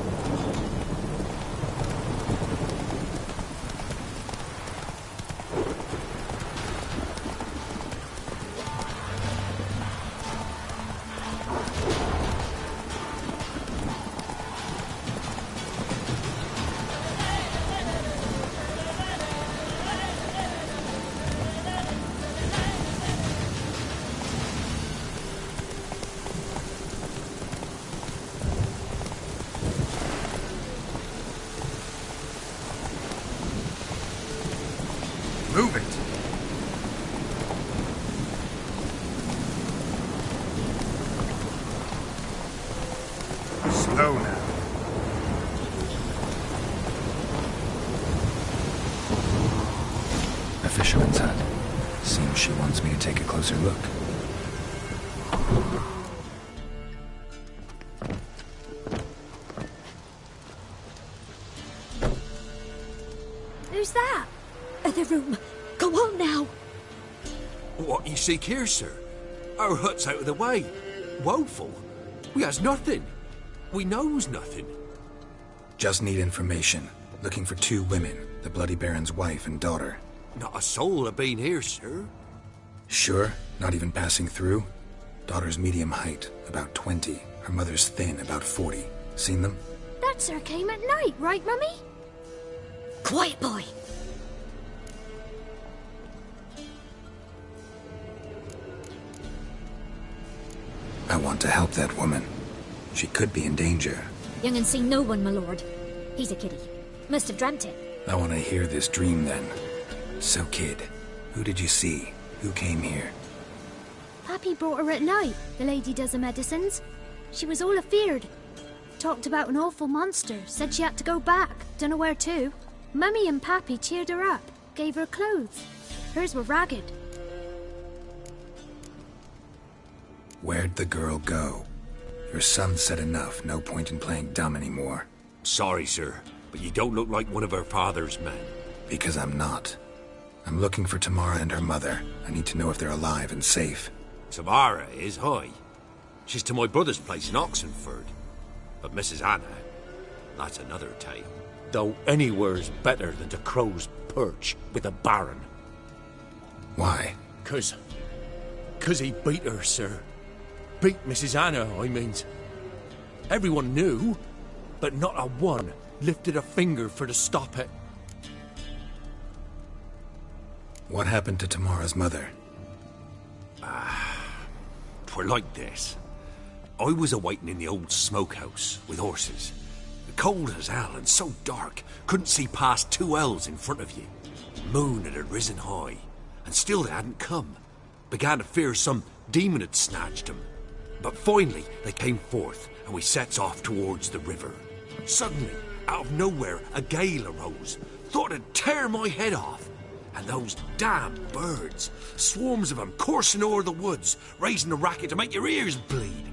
S5: Move it! Slow now.
S7: A fisherman's hut. Seems she wants me to take a closer look.
S3: Who's that? Other room. Go on now.
S17: What you seek here, sir? Our hut's out of the way. Woeful. We has nothing. We knows nothing.
S7: Just need information. Looking for 2 women, the Bloody Baron's wife and daughter.
S17: Not a soul have been here, sir.
S7: Sure? Not even passing through? Daughter's medium height, about 20. Her mother's thin, about 40. Seen them?
S3: That sir came at night, right, Mummy? Quiet, boy.
S7: I want to help that woman. She could be in danger.
S3: Young and seen no one, my lord. He's a kiddie. Must have dreamt it.
S7: I want to hear this dream then. So, kid, who did you see? Who came here?
S8: Pappy brought her at night, the lady does the medicines. She was all afeared. Talked about an awful monster, said she had to go back, dunno where to. Mummy and Pappy cheered her up, gave her clothes. Hers were ragged.
S7: Where'd the girl go? Your son said enough, no point in playing dumb anymore.
S17: Sorry, sir, but you don't look like one of her father's men.
S7: Because I'm not. I'm looking for Tamara and her mother. I need to know if they're alive and safe.
S17: Tamara is, hi. She's to my brother's place in Oxenford. But Mrs. Anna, that's another tale. Though anywhere's better than to Crow's Perch with a baron.
S7: Why?
S17: 'Cause he beat her, sir. Beat Mrs. Anna, I means. Everyone knew, but not a one lifted a finger for to stop it.
S7: What happened to Tamara's mother?
S17: 'Twere like this. I was awaiting in the old smokehouse with horses. Cold as hell and so dark, couldn't see past 2 ells in front of you. Moon had risen high, and still they hadn't come. Began to fear some demon had snatched them. But finally they came forth, and we sets off towards the river. Suddenly, out of nowhere, a gale arose. Thought it'd tear my head off. And those damn birds, swarms of them coursing o'er the woods, raising a racket to make your ears bleed.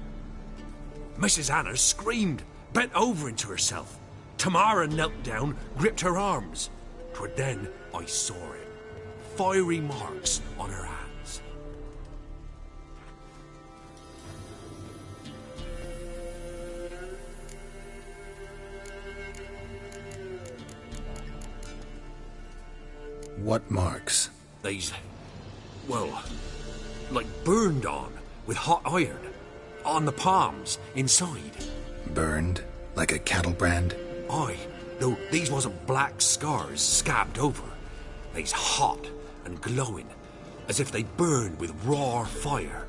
S17: Mrs. Anna screamed, bent over into herself. Tamara knelt down, gripped her arms. 'Twere then I saw it. Fiery marks on her hands.
S2: What marks?
S17: They's, well, like burned on with hot iron. On the palms, inside.
S2: Burned? Like a cattle brand?
S17: Aye, though these wasn't black scars scabbed over. They's hot and glowing, as if they burned with raw fire.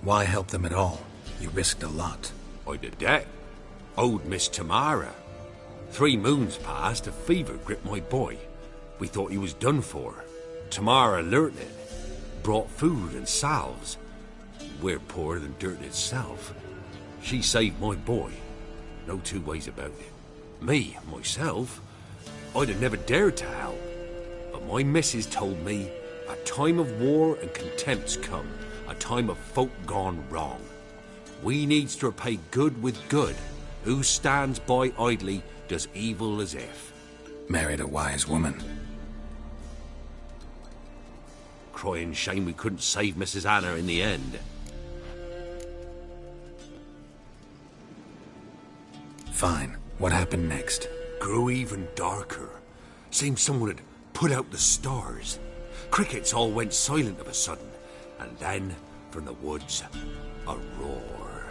S2: Why help them at all? You risked a lot.
S17: I did that. Owed Miss Tamara. 3 moons passed, a fever gripped my boy. We thought he was done for. Tamara learnt it. Brought food and salves. We're poorer than dirt itself. She saved my boy. No 2 ways about it. Me, myself, I'd have never dared to help. But my missus told me a time of war and contempt's come. A time of folk gone wrong. We needs to repay good with good. Who stands by idly does evil as if.
S2: Married a wise woman.
S17: Crying shame we couldn't save Mrs. Anna in the end.
S2: Fine. What happened next?
S17: Grew even darker. Seemed someone had put out the stars. Crickets all went silent of a sudden. And then, from the woods, a roar.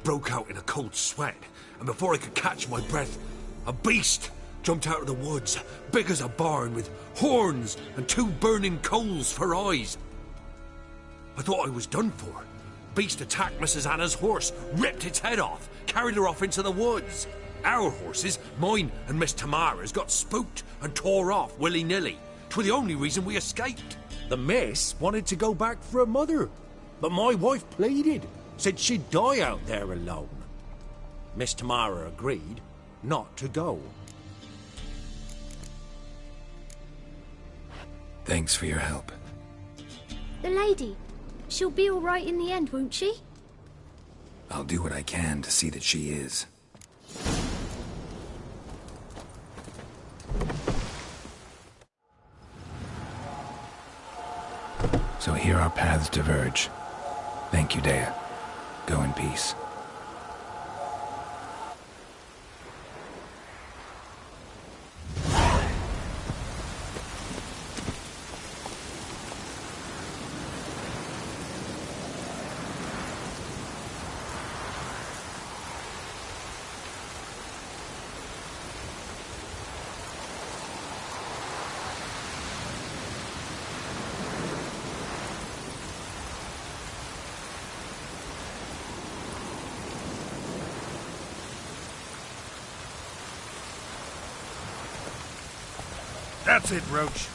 S17: Broke out in a cold sweat, and before I could catch my breath, a beast jumped out of the woods, big as a barn, with horns and 2 burning coals for eyes. I thought I was done for. Beast attacked Mrs. Anna's horse, ripped its head off, carried her off into the woods. Our horses, mine and Miss Tamara's, got spooked and tore off willy-nilly. 'Twere the only reason we escaped. The miss wanted to go back for her mother, but my wife pleaded, said she'd die out there alone. Miss Tamara agreed not to go.
S2: Thanks for your help.
S8: The lady, she'll be all right in the end, won't she?
S2: I'll do what I can to see that she is. So here our paths diverge. Thank you, Dea. Go in peace.
S5: That's it, Roach.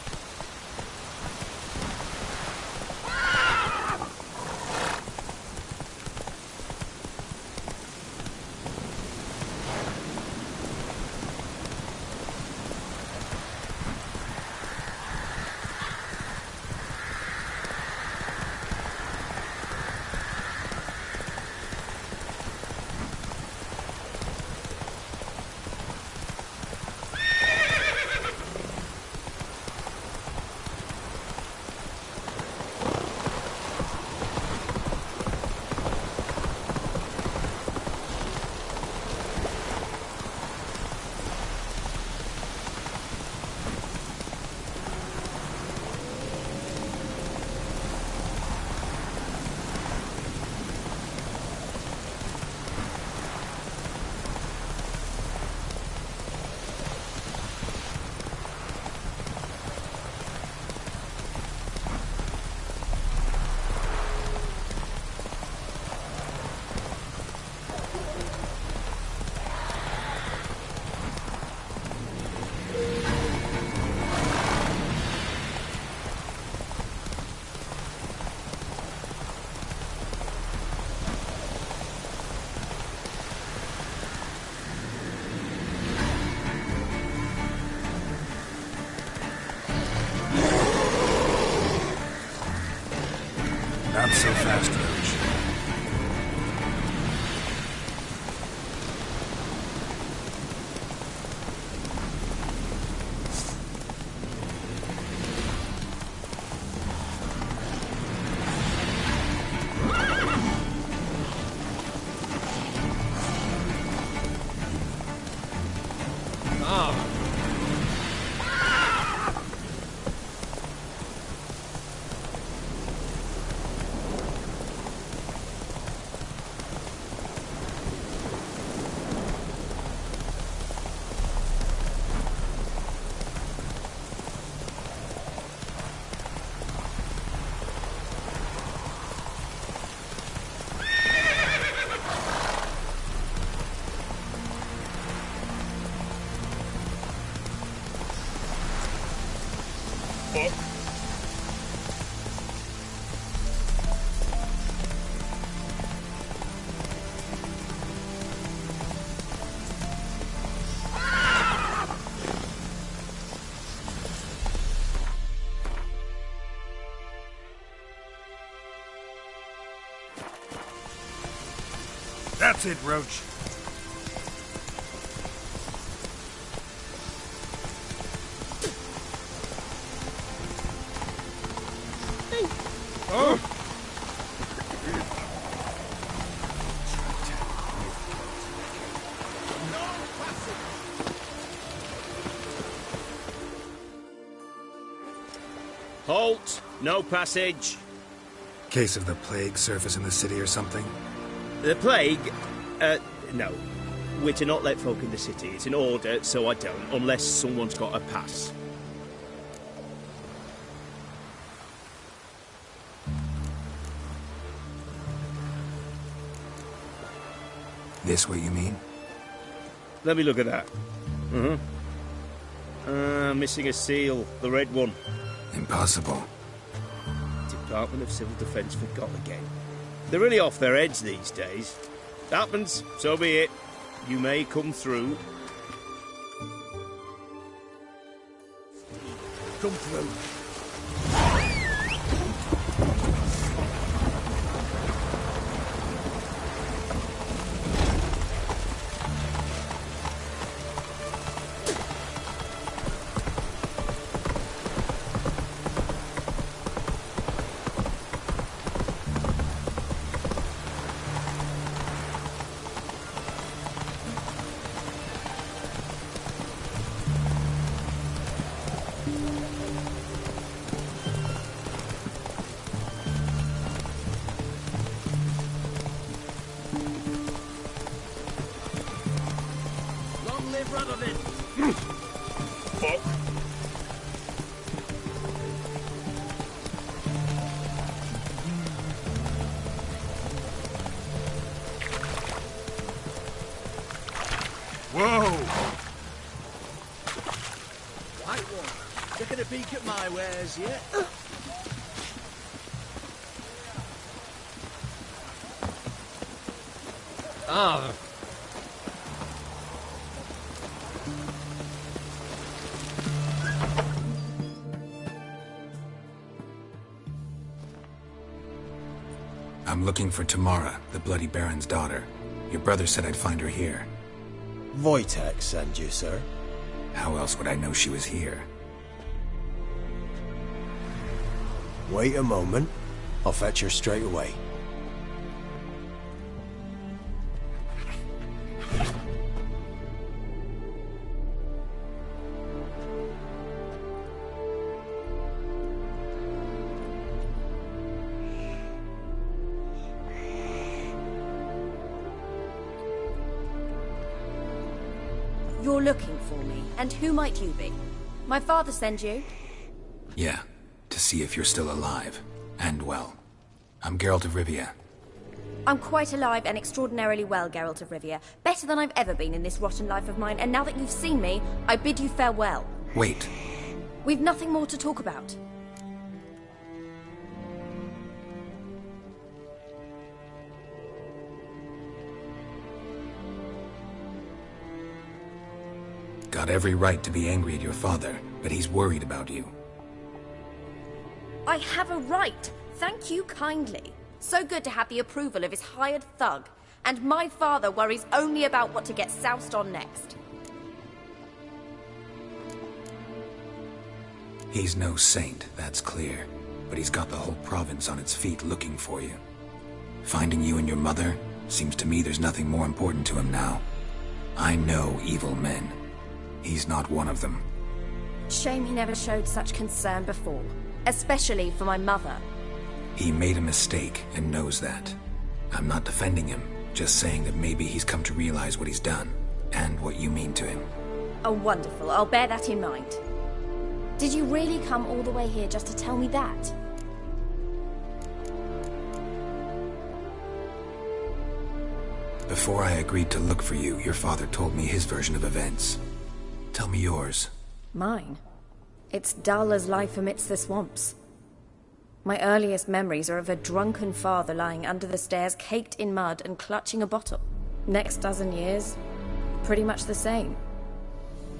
S2: Not so fast, Roach.
S5: That's it, Roach. Oh!
S10: Halt! No passage.
S2: Case of the plague surface in the city or something?
S10: The plague? No. We're to not let folk in the city. It's an order, so I don't, unless someone's got a pass.
S2: This what you mean?
S10: Let me look at that. Missing a seal. The red one.
S2: Impossible.
S10: Department of Civil Defence forgot again. They're really off their heads these days. Happens, so be it. You may come through.
S20: Come through.
S5: Whoa!
S20: Right one. Taking a peek at my wares yet?
S4: Ah.
S2: I'm looking for Tamara, the Bloody Baron's daughter. Your brother said I'd find her here.
S14: Wojtek sent you, sir.
S2: How else would I know she was here?
S14: Wait a moment. I'll fetch her straight away.
S22: You're looking for me, and who might you be? My father sent you?
S2: Yeah, to see if you're still alive. And well. I'm Geralt of Rivia.
S22: I'm quite alive and extraordinarily well, Geralt of Rivia. Better than I've ever been in this rotten life of mine, and now that you've seen me, I bid you farewell.
S2: Wait.
S22: We've nothing more to talk about.
S2: Got every right to be angry at your father, but he's worried about you.
S22: I have a right. Thank you kindly. So good to have the approval of his hired thug. And my father worries only about what to get soused on next.
S2: He's no saint, that's clear. But he's got the whole province on its feet looking for you. Finding you and your mother, seems to me there's nothing more important to him now. I know evil men. He's not one of them.
S22: Shame he never showed such concern before. Especially for my mother.
S2: He made a mistake and knows that. I'm not defending him, just saying that maybe he's come to realize what he's done, and what you mean to him.
S22: Oh, wonderful. I'll bear that in mind. Did you really come all the way here just to tell me that?
S2: Before I agreed to look for you, your father told me his version of events. Tell me yours.
S22: Mine? It's dull as life amidst the swamps. My earliest memories are of a drunken father lying under the stairs, caked in mud and clutching a bottle. Next dozen years, pretty much the same.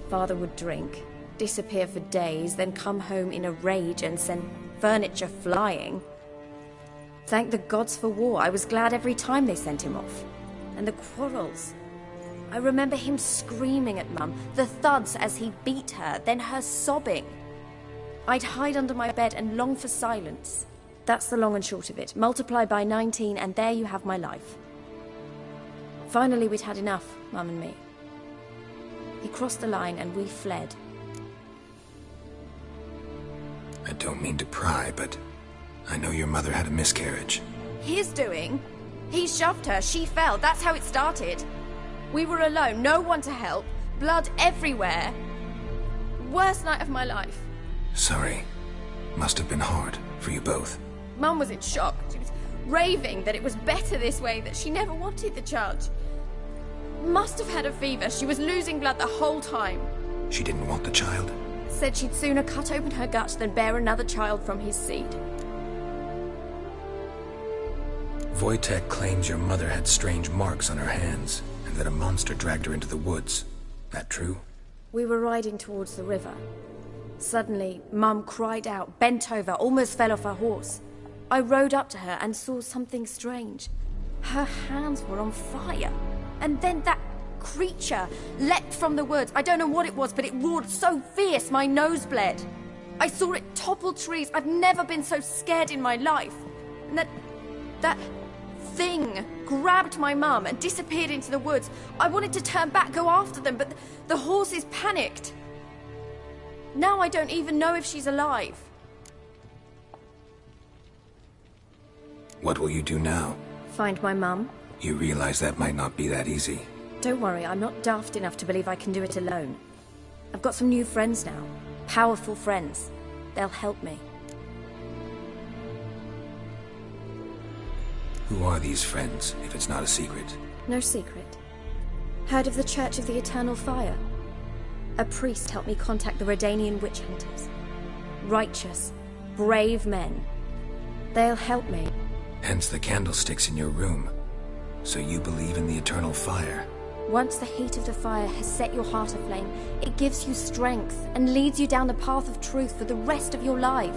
S22: Father would drink, disappear for days, then come home in a rage and send furniture flying. Thank the gods for war. I was glad every time they sent him off. And the quarrels. I remember him screaming at Mum, the thuds as he beat her, then her sobbing. I'd hide under my bed and long for silence. That's the long and short of it. Multiply by 19 and there you have my life. Finally we'd had enough, Mum and me. He crossed the line and we fled.
S2: I don't mean to pry, but I know your mother had a miscarriage.
S22: His doing? He shoved her, she fell, that's how it started. We were alone, no one to help, blood everywhere. Worst night of my life.
S2: Sorry. Must have been hard for you both.
S22: Mum was in shock. She was raving that it was better this way, that she never wanted the child. Must have had a fever, she was losing blood the whole time.
S2: She didn't want the child?
S22: Said she'd sooner cut open her gut than bear another child from his seed.
S2: Wojtek claims your mother had strange marks on her hands, and that a monster dragged her into the woods. That true?
S22: We were riding towards the river. Suddenly, Mum cried out, bent over, almost fell off her horse. I rode up to her and saw something strange. Her hands were on fire. And then that creature leapt from the woods. I don't know what it was, but it roared so fierce my nose bled. I saw it topple trees. I've never been so scared in my life. And that thing grabbed my mum and disappeared into the woods. I wanted to turn back, go after them, but the horses panicked. Now I don't even know if she's alive.
S2: What will you do now?
S22: Find my mum.
S2: You realize that might not be that easy.
S22: Don't worry, I'm not daft enough to believe I can do it alone. I've got some new friends now. Powerful friends. They'll help me.
S2: Who are these friends, if it's not a secret?
S22: No secret. Heard of the Church of the Eternal Fire? A priest helped me contact the Redanian witch hunters. Righteous, brave men. They'll help me.
S2: Hence the candlesticks in your room. So you believe in the eternal fire?
S22: Once the heat of the fire has set your heart aflame, it gives you strength and leads you down the path of truth for the rest of your life.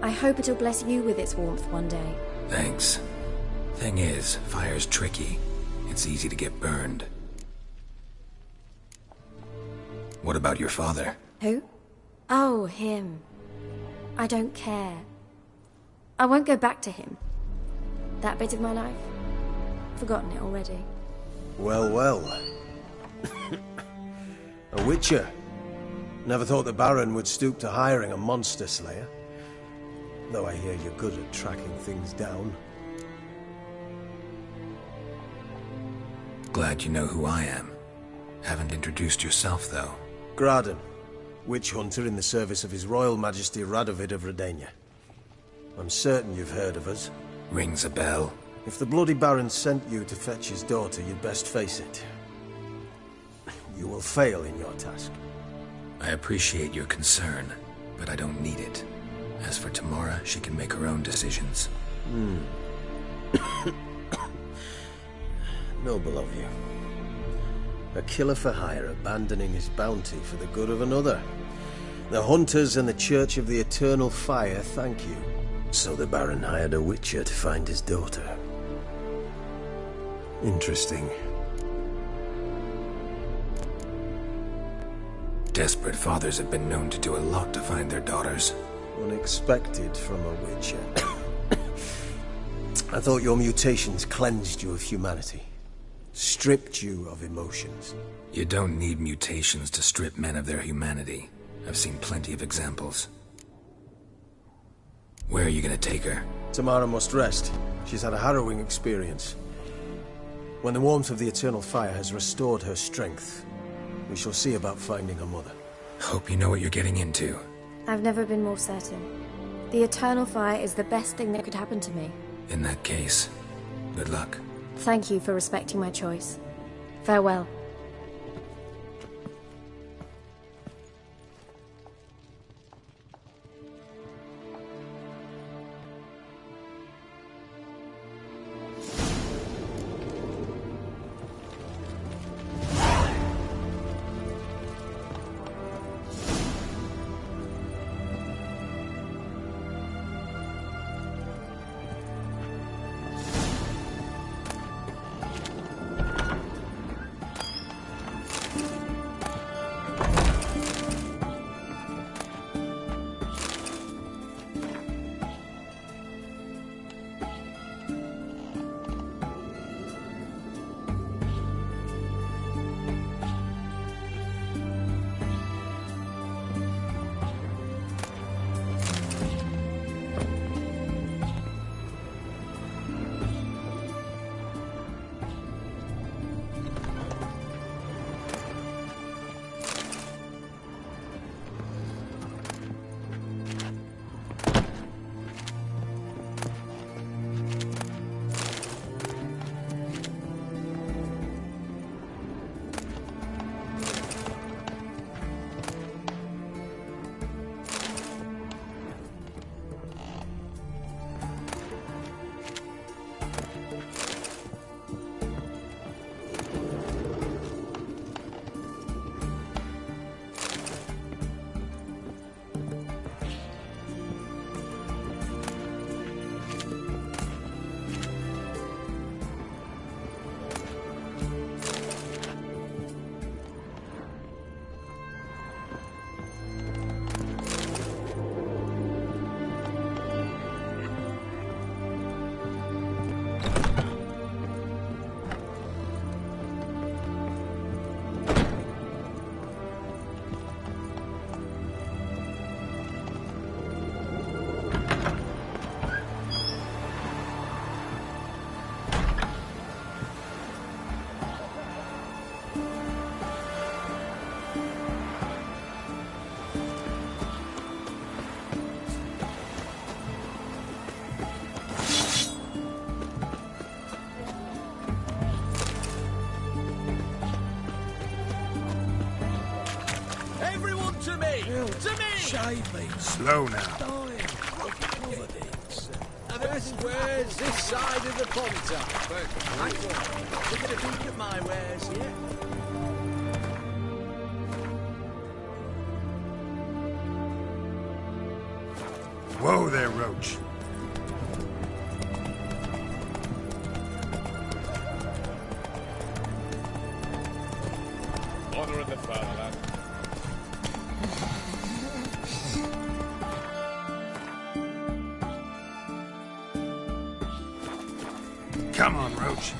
S22: I hope it'll bless you with its warmth one day.
S2: Thanks. Thing is, fire's tricky. It's easy to get burned. What about your father?
S22: Who? Oh, him. I don't care. I won't go back to him. That bit of my life? Forgotten it already.
S14: Well, well. A witcher. Never thought the Baron would stoop to hiring a monster slayer. Though I hear you're good at tracking things down.
S2: Glad you know who I am. Haven't introduced yourself, though.
S14: Graden, witch hunter in the service of His Royal Majesty Radovid of Redania. I'm certain you've heard of us.
S2: Rings a bell.
S14: If the Bloody Baron sent you to fetch his daughter, you'd best face it. You will fail in your task.
S2: I appreciate your concern, but I don't need it. As for Tamara, she can make her own decisions.
S14: Noble of you. A killer for hire abandoning his bounty for the good of another. The Hunters and the Church of the Eternal Fire thank you. So the Baron hired a witcher to find his daughter. Interesting.
S2: Desperate fathers have been known to do a lot to find their daughters.
S14: Unexpected from a witcher. I thought your mutations cleansed you of humanity. Stripped you of emotions.
S2: You don't need mutations to strip men of their humanity. I've seen plenty of examples. Where are you gonna take her?
S14: Tamara must rest. She's had a harrowing experience. When the warmth of the eternal fire has restored her strength, we shall see about finding her mother.
S2: Hope you know what you're getting into.
S22: I've never been more certain. The eternal fire is the best thing that could happen to me.
S2: In that case, good luck.
S22: Thank you for respecting my choice. Farewell.
S19: Shave me.
S5: Slow now.
S19: Best wares this side of the Ponta. But nice one. Look at a peek at my wares, yeah?
S5: Whoa there, Roach.
S4: Honor in the fatherland.
S5: Come on, Roach.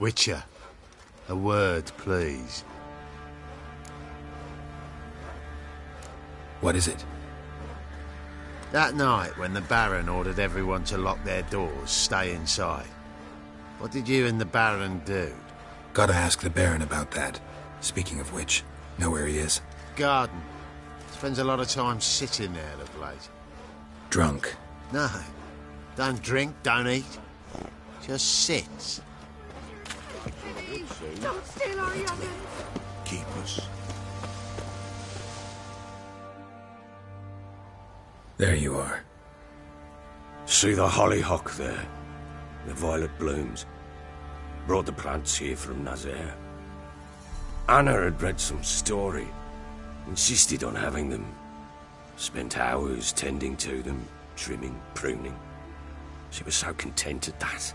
S6: Witcher, a word, please.
S2: What is it?
S6: That night when the Baron ordered everyone to lock their doors, stay inside. What did you and the Baron do?
S2: Gotta ask the Baron about that. Speaking of which, know where he is?
S6: Garden. Spends a lot of time sitting there of late.
S2: Drunk.
S6: No. Don't drink, don't eat. Just sits.
S4: Don't steal our young'uns!
S6: Keep us.
S2: There you are.
S9: See the hollyhock there? The violet blooms. Brought the plants here from Nazaire. Anna had read some story. Insisted on having them. Spent hours tending to them, trimming, pruning. She was so content at that.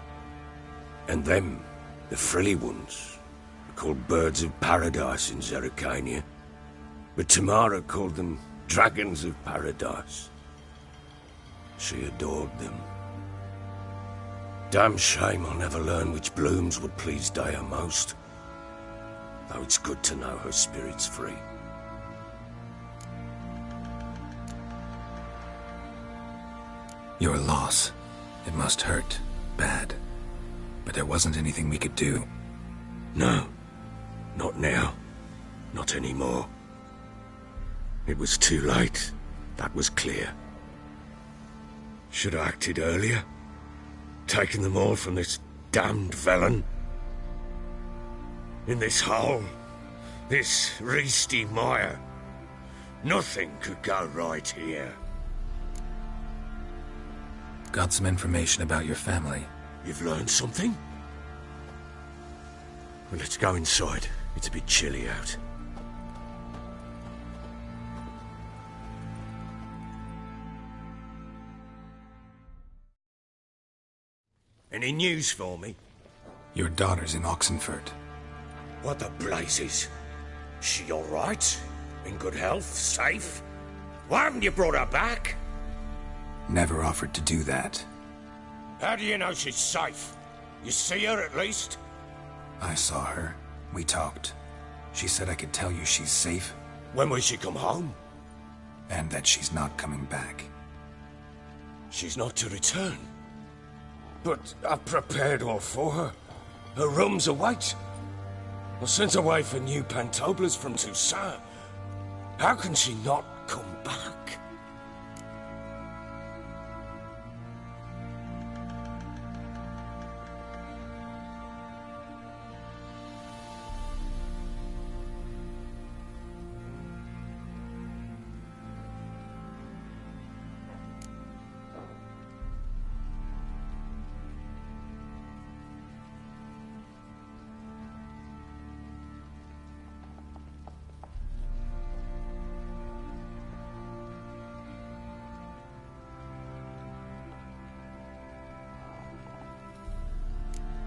S9: And them, the frilly ones, are called birds of paradise in Zerrikania. But Tamara called them dragons of paradise. She adored them. Damn shame I'll never learn which blooms would please Dea most. Though it's good to know her spirit's free.
S2: Your loss. It must hurt. Bad. But there wasn't anything we could do.
S9: No. Not now. Not anymore. It was too late. That was clear. Should have acted earlier. Taken them all from this damned Velen. In this hole. This reesty mire. Nothing could go right here.
S2: Got some information about your family.
S9: You've learned something? Well, let's go inside. It's a bit chilly out. Any news for me?
S2: Your daughter's in Oxenford.
S9: What the blazes? She all right? In good health? Safe? Why haven't you brought her back?
S2: Never offered to do that.
S9: How do you know she's safe? You see her at least?
S2: I saw her. We talked. She said I could tell you she's safe.
S9: When will she come home?
S2: And that she's not coming back.
S9: She's not to return. But I've prepared all for her. Her rooms await. I sent away for new pantoblas from Toussaint. How can she not come back?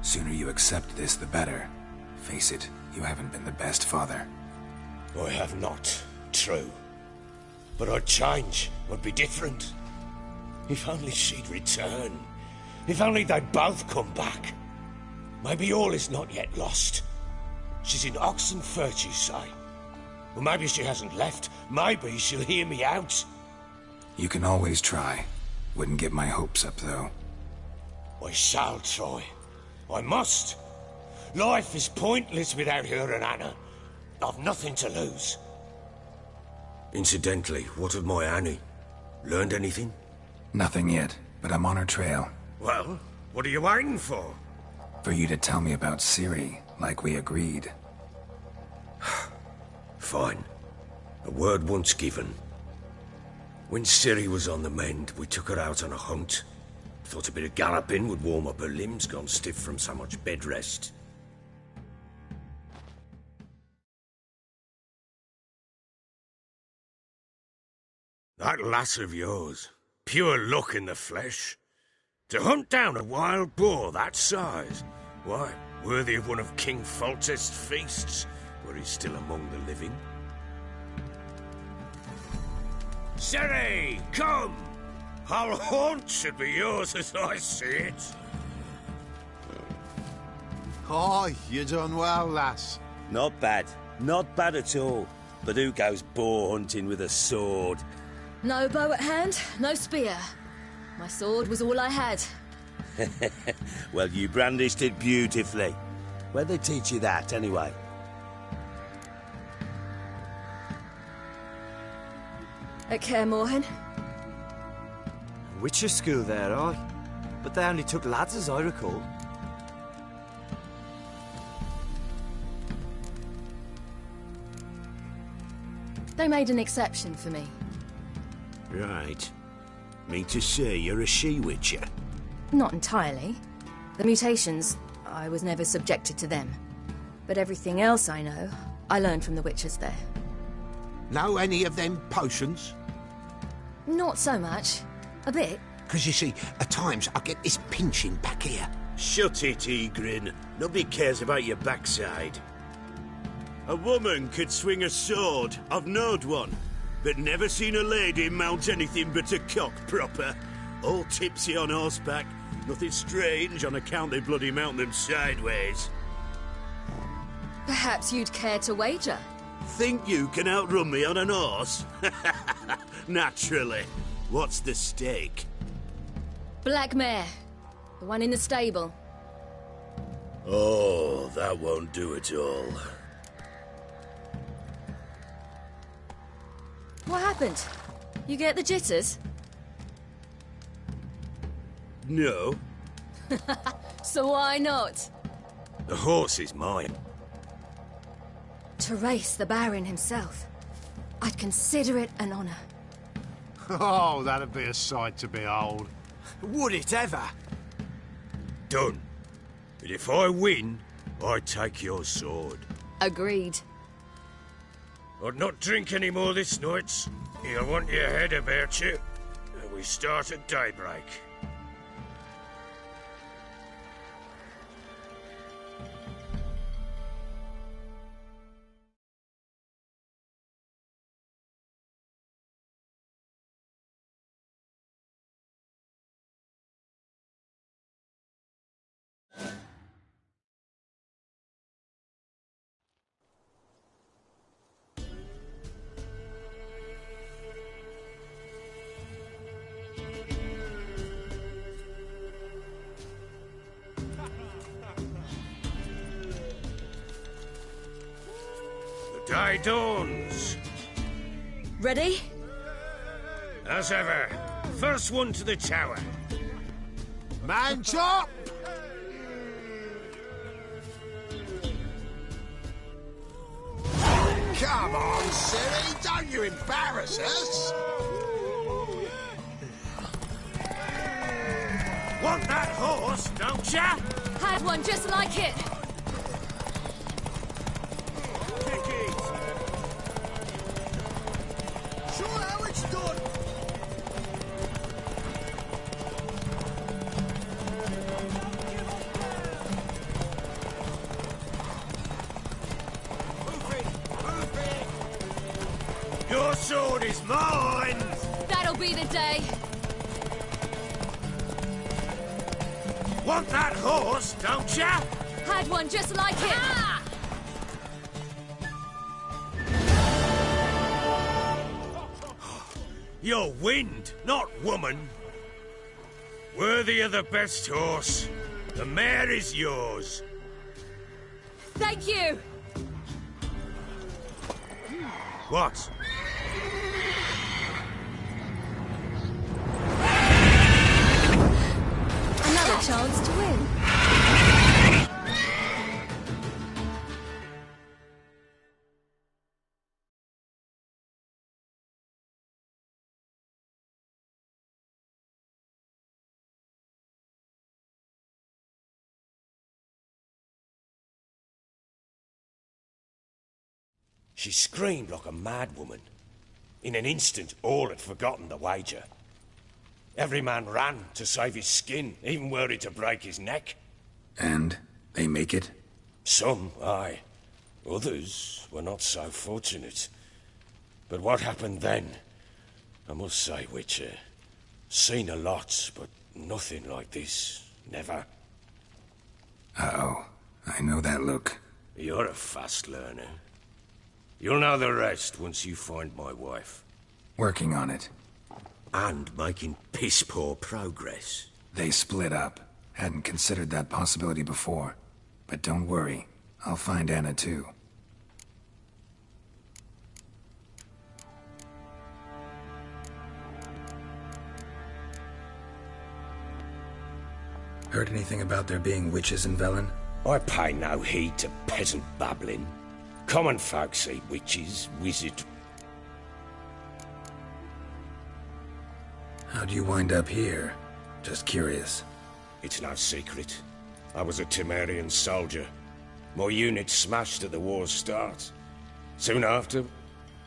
S2: Sooner you accept this, the better. Face it, you haven't been the best father.
S9: I have not, true. But I'd change, I'd be different. If only she'd return. If only they'd both come back. Maybe all is not yet lost. She's in Oxenfurt, you say? Well, maybe she hasn't left. Maybe she'll hear me out.
S2: You can always try. Wouldn't get my hopes up, though.
S9: I shall try. I must. Life is pointless without her and Anna. I've nothing to lose. Incidentally, what of my Annie? Learned anything?
S2: Nothing yet, but I'm on her trail.
S9: Well, what are you waiting for?
S2: For you to tell me about Ciri, like we agreed.
S9: Fine. A word once given. When Ciri was on the mend, we took her out on a hunt. Thought a bit of galloping would warm up her limbs, gone stiff from so much bed rest. That lass of yours, pure luck in the flesh. To hunt down a wild boar that size, why, worthy of one of King Foltest's feasts, were he still among the living. Ciri, come! Our haunt should be yours as I see it.
S6: Oh, you done well, lass.
S10: Not bad. Not bad at all. But who goes boar hunting with a sword?
S22: No bow at hand, no spear. My sword was all I had.
S10: Well, you brandished it beautifully. Where'd they teach you that, anyway?
S22: At Kaer Morhen.
S4: Witcher school there, aye. But they only took lads, as I recall.
S22: They made an exception for me.
S10: Right. Mean to say you're a she-witcher?
S22: Not entirely. The mutations, I was never subjected to them. But everything else I know, I learned from the witches there.
S13: Know any of them potions?
S22: Not so much. A bit.
S13: Because you see, at times I get this pinching back here.
S10: Shut it, Egrin. Nobody cares about your backside. A woman could swing a sword. I've knowed one. But never seen a lady mount anything but a cock proper. All tipsy on horseback. Nothing strange on account they bloody mount them sideways.
S22: Perhaps you'd care to wager?
S10: Think you can outrun me on an horse? Naturally. What's the stake?
S22: Black mare. The one in the stable.
S10: Oh, that won't do at all.
S22: What happened? You get the jitters?
S10: No.
S22: So why not?
S10: The horse is mine.
S22: To race the Baron himself. I'd consider it an honour.
S6: Oh, that'd be a sight to behold.
S4: Would it ever?
S9: Done. But if I win, I take your sword.
S22: Agreed.
S9: I'd not drink any more this night. You'll want your head about you. And we start at daybreak. The day dawns.
S22: Ready?
S9: As ever, first one to the tower.
S6: Man chop!
S13: Come on, silly, don't you embarrass us!
S9: Want that horse, don't ya?
S22: Had one just like it.
S9: Take it.
S19: Show how it's done.
S9: Your sword is mine!
S22: That'll be the day.
S9: Want that horse, don't ya?
S22: Had one just like it. Ah!
S9: You're wind, not woman. Worthy of the best horse. The mare is yours.
S22: Thank you.
S9: What?
S22: Another chance to win.
S9: She screamed like a mad woman. In an instant, all had forgotten the wager. Every man ran to save his skin, even were it to break his neck.
S7: And they make it?
S9: Some, aye. Others were not so fortunate. But what happened then? I must say, Witcher, seen a lot, but nothing like this. Never.
S7: Uh-oh. I know that look.
S9: You're a fast learner. You'll know the rest once you find my wife.
S7: Working on it.
S9: And making piss-poor progress.
S7: They split up. Hadn't considered that possibility before. But don't worry. I'll find Anna too. Heard anything about there being witches in Velen?
S9: I pay no heed to peasant babbling. Common folk say witches, wizard.
S7: How'd you wind up here? Just curious.
S9: It's no secret. I was a Temerian soldier. My unit smashed at the war's start. Soon after,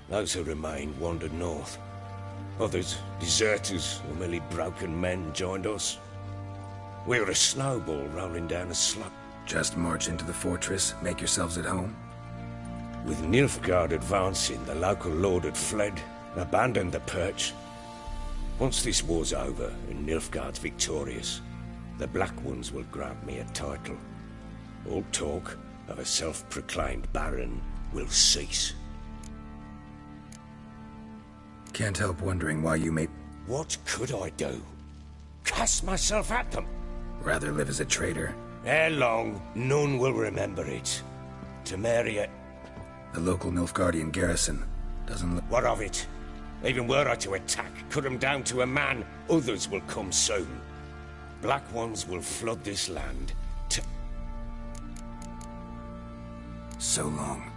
S9: those who remained wandered north. Others, deserters or merely broken men, joined us. We were a snowball rolling down a slope.
S7: Just march into the fortress, make yourselves at home?
S9: With Nilfgaard advancing, the local lord had fled, abandoned the perch. Once this war's over and Nilfgaard's victorious, the Black Ones will grant me a title. All talk of a self-proclaimed baron will cease.
S7: Can't help wondering why you may...
S9: What could I do? Cast myself at them?
S7: Rather live as a traitor.
S9: Ere long, none will remember it. Temeria...
S7: The local Nilfgaardian garrison doesn't look...
S9: What of it? Even were I to attack, cut them down to a man, others will come soon. Black Ones will flood this land to...
S7: So long.